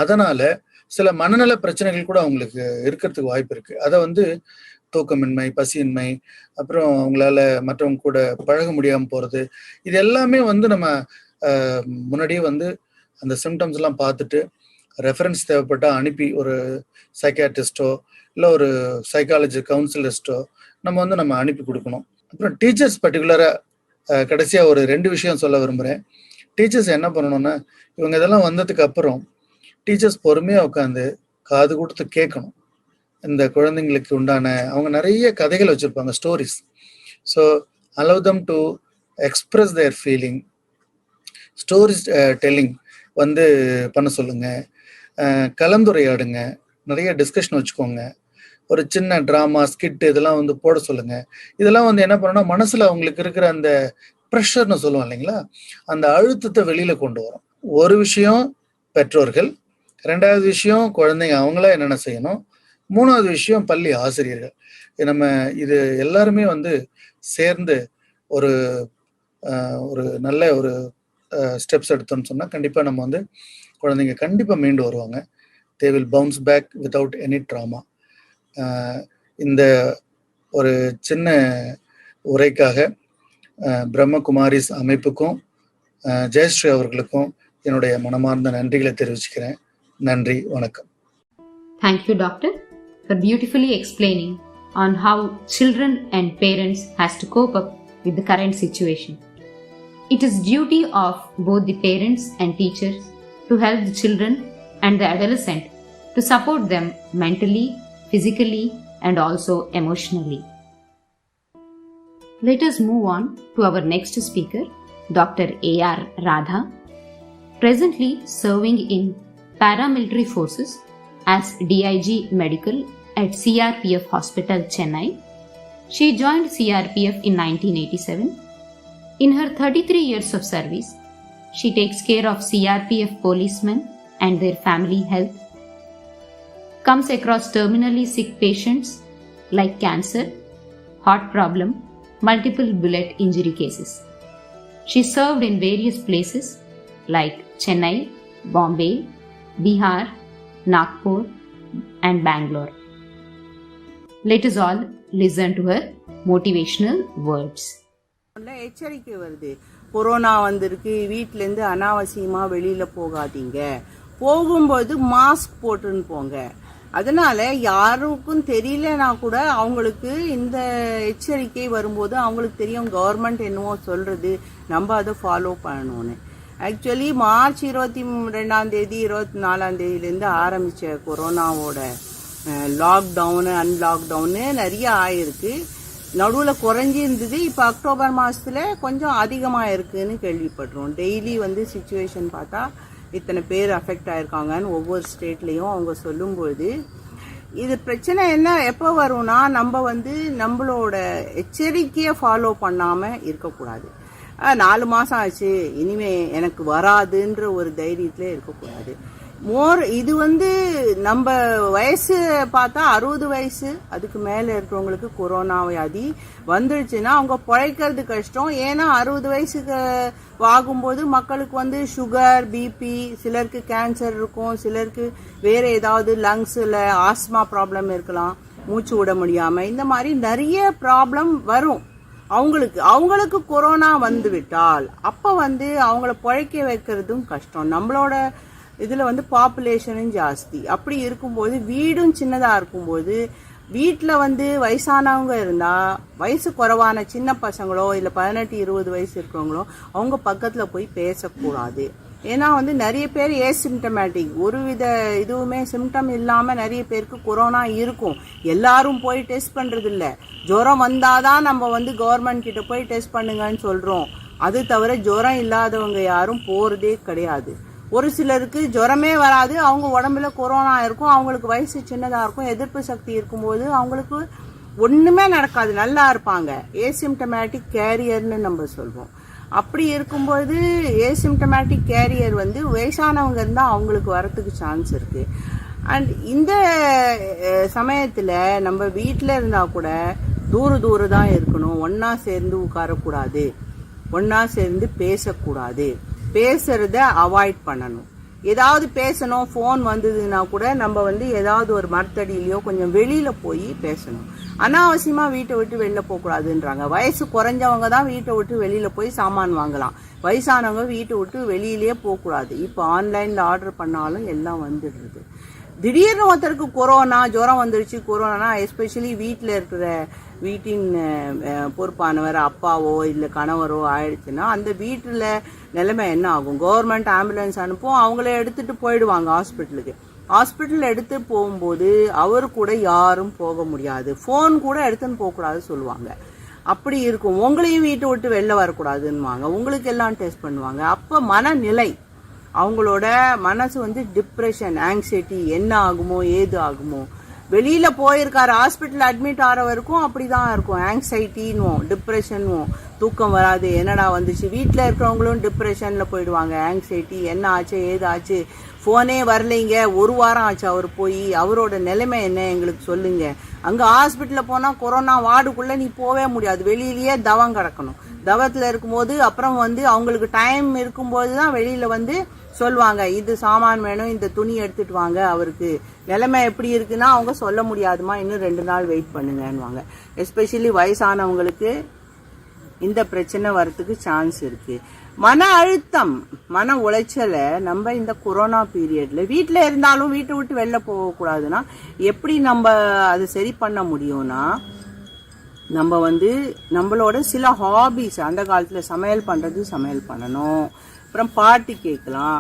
அதனால சில மனநல பிரச்சனைகள் கூட அவங்களுக்கு இருக்கிறதுக்கு வாய்ப்பு இருக்கு. அதை தூக்கமின்மை, பசியின்மை, அப்புறம் அவங்களால மற்றவங்க கூட பழக முடியாம போறது, இது எல்லாமே நம்ம முன்னாடியே அந்த சிம்டம்ஸ் எல்லாம் பார்த்துட்டு ரெஃபரன்ஸ் தேவைப்பட்டா அனுப்பி ஒரு சைக்காட்ரிஸ்டோ இல்லை ஒரு சைக்காலஜி கவுன்சிலரிஸ்டோ நம்ம அனுப்பி கொடுக்கணும். அப்புறம் டீச்சர்ஸ் பர்டிகுலரா கடைசியா ஒரு 2 விஷயம் சொல்ல விரும்புறேன். டீச்சர்ஸ் என்ன பண்ணணும்னா, இவங்க இதெல்லாம் வந்ததுக்கு அப்புறம் டீச்சர்ஸ் பொறுமையா உட்காந்து காது கொடுத்து கேட்கணும். இந்த குழந்தைங்களுக்கு உண்டான அவங்க நிறைய கதைகள் வச்சிருப்பாங்க, stories. So allow them to express there feeling. Stories telling பண்ண சொல்லுங்க, கலந்துரையாடுங்க, நிறைய டிஸ்கஷன் வச்சுக்கோங்க, ஒரு சின்ன ட்ராமா, ஸ்கிட் இதெல்லாம் போட சொல்லுங்க. இதெல்லாம் என்ன பண்ணணும்னா மனசுல அவங்களுக்கு இருக்கிற அந்த ப்ரெஷர்னு சொல்லுவோம் இல்லைங்களா, அந்த அழுத்தத்தை வெளியில கொண்டு வரும். ஒரு விஷயம் பெற்றோர்கள், ரெண்டாவது விஷயம் குழந்தைங்க அவங்களா என்னென்ன செய்யணும். மூணாவது விஷயம் பள்ளி ஆசிரியர்கள். நம்ம இது எல்லாருமே வந்து சேர்ந்து ஒரு ஒரு நல்ல ஒரு ஸ்டெப்ஸ் எடுத்தோம்னு சொன்னால் கண்டிப்பாக நம்ம வந்து குழந்தைங்க கண்டிப்பாக மீண்டு வருவாங்க. They will bounce back without any trauma. இந்த ஒரு சின்ன உரைக்காக பிரம்ம குமாரிஸ் அமைப்புக்கும் ஜெயஸ்ரீ அவர்களுக்கும் என்னுடைய மனமார்ந்த நன்றிகளை தெரிவிச்சுக்கிறேன். நன்றி, வணக்கம். Thank you, Doctor, for beautifully explaining on how children and parents has to cope up with the current situation. It is duty of both the parents and teachers to help the children and the adolescent to support them mentally, physically, and also emotionally. Let us move on to our next speaker, Dr. A.R. Radha, presently serving in paramilitary forces as DIG Medical at CRPF Hospital, Chennai. She joined CRPF in 1987. In her 33 years of service, she takes care of CRPF policemen and their family health, comes across terminally sick patients like cancer, heart problem, multiple bullet injury cases. She served in various places like Chennai, Bombay, Bihar, Nagpur, and Bangalore. Let us all listen to her motivational words. எச்சரிக்கை வருது, corona வந்திருக்கு, வீட்டிலேருந்து அனாவசியமா வெளியில போகாதீங்க, போகும்போது mask போட்டுன்னு போங்க. அதனால யாருக்கும் தெரியலனா கூட அவங்களுக்கு இந்த எச்சரிக்கை வரும்போது அவங்களுக்கு தெரியும் கவர்மெண்ட் என்னவோ சொல்றது, நம்ம அதை ஃபாலோ பண்ணணும்னு. ஆக்சுவலி மார்ச் 22 24 ஆரம்பிச்ச கொரோனாவோட லாக்டவுனு அன்லாக்டவுனு நிறைய ஆயிருக்கு. நடுவில் குறைஞ்சி இருந்தது, இப்போ அக்டோபர் மாதத்துல கொஞ்சம் அதிகமாக இருக்குன்னு கேள்விப்படுறோம். டெய்லி வந்து சிச்சுவேஷன் பார்த்தா இத்தனை பேர் அஃபெக்ட் ஆயிருக்காங்கன்னு ஒவ்வொரு ஸ்டேட்லேயும் அவங்க சொல்லும்போது, இது பிரச்சனை என்ன எப்போ வரும்னா, நம்ம வந்து நம்மளோட எச்சரிக்கையை ஃபாலோ பண்ணாமல் இருக்கக்கூடாது. 4 மாதம் ஆச்சு, இனிமே எனக்கு வராதுன்ற ஒரு தைரியத்தில் இருக்கக்கூடாது. இது வந்து நம்ம வயசு பார்த்தா 60 வயசு அதுக்கு மேலே இருக்கிறவங்களுக்கு கொரோனா வியாதி வந்துடுச்சுன்னா அவங்க பிழைக்கிறது கஷ்டம். ஏன்னா 60 வயசுக்கு ஆகும்போது மக்களுக்கு வந்து சுகர், பிபி, சிலருக்கு கேன்சர் இருக்கும், சிலருக்கு வேற ஏதாவது லங்ஸில் ஆஸ்மா ப்ராப்ளம் இருக்கலாம், மூச்சு விட முடியாமல், இந்த மாதிரி நிறைய ப்ராப்ளம் வரும் அவங்களுக்கு கொரோனா வந்து விட்டால் அப்போ வந்து அவங்கள பிழைக்க வைக்கிறதும் கஷ்டம். நம்மளோட இதில் வந்து பாப்புலேஷனும் ஜாஸ்தி. அப்படி இருக்கும்போது வீடும் சின்னதாக இருக்கும்போது வீட்டில் வந்து வயசானவங்க இருந்தால் வயசு குறைவான சின்ன பசங்களோ இல்லை 18-20 வயசு இருக்கிறவங்களோ அவங்க பக்கத்தில் போய் பேசக்கூடாது. ஏன்னா வந்து நிறைய பேர் ஏசிம்டமேட்டிக், ஒருவித இதுவுமே சிம்டம் இல்லாமல் நிறைய பேருக்கு கொரோனா இருக்கும். எல்லாரும் போய் டெஸ்ட் பண்ணுறது இல்லை. ஜுரம் வந்தாதான் நம்ம வந்து கவர்மெண்ட் கிட்ட போய் டெஸ்ட் பண்ணுங்கன்னு சொல்கிறோம். அது தவிர ஜுரம் இல்லாதவங்க யாரும் போகிறதே கிடையாது. ஒரு சிலருக்கு ஜுரமே வராது, அவங்க உடம்புல கொரோனா இருக்கும், அவங்களுக்கு வயசு சின்னதாக இருக்கும், எதிர்ப்பு சக்தி இருக்கும்போது அவங்களுக்கு ஒன்றுமே நடக்காது, நல்லா இருப்பாங்க. ஏசிம்டமேட்டிக் கேரியர்னு நம்ம சொல்வோம். அப்படி இருக்கும்போது ஏசிம்டமேட்டிக் கேரியர் வந்து வயசானவங்க இருந்தால் அவங்களுக்கு வரத்துக்கு சான்ஸ் இருக்கு. அண்ட் இந்த சமயத்தில் நம்ம வீட்டில் இருந்தால் கூட தூரம் தான் இருக்கணும், ஒன்றா சேர்ந்து உட்காரக்கூடாது, ஒன்றா சேர்ந்து பேசக்கூடாது, பேசுறத அவாய்ட் பண்ணணும். ஏதாவது பேசணும், ஃபோன் வந்ததுன்னா கூட நம்ம வந்து ஏதாவது ஒரு மரத்தடியிலையோ கொஞ்சம் வெளியில போய் பேசணும். அனாவசியமா வீட்டை விட்டு வெளில போகக்கூடாதுன்றாங்க. வயசு குறைஞ்சவங்க தான் வீட்டை விட்டு வெளியில போய் சாமான் வாங்கலாம், வயசானவங்க வீட்டை விட்டு வெளியிலேயே போகக்கூடாது. இப்போ ஆன்லைன்ல ஆர்டர் பண்ணாலும் எல்லாம் வந்துடுறது. திடீர்னு ஒருத்தருக்கு கொரோனா ஜுரம் வந்துருச்சு, கொரோனா எஸ்பெஷலி வீட்டில் இருக்கிற வீட்டின் பொறுப்பானவர் அப்பாவோ இல்லை கணவரோ ஆயிடுச்சுன்னா அந்த வீட்டில் நிலைமை என்ன ஆகும்? கவர்மெண்ட் ஆம்புலன்ஸ் அனுப்பும், அவங்கள எடுத்துட்டு போயிடுவாங்க ஹாஸ்பிட்டலுக்கு. ஹாஸ்பிட்டல் எடுத்து போகும்போது அவர் கூட யாரும் போக முடியாது, ஃபோன் கூட எடுத்துன்னு போகக்கூடாது சொல்லுவாங்க. அப்படி இருக்கும். உங்களையும் வீட்டை விட்டு வெளில வரக்கூடாதுன்னுவாங்க, உங்களுக்கு எல்லாம் டெஸ்ட் பண்ணுவாங்க. அப்போ மனநிலை, அவங்களோட மனசு வந்து டிப்ரெஷன், ஆங்ஸைட்டி, என்ன ஆகுமோ ஏது ஆகுமோ. வெளியில போயிருக்காரு, ஹாஸ்பிட்டல் அட்மிட் ஆகிற வரைக்கும் அப்படிதான் இருக்கும். ஆங்ஸைட்டின்னுவோம், டிப்ரெஷன்வோம், தூக்கம் வராது, என்னடா வந்துச்சு. வீட்டில் இருக்கிறவங்களும் டிப்ரெஷன்ல போயிடுவாங்க. ஆங்ஸைட்டி, என்ன ஆச்சு ஏது ஆச்சு, ஃபோனே வரலைங்க, ஒரு வாரம் ஆச்சு அவர் போய். அவரோட நிலைமை என்ன எங்களுக்கு சொல்லுங்க. அங்கே ஹாஸ்பிட்டலில் போனால் கொரோனா வார்டுக்குள்ளே நீ போவே முடியாது, வெளியிலேயே தவம் கிடக்கணும். தவத்தில் இருக்கும்போது அப்புறம் வந்து அவங்களுக்கு டைம் இருக்கும்போது தான் வெளியில் வந்து சொல்லுவாங்க, இது சாமான் வேணும், இந்த துணி எடுத்துட்டு வாங்க. அவருக்கு நிலைமை எப்படி இருக்குன்னா அவங்க சொல்ல முடியாதுமா, இன்னும் 2 நாள் வெயிட் பண்ணுங்கன்னுவாங்க. எஸ்பெஷலி வயசானவங்களுக்கு இந்த பிரச்சனை வரத்துக்கு சான்ஸ் இருக்கு. மன அழுத்தம், மன உளைச்சலை நம்ம இந்த கொரோனா பீரியட்ல வீட்டில் இருந்தாலும் வீட்டை விட்டு வெளில போகக்கூடாதுன்னா எப்படி நம்ம அதை சரி பண்ண முடியும்னா, நம்ம வந்து நம்மளோட சில ஹாபிஸ், அந்த காலத்தில் சமையல் பண்ணுறது சமையல் பண்ணணும், அப்புறம் பாட்டு கேட்கலாம்,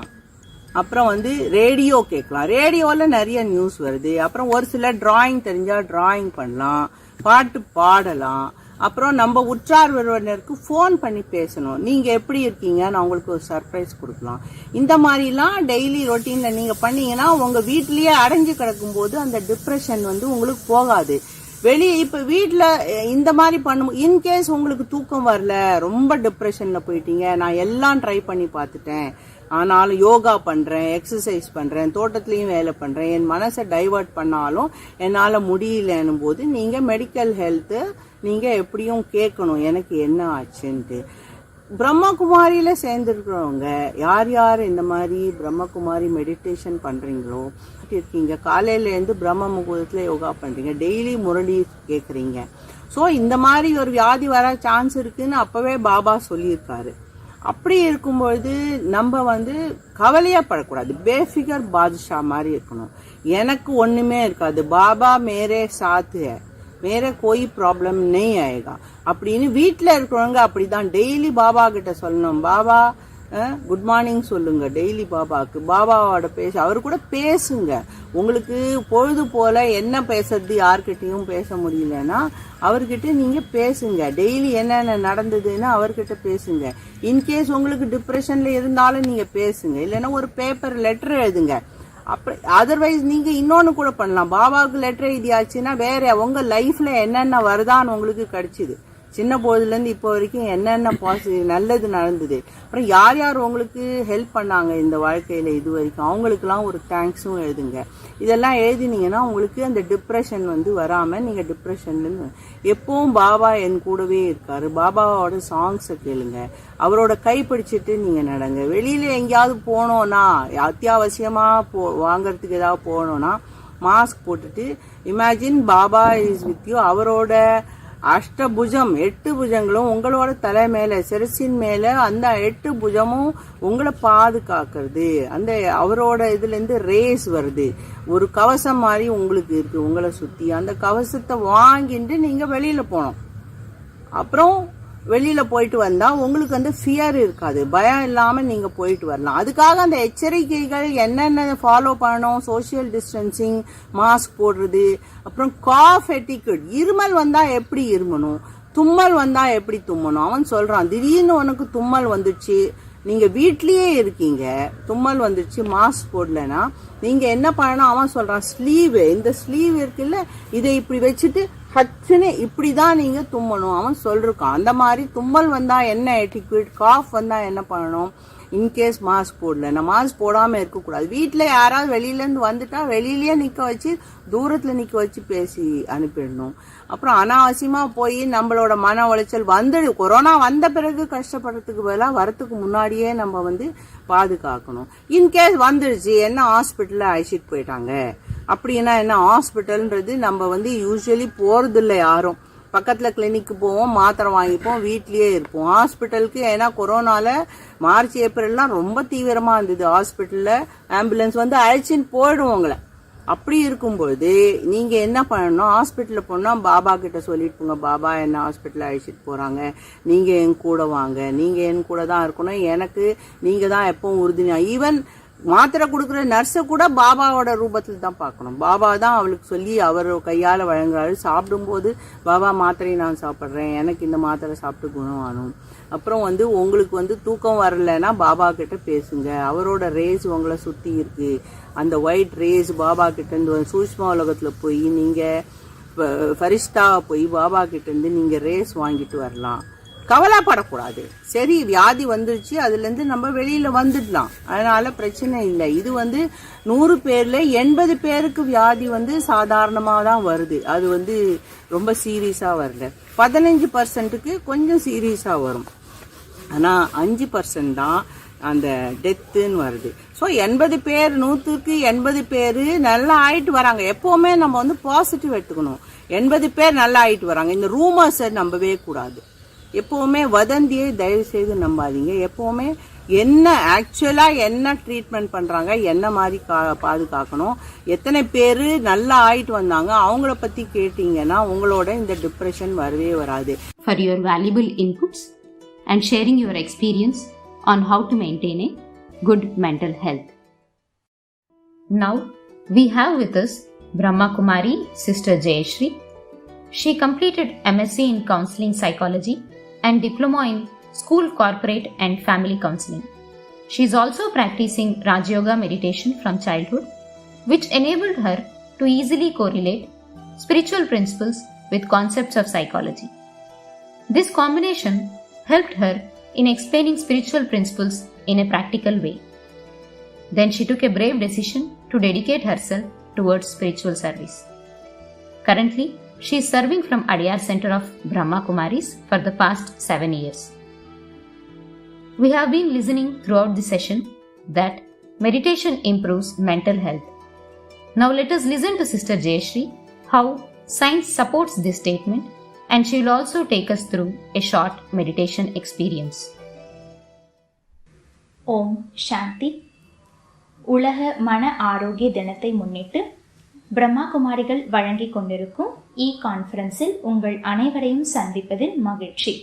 அப்புறம் வந்து ரேடியோ கேட்கலாம். ரேடியோவில் நிறைய நியூஸ் வருது. அப்புறம் ஒரு சில டிராயிங் தெரிஞ்சால் டிராயிங் பண்ணலாம், பாட்டு பாடலாம். அப்புறம் நம்ம உற்றார் உறவினருக்கு ஃபோன் பண்ணி பேசணும், நீங்கள் எப்படி இருக்கீங்க, நான் உங்களுக்கு ஒரு சர்ப்ரைஸ் கொடுக்கலாம். இந்த மாதிரிலாம் டெய்லி ரொட்டீனில் நீங்கள் பண்ணீங்கன்னா உங்கள் வீட்லேயே அடைஞ்சு கிடக்கும்போது அந்த டிப்ரெஷன் வந்து உங்களுக்கு போகாது. வெளியே இப்போ வீட்டில் இந்த மாதிரி பண்ணும். இன்கேஸ் உங்களுக்கு தூக்கம் வரல, ரொம்ப டிப்ரெஷனில் போயிட்டீங்க, நான் எல்லாம் ட்ரை பண்ணி பார்த்துட்டேன், ஆனாலும் யோகா பண்ணுறேன், எக்ஸசைஸ் பண்ணுறேன், தோட்டத்துலேயும் வேலை பண்ணுறேன், என் மனசை டைவர்ட் பண்ணாலும் என்னால் முடியலன்னும் போது நீங்கள் மெடிக்கல் ஹெல்த்து நீங்கள் எப்படியும் கேட்கணும், எனக்கு என்ன ஆச்சுன்ட்டு. பிரம்மகுமாரியில் சேர்ந்துருக்கிறவங்க யார் யார் இந்த மாதிரி பிரம்மகுமாரி மெடிடேஷன் பண்ணுறீங்களோ இருக்கீங்க, காலையிலேருந்து பிரம்ம முகூர்த்தத்தில் யோகா பண்ணுறீங்க, டெய்லி முரளி கேட்குறீங்க. ஸோ இந்த மாதிரி ஒரு வியாதி வர சான்ஸ் இருக்குன்னு அப்போவே பாபா சொல்லியிருக்காரு. அப்படி இருக்கும்பொழுது நம்ம வந்து கவலையே படக்கூடாது, பேஃபிகர் பாதுஷா மாதிரி இருக்கணும். எனக்கு ஒன்றுமே இருக்காது, பாபா மேரே சாத்து ஹை, வேற கோய் ப்ராப்ளம் நெய் ஆயேகா அப்படின்னு வீட்டில் இருக்கிறவங்க அப்படிதான் டெய்லி பாபா கிட்ட சொல்லணும். பாபா குட் மார்னிங் சொல்லுங்க டெய்லி பாபாவுக்கு, பாபாவோட அவர் கூட பேசுங்க. உங்களுக்கு பொழுது போல என்ன பேசுறது, யார்கிட்டையும் பேச முடியலன்னா அவர்கிட்ட நீங்க பேசுங்க, டெய்லி என்னென்ன நடந்ததுன்னு அவர்கிட்ட பேசுங்க. இன்கேஸ் உங்களுக்கு டிப்ரெஷன்ல இருந்தாலும் நீங்க பேசுங்க, இல்லைன்னா ஒரு பேப்பர் லெட்டர் எழுதுங்க. அப்படி அதர்வைஸ் நீங்க இன்னொன்னு கூட பண்ணலாம், பாபாவுக்கு லெட்டர் எழுதியாச்சுன்னா வேற உங்க லைஃப்ல என்னென்ன வருதான்னு உங்களுக்கு கிடைச்சிது, சின்ன போதுலேருந்து இப்போ வரைக்கும் என்னென்ன நல்லது நடந்தது, அப்புறம் யார் யார் உங்களுக்கு ஹெல்ப் பண்ணாங்க இந்த வாழ்க்கையில் இது வரைக்கும், அவங்களுக்குலாம் ஒரு தேங்க்ஸும் எழுதுங்க. இதெல்லாம் எழுதினீங்கன்னா உங்களுக்கு அந்த டிப்ரெஷன் வந்து வராமல் நீங்கள் டிப்ரெஷன்லேருந்து எப்பவும் பாபா என் கூடவே இருக்காரு. பாபாவோட சாங்ஸை கேளுங்க, அவரோட கைப்பிடிச்சிட்டு நீங்கள் நடங்க. வெளியில் எங்கேயாவது போனோன்னா, அத்தியாவசியமாக வாங்கறதுக்கு ஏதாவது போனோன்னா மாஸ்க் போட்டுட்டு imagine Baba is with you. அவரோட அஷ்டபுஜம் 8 புஜங்களும் உங்களோட தலை மேல சிரசின் மேல, அந்த 8 புஜமும் உங்களை பாதுகாக்கிறது. அந்த அவரோட இதுல இருந்து ரேஸ் வருது, ஒரு கவசம் மாதிரி உங்களுக்கு இருக்கு உங்களை சுத்தி. அந்த கவசத்தை வாங்கிட்டு நீங்க வெளியில போனோம். அப்புறம் வெளியில போயிட்டு வந்தா உங்களுக்கு அந்த ஃபியர் இருக்காது, பயம் இல்லாம நீங்க போயிட்டு வரலாம். அதுக்காக அந்த எச்சரிக்கைகள் என்னென்ன ஃபாலோ பண்ணணும், சோசியல் டிஸ்டன்சிங், மாஸ்க் போடுறது, அப்புறம் காஃப் எட்டிக்யூட், இருமல் வந்தா எப்படி இருமணும், தும்மல் வந்தா எப்படி தும்மணும். அவன் சொல்றான், திடீர்னு உனக்கு தும்மல் வந்துடுச்சு, நீங்க வீட்லயே இருக்கீங்க, தும்மல் வந்துடுச்சு, மாஸ்க் போடலன்னா நீங்க என்ன பண்ணணும். அவன் சொல்றான், ஸ்லீவ், இந்த ஸ்லீவ் இருக்குல்ல, இதை இப்படி வச்சுட்டு ஹச்சுன்னு இப்படிதான் நீங்க தும்மணும் அவன் சொல்றான். அந்த மாதிரி தும்மல் வந்தா என்ன எட்டிக்யூட், காஃப் வந்தா என்ன பண்ணணும். இன்கேஸ் மாஸ்க் போடல, நான் மாஸ்க் போடாம இருக்கக்கூடாது. வீட்டுல யாராவது வெளியில இருந்து வந்துட்டா வெளியிலயே நிக்க வச்சு, தூரத்துல நிக்க வச்சு பேசி அனுப்பிடணும். அப்புறம் அனாவசியமா போய் நம்மளோட மன உளைச்சல் கொரோனா வந்த பிறகு கஷ்டப்படுறதுக்கு பதிலாக வரத்துக்கு முன்னாடியே நம்ம வந்து பாதுகாக்கணும். இன்கேஸ் வந்துடுச்சு, என்ன ஹாஸ்பிட்டல்ல அழைச்சிட்டு போயிட்டாங்க அப்படின்னா என்ன, ஹாஸ்பிட்டல்ன்றது நம்ம வந்து யூஸ்வலி போறது இல்லை யாரும். பக்கத்துல கிளினிக்கு போவோம், மாத்திரை வாங்கிப்போம், வீட்லயே இருப்போம். ஹாஸ்பிட்டலுக்கு ஏன்னா கொரோனால மார்ச் ஏப்ரல்லாம் ரொம்ப தீவிரமா இருந்தது, ஹாஸ்பிட்டல்ல ஆம்புலன்ஸ் வந்து அழைச்சின்னு போயிடும் உங்களை. அப்படி இருக்கும்பொழுது நீங்க என்ன பண்ணணும், ஹாஸ்பிட்டல்ல போனா பாபா கிட்ட சொல்லிட்டு போங்க, பாபா என்ன ஹாஸ்பிட்டல் அழைச்சிட்டு போறாங்க, நீங்க என் கூட வாங்க, நீங்க என் கூட தான் இருக்கணும், எனக்கு நீங்க தான் எப்பவும் உறுதுணையா. ஈவன் மாத்திரை கொடுக்குற நர்ஸை கூட பாபாவோட ரூபத்தில் தான் பார்க்கணும். பாபா தான் அவளுக்கு சொல்லி அவர் கையால் வழங்குறாரு. சாப்பிடும்போது பாபா மாத்திரையை நான் சாப்பிட்றேன், எனக்கு இந்த மாத்திரை சாப்பிட்டு குணம் ஆகணும். அப்புறம் வந்து உங்களுக்கு வந்து தூக்கம் வரலைன்னா பாபா கிட்ட பேசுங்க, அவரோட ரேஸ் உங்களை சுற்றி இருக்கு. அந்த ஒயிட் ரேஸ் பாபா கிட்ட இருந்து சூஷ்ம உலகத்தில் போய் நீங்கள் ஃபரிஷ்டா போய் பாபா கிட்ட இருந்து நீங்கள் ரேஸ் வாங்கிட்டு வரலாம். கவலைப்படக்கூடாது. சரி, வியாதி வந்துருச்சு, அதுலேருந்து நம்ம வெளியில் வந்துடலாம், அதனால பிரச்சனை இல்லை. இது 100 பேர்ல 80 பேருக்கு வியாதி சாதாரணமாக தான் வருது. அது ரொம்ப சீரியஸாக வரல. 15%க்கு கொஞ்சம் சீரியஸாக வரும். ஆனால் 5% தான் அந்த டெத்துன்னு வருது. ஸோ 80 பேர் 100க்கு 80 பேர் நல்லா ஆயிட்டு வராங்க. எப்போவுமே நம்ம பாசிட்டிவ் எடுத்துக்கணும். 80 பேர் நல்லா ஆயிட்டு வராங்க. இந்த ரூமர்ஸை நம்பவே கூடாது. எப்போவுமே வதந்தியை தயவு செய்து நம்பாதீங்க. எப்போவுமே ஆக்சுவலாக என்ன ட்ரீட்மெண்ட் பண்ணுறாங்க, என்ன மாதிரி பாதுகாக்கணும், எத்தனை பேர் நல்லா ஆயிட்டு வந்தாங்க, அவங்கள பற்றி கேட்டீங்கன்னா உங்களோட இந்த டிப்ரெஷன் வரவே வராது. For your valuable inputs and sharing your experience on how to maintain a good mental health. Now we have with us Brahma Kumari, Sister Jayashree. She completed MSc in Counseling Psychology and Diploma in School Corporate and Family Counseling. She is also practicing Raj Yoga meditation from childhood, which enabled her to easily correlate spiritual principles with concepts of psychology. This combination helped her in explaining spiritual principles in a practical way. Then she took a brave decision to dedicate herself towards spiritual service. Currently, she is serving from Adyar Center of Brahma Kumaris for the past 7 years. We have been listening throughout the session that meditation improves mental health. Now let us listen to Sister Jayashree how science supports this statement, and she will also take us through a short meditation experience. ஓம் சாந்தி. உலக மன ஆரோக்கிய தினத்தை முன்னிட்டு பிரம்மா குமாரிகள் வழங்கிக் கொண்டிருக்கும் கான்ஃபரன்ஸில் உங்கள் அனைவரையும் சந்திப்பதில் மகிழ்ச்சி.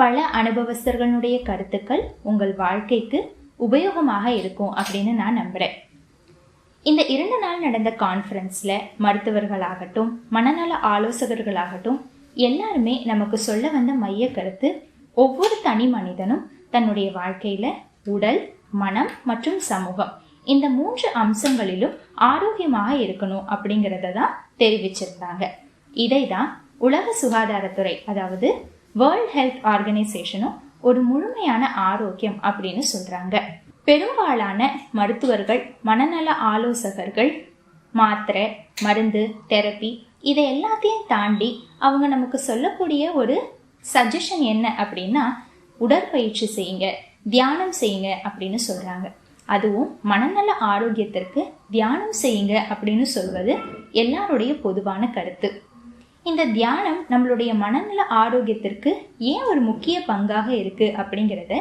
பல அனுபவஸ்தர்களுடைய கருத்துக்கள் உங்கள் வாழ்க்கைக்கு உபயோகமாக இருக்கும் அப்படின்னு நான் நம்புறேன். இந்த 2 நாள் நடந்த கான்ஃபரன்ஸ்ல மருத்துவர்களாகட்டும், மனநல ஆலோசகர்களாகட்டும், எல்லாருமே நமக்கு சொல்ல வந்த மைய கருத்து, ஒவ்வொரு தனி மனிதனும் தன்னுடைய வாழ்க்கையில உடல், மனம் மற்றும் சமூகம் இந்த 3 அம்சங்களிலும் ஆரோக்கியமாக இருக்கணும் அப்படிங்கிறத தான் தெரிவிச்சிருந்தாங்க. இதை தான் உலக சுகாதாரத்துறை, அதாவது வேர்ல்ட் ஹெல்த் ஆர்கனைசேஷனும் ஒரு முழுமையான ஆரோக்கியம் அப்படின்னு சொல்றாங்க. பெரும்பாலான மருத்துவர்கள், மனநல ஆலோசகர்கள் மாத்திரை, மருந்து, தெரப்பி இதை எல்லாத்தையும் தாண்டி அவங்க நமக்கு சொல்லக்கூடிய ஒரு சஜஷன் என்ன அப்படின்னா, உடற்பயிற்சி செய்யுங்க, தியானம் செய்யுங்க அப்படின்னு சொல்றாங்க. அதுவும் மனநல ஆரோக்கியத்திற்கு தியானம் செய்யுங்க அப்படின்னு சொல்வது எல்லாருடைய பொதுவான கருத்து. இந்த தியானம் நம்மளுடைய மனநல ஆரோக்கியத்திற்கு ஏன் ஒரு முக்கிய பங்காக இருக்கு அப்படிங்கிறத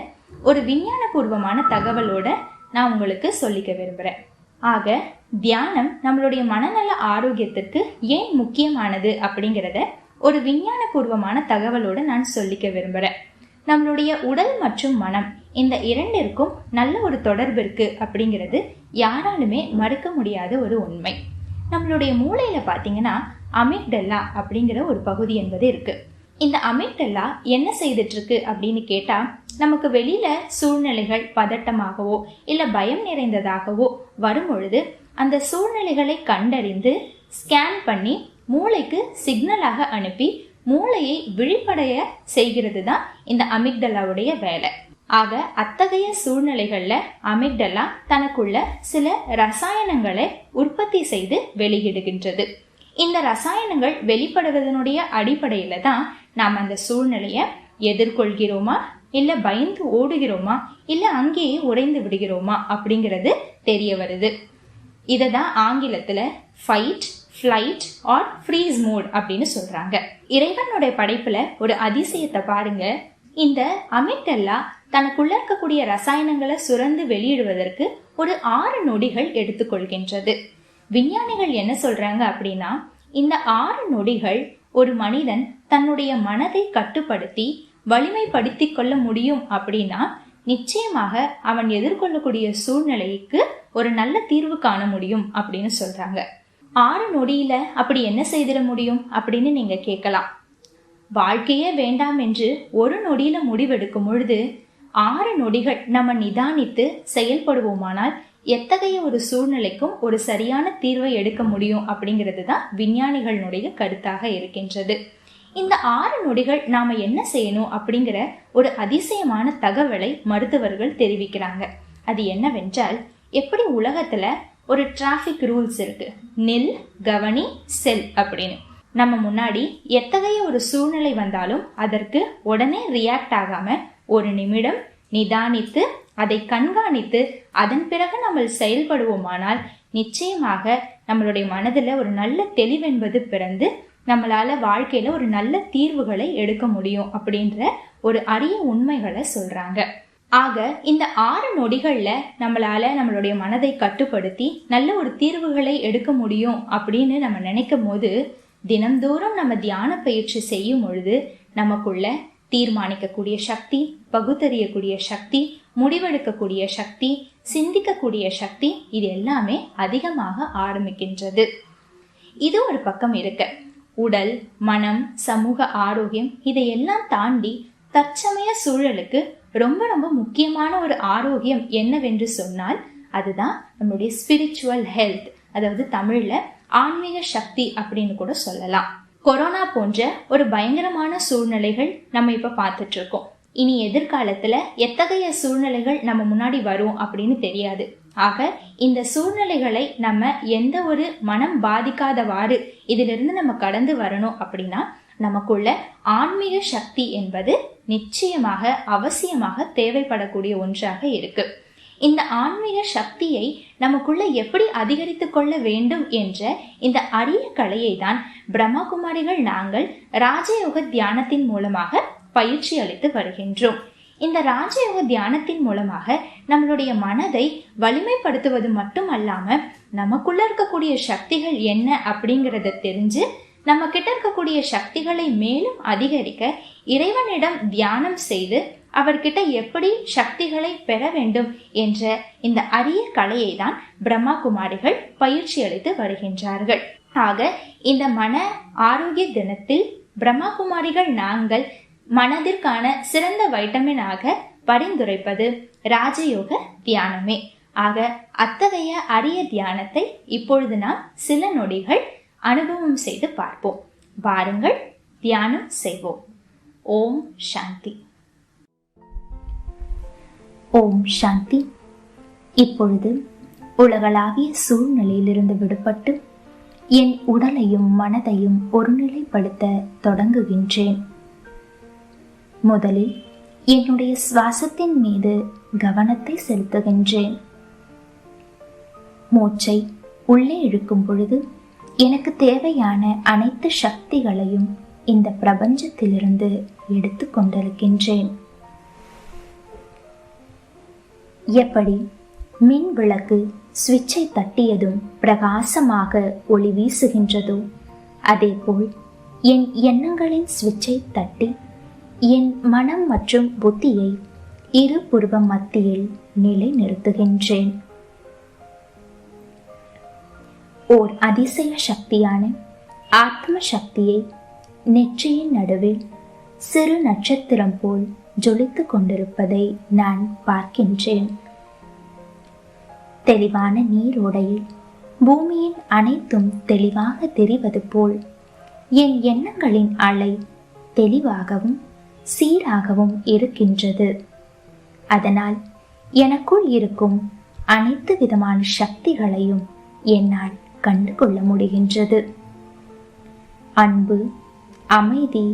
ஒரு விஞ்ஞானபூர்வமான தகவலோட நான் உங்களுக்கு சொல்லிக்க விரும்புறேன். ஆக தியானம் நம்மளுடைய மனநல ஆரோக்கியத்திற்கு ஏன் முக்கியமானது அப்படிங்கிறத ஒரு விஞ்ஞானபூர்வமான தகவலோட நான் சொல்லிக்க விரும்புறேன். நம்மளுடைய உடல் மற்றும் மனம் இந்த 2ற்கும் நல்ல ஒரு தொடர்பு இருக்கு அப்படிங்கிறது யாராலுமே மறுக்க முடியாத ஒரு உண்மை. நம்மளுடைய மூளையில பாத்தீங்கன்னா அமிக்டல்லா அப்படிங்கிற ஒரு பகுதி என்பது இருக்கு. இந்த அமிக்டல்லா என்ன செய்துட்டு இருக்கு அப்படின்னு கேட்டா, நமக்கு வெளியில சூழ்நிலைகள் பதட்டமாகவோ இல்ல பயம் நிறைந்ததாகவோ வரும் பொழுது அந்த சூழ்நிலைகளை கண்டறிந்து ஸ்கேன் பண்ணி மூளைக்கு சிக்னலாக அனுப்பி மூளையை விழிப்படைய செய்கிறது தான் இந்த அமிக்டலாவுடைய வேலை. ஆக அத்தகைய சூழ்நிலைகள்ல அமிக்டலா தனக்குள்ள சில ரசாயனங்களை உற்பத்தி செய்து வெளியிடுகின்றது. இந்த ரசாயனங்கள் வெளிப்படுவதனுடைய அடிப்படையில தான் நாம் அந்த சூழ்நிலைய எதிர்கொள்கிறோமா, இல்ல பயந்து ஓடுகிறோமா, இல்ல அங்கேயே உடைந்து விடுகிறோமா அப்படிங்கிறது தெரிய வருது. இதை தான் ஆங்கிலத்துல fight, flight or freeze mode அப்படின்னு சொல்றாங்க. இறைவனுடைய படைப்புல ஒரு அதிசயத்தை பாருங்க. இந்த அமிக்டல்லா தனக்குள்ள இருக்கக்கூடிய ரசாயனங்களை சுரந்து வெளியிடுவதற்கு ஒரு 6 நொடிகள் எடுத்துக்கொள்கின்றது. விஞ்ஞானிகள் என்ன சொல்றாங்க அப்படின்னா, இந்த 6 நொடிகள் ஒரு மனிதன் தன்னுடைய மனதை கட்டுப்படுத்தி வலிமைப்படுத்திக் கொள்ள முடியும் அப்படின்னா நிச்சயமாக அவன் எதிர்கொள்ளக்கூடிய சூழ்நிலைக்கு ஒரு நல்ல தீர்வு காண முடியும் அப்படின்னு சொல்றாங்க. 6 நொடியில அப்படி என்ன செய்திட முடியும் அப்படின்னு நீங்க கேட்கலாம். வாழ்க்கையே வேண்டாம் என்று 1 நொடியில முடிவெடுக்கும் பொழுது 6 நொடிகள் நம்ம நிதானித்து செயல்படுவோமானால் எத்தகைய ஒரு சூழ்நிலைக்கும் ஒரு சரியான தீர்வை எடுக்க முடியும் அப்படிங்கிறது தான் விஞ்ஞானிகளுடைய கருத்தாக இருக்கின்றது. இந்த 6 நொடிகள் நாம என்ன செய்யணும் அப்படிங்கிற ஒரு அதிசயமான தகவலை மருத்துவர்கள் தெரிவிக்கிறாங்க. அது என்னவென்றால், எப்படி உலகத்துல ஒரு டிராஃபிக் ரூல்ஸ் இருக்கு, நில், கவனி, செல் அப்படின்னு. நம்ம முன்னாடி எத்தகைய ஒரு சூழ்நிலை வந்தாலும் அதற்கு உடனே ரியாக்ட் ஆகாம 1 நிமிடம் நிதானித்து அதை கண்காணித்து அதன் பிறகு நம்ம செயல்படுவோமானால் நிச்சயமாக நம்மளுடைய மனதில் ஒரு நல்ல தெளிவென்பது பிறந்து நம்மளால வாழ்க்கையில ஒரு நல்ல தீர்வுகளை எடுக்க முடியும் அப்படின்ற ஒரு அரிய உண்மைகளை சொல்றாங்க. ஆக இந்த 6 நொடிகள்ல நம்மளால நம்மளுடைய மனதை கட்டுப்படுத்தி நல்ல ஒரு தீர்வுகளை எடுக்க முடியும் அப்படின்னு நம்ம நினைக்கும் போது, தினம்தோறும் நம்ம தியான பயிற்சி செய்யும் பொழுது நமக்குள்ள தீர்மானிக்கக்கூடிய சக்தி, பகுத்தறியக்கூடிய சக்தி, முடிவெடுக்கக்கூடிய சக்தி, சிந்திக்கக்கூடிய சக்தி, இது எல்லாமே அதிகமாக ஆரம்பிக்கின்றது. இது ஒரு பக்கம் இருக்க, உடல், மனம், சமூக ஆரோக்கியம் இதையெல்லாம் தாண்டி தற்சமய சூழலுக்கு ரொம்ப ரொம்ப முக்கியமான ஒரு ஆரோக்கியம் என்னவென்று சொன்னால் அதுதான் நம்மளுடைய ஸ்பிரிச்சுவல் ஹெல்த், அதாவது தமிழ்ல ஆன்மீக சக்தி அப்படின்னு கூட சொல்லலாம். கொரோனா போன்ற ஒரு பயங்கரமான சூழ்நிலைகள் நம்ம இப்ப பார்த்துட்டு இருக்கோம். இனி எதிர்காலத்துல எத்தகைய சூழ்நிலைகள் நம்ம முன்னாடி வரும் அப்படின்னு தெரியாது. ஆக இந்த சூழ்நிலைகளை நம்ம எந்த ஒரு மனம் பாதிக்காதவாறு இதிலிருந்து நம்ம கடந்து வரணும் அப்படின்னா நமக்குள்ள ஆன்மீக சக்தி என்பது நிச்சயமாக அவசியமாக தேவைப்படக்கூடிய ஒன்றாக இருக்கு. இந்த ஆன்மீக சக்தியை நமக்குள்ள எப்படி அதிகரித்து கொள்ள வேண்டும் என்ற இந்த அரிய கலையை தான் பிரம்மா குமாரிகள் நாங்கள் ராஜயோக தியானத்தின் மூலமாக பயிற்சி அளித்து வருகின்றோம். இந்த ராஜயோக தியானத்தின் மூலமாக நம்மளுடைய மனதை வலிமைப்படுத்துவது மட்டும் அல்லாம நமக்குள்ள இருக்கக்கூடிய சக்திகள் என்ன அப்படிங்கறத தெரிஞ்சு நம்ம கிட்ட இருக்கக்கூடிய சக்திகளை மேலும் அதிகரிக்க இறைவனிடம் தியானம் செய்து அவர்கிட்ட எப்படி சக்திகளை பெற வேண்டும் என்ற இந்த அரிய கலையை தான் பிரம்மா குமாரிகள் பயிற்சி அளித்து வருகின்றார்கள். ஆக இந்த மன ஆரோக்கிய தினத்தில் பிரம்மா குமாரிகள் நாங்கள் மனதிற்கான சிறந்த வைட்டமினாக பரிந்துரைப்பது ராஜயோக தியானமே. ஆக அத்தகைய அரிய தியானத்தை இப்பொழுது நாம் சில நொடிகள் அனுபவம் செய்து பார்ப்போம். வாருங்கள், தியானம் செய்வோம். ஓம் சாந்தி. ஓம் சாந்தி. இப்பொழுது உலகளாவிய சூழ்நிலையிலிருந்து விடுபட்டு என் உடலையும் மனதையும் ஒருநிலைப்படுத்த தொடங்குகின்றேன். முதலில் என்னுடைய சுவாசத்தின் மீது கவனத்தை செலுத்துகின்றேன். மூச்சை உள்ளே இழுக்கும் பொழுது எனக்கு தேவையான அனைத்து சக்திகளையும் இந்த பிரபஞ்சத்திலிருந்து எடுத்து கொண்டிருக்கின்றேன். எப்படி மின் விளக்கு சுவிட்சை தட்டியதும் பிரகாசமாக ஒளி வீசுகின்றதோ அதேபோல் என் எண்ணங்களின் சுவிட்சை தட்டி என் மனம் மற்றும் புத்தியை இருபுருவ மத்தியில் நிலை நிறுத்துகின்றேன். ஓர் அதிசய சக்தியான ஆத்ம சக்தியை நெற்றியின் நடுவில் சிறு நட்சத்திரம் போல் ஜொலித்து கொண்டிருப்பதை நான் பார்க்கின்றேன். தெளிவான நீரோடையில் பூமியின் அனைத்தும் தெளிவாக தெரிவது போல் என் எண்ணங்களின் அலை தெளிவாகவும் சீராகவும் இருக்கின்றது. அதனால் எனக்குள் இருக்கும் அனைத்து விதமான சக்திகளையும் என்னால் கண்டு கொள்ள முடிகின்றது. அன்பு, அமைதி,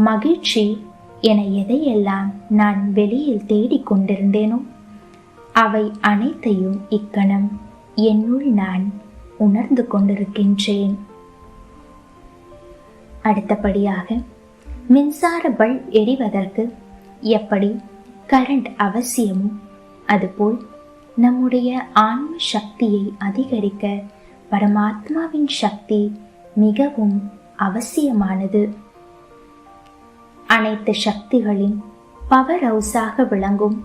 மகிழ்ச்சி என எதையெல்லாம் நான் வெளியில் தேடிக்கொண்டிருந்தேனோ அவை அனைத்தையும் இக்கணம் என்னுள் நான் உணர்ந்து கொண்டிருக்கின்றேன். அடுத்தபடியாக மின்சார பல்ப் எரிவதற்கு எப்படி கரண்ட் அவசியமோ அதுபோல் நம்முடைய ஆன்ம சக்தியை அதிகரிக்க பரமாத்மாவின் சக்தி மிகவும் அவசியமானது. அனைத்து சக்திகளின் பவர் ஹவுஸாக விளங்கும்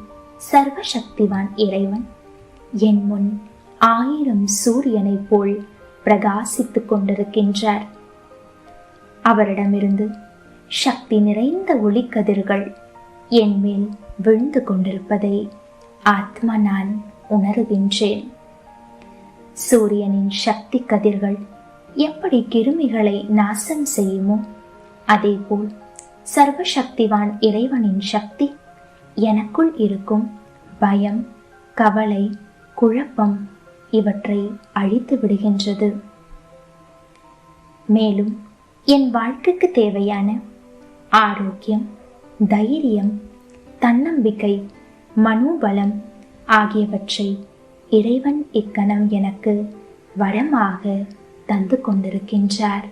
சர்வ சக்திவான் இறைவன் என் முன் 1000 சூரியனை போல் பிரகாசித்துக் கொண்டிருக்கின்றார். அவரிடமிருந்து சக்தி நிறைந்த ஒளிக்கதிர்கள் என் மேல் விழுந்து கொண்டிருப்பதை ஆத்மா நான் உணர்கின்றேன். சூரியனின் சக்தி கதிர்கள் எப்படி கிருமிகளை நாசம் செய்யுமோ அதேபோல் சர்வசக்திவான் இறைவனின் சக்தி எனக்குள் இருக்கும் பயம், கவலை, குழப்பம் இவற்றை அழித்து விடுகின்றது. மேலும் என் வாழ்க்கைக்கு தேவையான ஆரோக்கியம், தைரியம், தன்னம்பிக்கை, மனோபலம் ஆகியவற்றை இறைவன் இக்கணம் எனக்கு வரமாக தந்து கொண்டிருக்கின்றார்.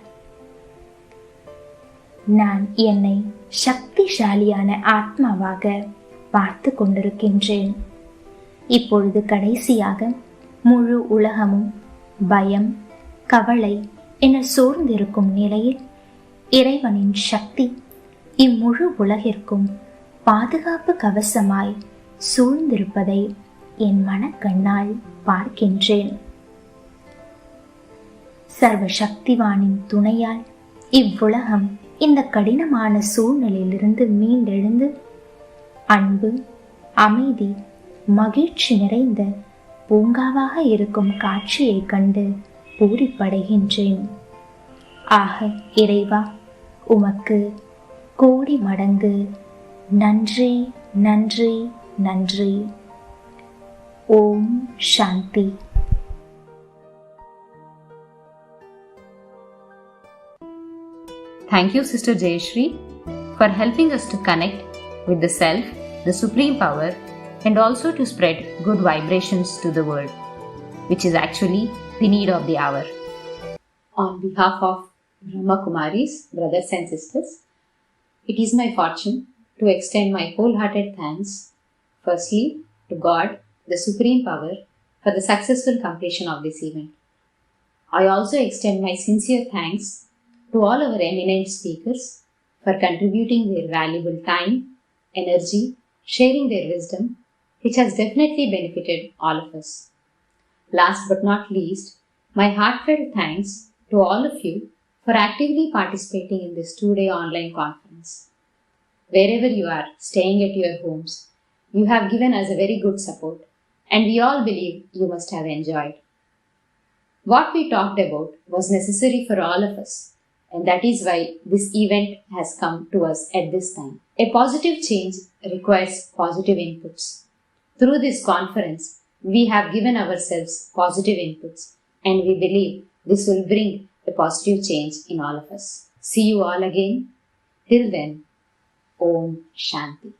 நான் என்னை சக்திசாலியான ஆத்மாவாக பார்த்து கொண்டிருக்கின்றேன். இப்பொழுது கடைசியாக முழு உலகமும் பயம், கவலை என சோர்ந்திருக்கும் நிலையில் இறைவனின் சக்தி இம்முழு உலகிற்கும் பாதுகாப்பு கவசமாய் சூழ்ந்திருப்பதை என் மனக்கண்ணால் பார்க்கின்றேன். சர்வசக்திவானின் துணையால் இவ்வுலகம் இந்த கடினமான சூழ்நிலையிலிருந்து மீண்டெழுந்து அன்பு, அமைதி, மகிழ்ச்சி நிறைந்த பூங்காவாக இருக்கும் காட்சியை கண்டு பூரிப்படைகின்றேன். ஆக இறைவா, உமக்கு கோடி மடங்கு நன்றி, நன்றி, நன்றி. ஓம் சாந்தி. Thank you, Sister Jayashree, for helping us to connect with the Self, the Supreme Power, and also to spread good vibrations to the world, which is actually the need of the hour. On behalf of Brahma Kumaris, brothers and sisters, it is my fortune to extend my wholehearted thanks, firstly to God, the Supreme Power, for the successful completion of this event. I also extend my sincere thanks to all our eminent speakers for contributing their valuable time, energy, sharing their wisdom, which has definitely benefited all of us. Last but not least, my heartfelt thanks to all of you for actively participating in this 2-day online conference. Wherever you are, staying at your homes, you have given us a very good support, and we all believe you must have enjoyed. What we talked about was necessary for all of us, and that is why this event has come to us at this time. A positive change requires positive inputs. Through this conference, we have given ourselves positive inputs, and we believe this will bring a positive change in all of us. See you all again. Till then, Om Shanti.